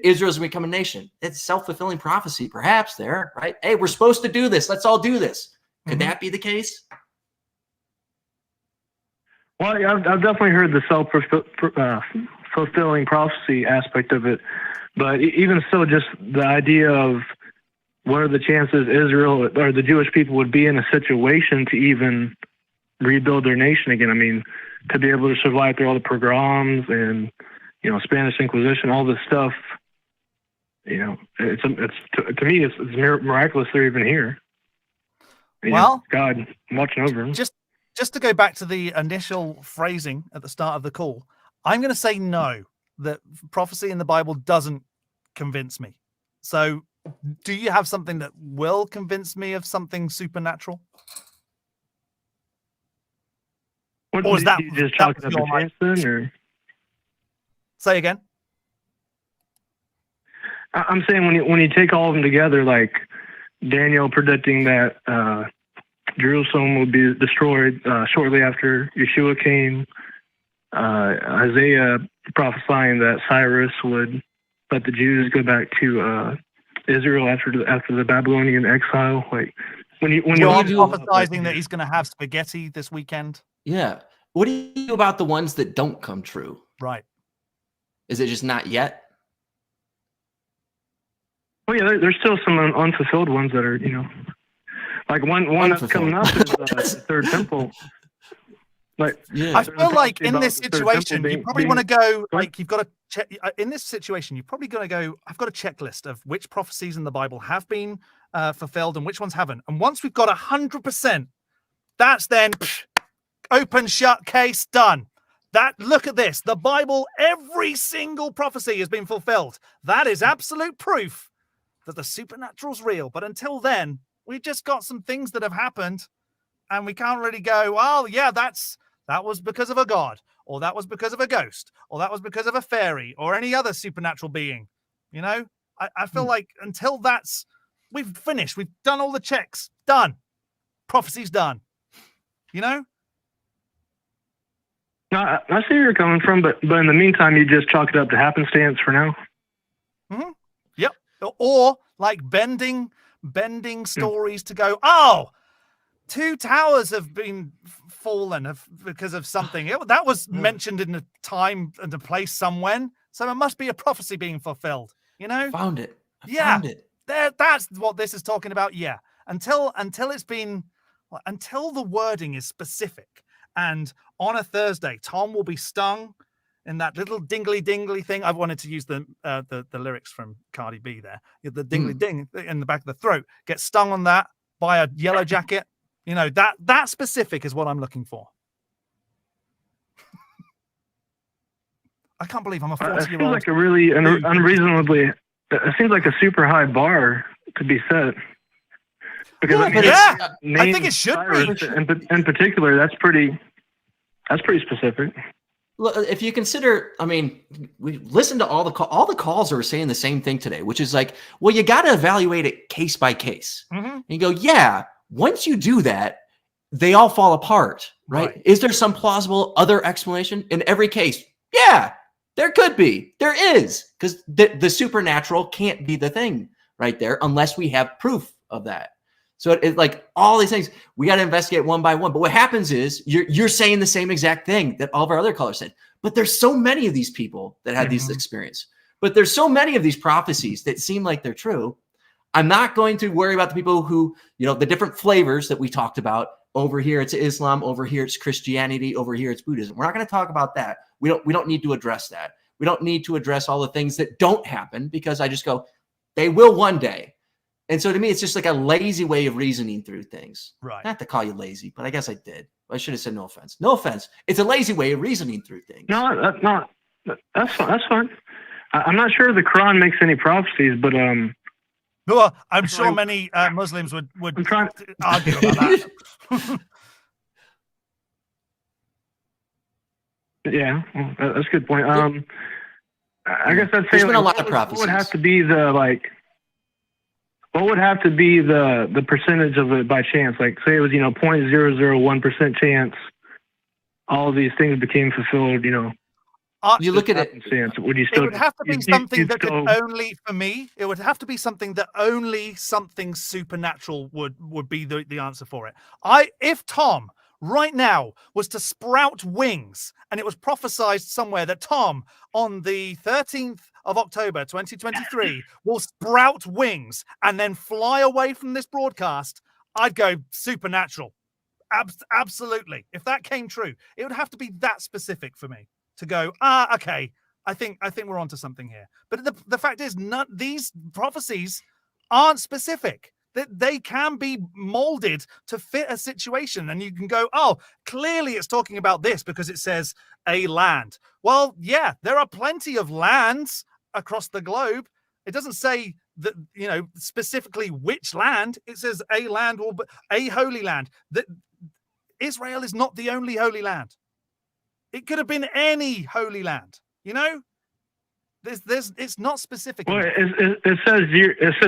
Israel's gonna become a nation. It's self-fulfilling prophecy, perhaps there, right? Hey, we're supposed to do this. Let's all do this. Could that be the case? Well, I've definitely heard the self-fulfilling prophecy aspect of it, but even so, just the idea of what are the chances Israel or the Jewish people would be in a situation to even rebuild their nation again. I mean, to be able to survive through all the pogroms and, Spanish Inquisition, all this stuff, it's to me, it's miraculous they're even here. Well, God watching over them. Just to go back to the initial phrasing at the start of the call, I'm going to say no, that prophecy in the Bible doesn't convince me. So do you have something that will convince me of something supernatural? Or is that you just talking about the chance or? Say again. I'm saying when you take all of them together, like Daniel predicting that Jerusalem would be destroyed shortly after Yeshua came, Isaiah prophesying that Cyrus would let the Jews go back to Israel after the Babylonian exile. Like when you prophesizing that he's going to have spaghetti this weekend. Yeah. What do you do about the ones that don't come true? Right. Is it just not yet? Well, yeah, there's still some unfulfilled ones that are, like one that's coming up is the Third Temple. Like, yeah. I feel like in this situation, you probably want to go, like, you've got to check. In this situation, you're probably going to go, I've got a checklist of which prophecies in the Bible have been fulfilled and which ones haven't. And once we've got 100%, that's then open, shut, case, done. Look at this. The Bible, every single prophecy has been fulfilled. That is absolute proof that the supernatural's real. But until then, we've just got some things that have happened, and we can't really go, well, yeah, that was because of a god, or that was because of a ghost, or that was because of a fairy, or any other supernatural being. I feel like until we've finished, we've done all the checks, done. Prophecy's done. No, I see where you're coming from, but in the meantime, you just chalk it up to happenstance for now. Mm-hmm. Yep. Or like bending stories to go, oh, 2 towers have been fallen because of something. That was mentioned in a time and a place somewhere, so it must be a prophecy being fulfilled. You know, Found it. Yeah. Found it. That's what this is talking about. Yeah. Until it's been, until the wording is specific. And on a Thursday, Tom will be stung in that little dingly dingly thing. I've wanted to use the lyrics from Cardi B there. The dingly ding in the back of the throat. Get stung on that by a yellow jacket. You know, that specific is what I'm looking for. I can't believe I'm a 40-year-old. It seems like a really unreasonably. It seems like a super high bar to be set. Because I think it should be. In particular, that's pretty specific. Look, if you consider, I mean, we listened to all the calls are saying the same thing today, which is like, well, you got to evaluate it case by case. And you go, yeah, once you do that, they all fall apart, right? Is there some plausible other explanation in every case? Yeah, there could be. There is, because the supernatural can't be the thing right there unless we have proof of that. So it's like all these things we got to investigate one by one. But what happens is you're saying the same exact thing that all of our other callers said. But there's so many of these people that had these experiences. But there's so many of these prophecies that seem like they're true. I'm not going to worry about the people who, you know, the different flavors that we talked about. Over here it's Islam. Over here it's Christianity. Over here it's Buddhism. We're not going to talk about that. We don't need to address that. We don't need to address all the things that don't happen because I just go, they will one day. And so to me, it's just like a lazy way of reasoning through things. Right. Not to call you lazy, but I guess I did. I should have said no offense. No offense. It's a lazy way of reasoning through things. No, that's not. That's fine. That's fine. I'm not sure the Quran makes any prophecies, but well, I'm sure many Muslims would argue about that. Yeah, well, that's a good point. I guess I'd say there's been a lot of prophecies. What would have to be what would have to be the percentage of it by chance? Like, say it was 0.001% chance. All of these things became fulfilled. You look at it. Would you still? It would have to be something that could only, for me, it would have to be something that only something supernatural would be the answer for it. If Tom right now was to sprout wings, and it was prophesied somewhere that Tom on the 13th of October 2023 will sprout wings and then fly away from this broadcast, I'd go supernatural. Absolutely. If that came true, it would have to be that specific for me to go, okay, I think we're onto something here. But the fact is, these prophecies aren't specific. They can be molded to fit a situation, and you can go, oh, clearly it's talking about this because it says a land. Well, yeah, there are plenty of lands across the globe. It doesn't say that, specifically which land. It says a land or a holy land. That Israel is not the only holy land. It could have been any holy land. It's not specific. Well, it says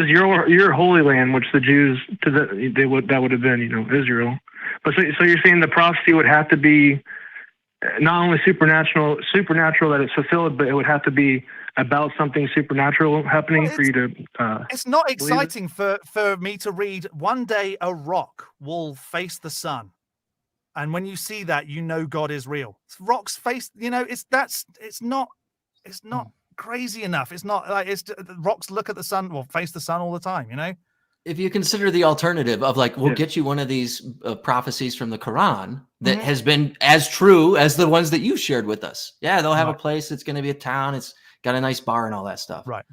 your holy land, which the Jews that would have been Israel. But so you're saying the prophecy would have to be not only supernatural that it's fulfilled, but it would have to be about something supernatural happening for you to. It's not exciting for me to read. One day a rock will face the sun, and when you see that, God is real. Rocks face, it's not crazy enough. It's not like rocks look at the sun or face the sun all the time. If you consider the alternative of we'll get you one of these prophecies from the Quran that has been as true as the ones that you shared with us. Yeah, they'll have a place. It's going to be a town. It's got a nice bar and all that stuff. Right.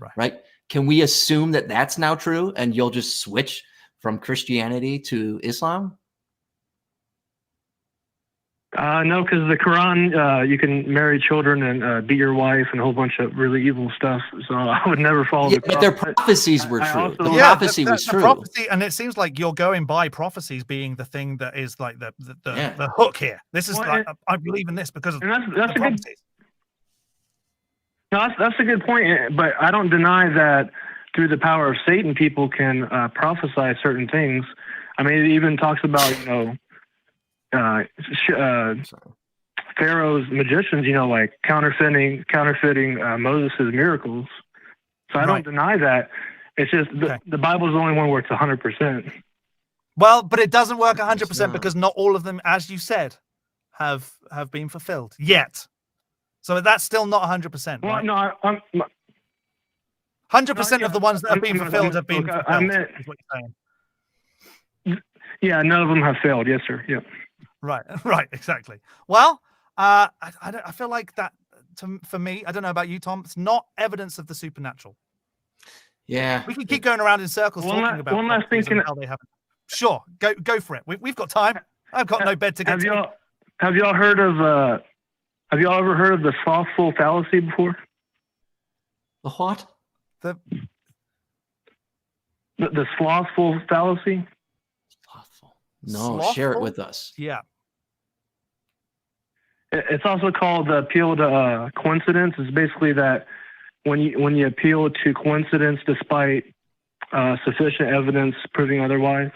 Can we assume that that's now true and you'll just switch from Christianity to Islam? No, because the Quran, you can marry children and beat your wife and a whole bunch of really evil stuff. So I would never follow the Quran. But their prophecies were true. The prophecy was true. Prophecy, and it seems like you're going by prophecies being the thing that is like the hook here. This is I believe in this because of the prophecies. No, that's a good point. But I don't deny that through the power of Satan, people can prophesy certain things. I mean, it even talks about, Pharaoh's magicians, like counterfeiting Moses' miracles. So I don't deny that. It's just the Bible is the only one where it's 100%. Well, but it doesn't work 100% because not all of them, as you said, have been fulfilled yet. So that's still not 100%. Well, right? no, 100% of the ones that have been fulfilled have been fulfilled. I meant, is what you're saying. yeah, none of them have failed. Yes, sir. Yeah. Right, exactly. Well, I feel like that, for me, I don't know about you, Tom, it's not evidence of the supernatural. Yeah. We can keep going around in circles talking about one last thing. how they happen. Sure, go for it. We've got time. I've got no bed to get to. Have y'all heard of have y'all ever heard of the slothful fallacy before? The what? The slothful fallacy? Slothful. No, share it with us. Yeah. It's also called the appeal to coincidence. It's basically that when you appeal to coincidence despite sufficient evidence proving otherwise.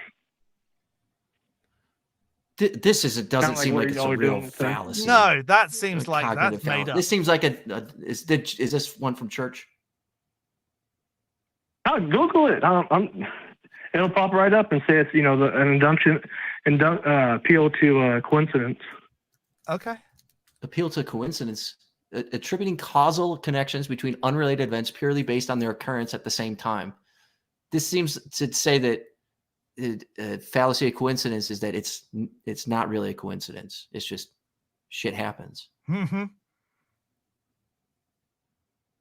This doesn't seem like it's a real fallacy. No, that seems like that's made up. This seems like is this one from church? Oh, Google it. It'll pop right up and say it's an appeal to coincidence. Okay. Appeal to coincidence, attributing causal connections between unrelated events purely based on their occurrence at the same time. This seems to say that fallacy of coincidence is that it's not really a coincidence. It's just shit happens. Mm-hmm.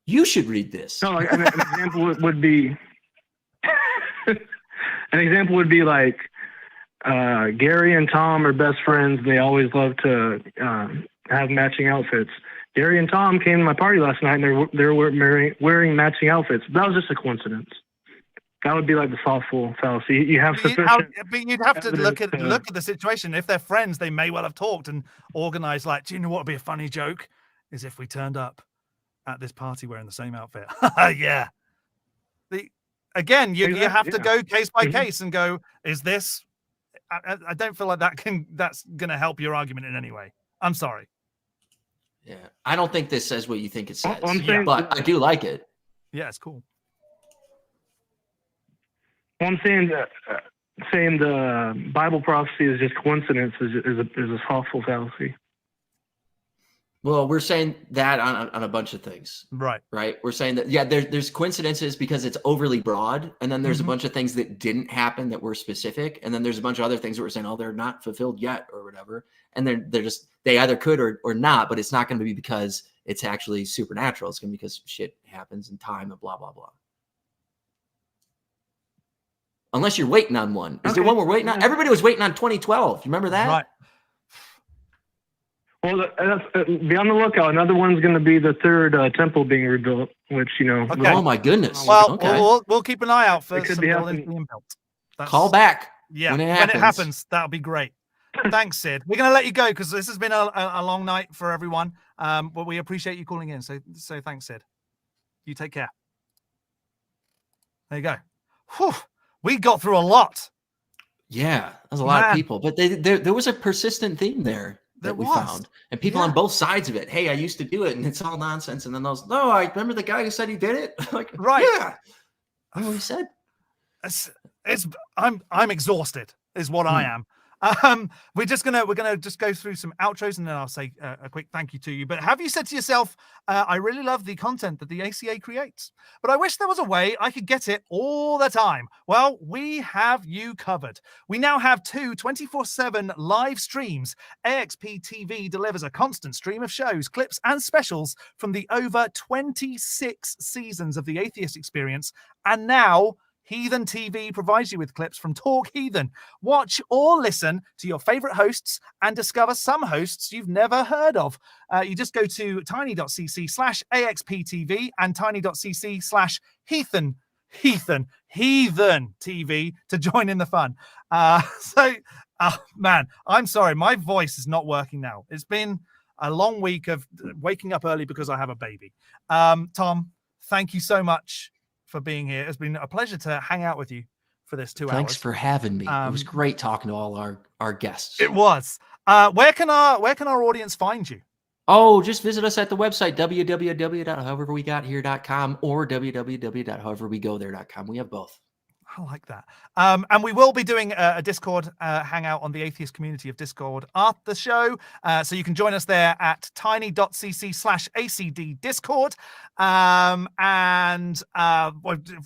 You should read this. No, an example would be like Gary and Tom are best friends. And they always love to have matching outfits. Gary and Tom came to my party last night, and they were wearing matching outfits. That was just a coincidence. That would be like the slothful fallacy. You have sufficient. But you'd have to look at the situation. If they're friends, they may well have talked and organized. Like, do you know what would be a funny joke? Is if we turned up at this party wearing the same outfit. Yeah. You have to go case by case and go, is this? I don't feel like that's going to help your argument in any way. I'm sorry. Yeah, I don't think this says what you think it says, but I do like it. Yeah, it's cool. Well, I'm saying that saying the Bible prophecy is just coincidence is a slothful fallacy. Well, we're saying that on a bunch of things. Right. We're saying that, yeah, there's coincidences because it's overly broad. And then there's a bunch of things that didn't happen that were specific. And then there's a bunch of other things that we're saying, oh, they're not fulfilled yet or whatever. And they either could or not, but it's not going to be because it's actually supernatural. It's going to be because shit happens in time and blah, blah, blah. Unless you're waiting on one. Is there one we're waiting on? Everybody was waiting on 2012. You remember that? Right. Well, be on the lookout. Another one's going to be the third temple being rebuilt, which, Okay. Oh, my goodness. Well, we'll keep an eye out for some buildings being built. Call back. Yeah, when it happens, that'll be great. Thanks, Sid. We're going to let you go because this has been a long night for everyone. But we appreciate you calling in. So thanks, Sid. You take care. There you go. Whew. We got through a lot. Yeah, there's a lot of people. But there was a persistent theme there that we found. And people on both sides of it. Hey, I used to do it, and it's all nonsense. And then those, no, I remember the guy who said he did it. Like, right. Yeah. I know what he said. I'm exhausted, is what I am. We're gonna just go through some outros and then I'll say a quick thank you to you. But have you said to yourself, I really love the content that the ACA creates, but I wish there was a way I could get it all the time? Well, we have you covered. We now have 2 24/7 live streams. AXP TV delivers a constant stream of shows, clips, and specials from the over 26 seasons of the Atheist Experience, and now Heathen TV provides you with clips from Talk Heathen. Watch or listen to your favorite hosts and discover some hosts you've never heard of. You just go to tiny.cc/AXPTV and tiny.cc/Heathen TV to join in the fun. Man, I'm sorry. My voice is not working now. It's been a long week of waking up early because I have a baby. Tom, thank you so much for being here. It's been a pleasure to hang out with you for this 2 hours. Thanks for having me. It was great talking to all our guests. It was. Where can our audience find you? Oh, just visit us at the website, www.howeverwegothere.com or www.howeverwegothere.com. We have both. I like that. And we will be doing a Discord hangout on the atheist community of Discord after the show. So you can join us there at tiny.cc/ACD Discord. And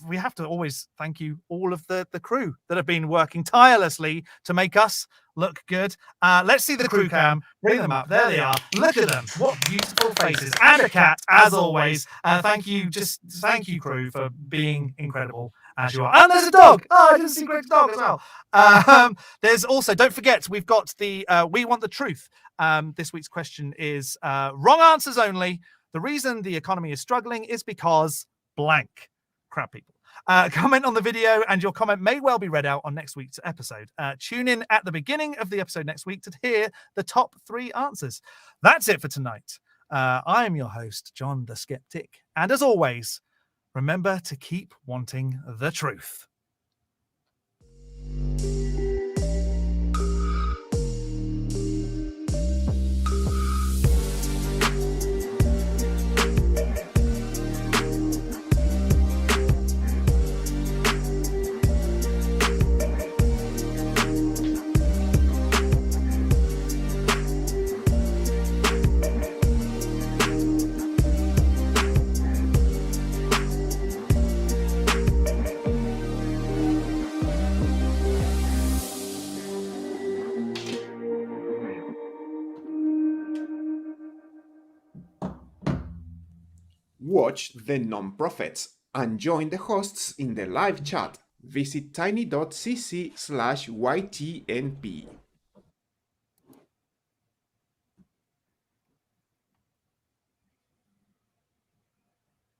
we have to always thank you, all of the crew that have been working tirelessly to make us look good. Let's see the crew cam. Bring them up. There they are. Look at them. What beautiful faces. And a cat, as always. Thank you, crew, for being incredible as you are. And there's a dog. Oh, I didn't see Greg's dog as well. There's also, don't forget, we've got the We Want the Truth. This week's question is wrong answers only. The reason the economy is struggling is because blank. Crap, people. Comment on the video and your comment may well be read out on next week's episode. Tune in at the beginning of the episode next week to hear the top 3 answers. That's it for tonight. I am your host, Jon the Skeptic. And as always, remember to keep wanting the truth. Watch the non-prophets and join the hosts in the live chat. Visit tiny.cc/YTNP.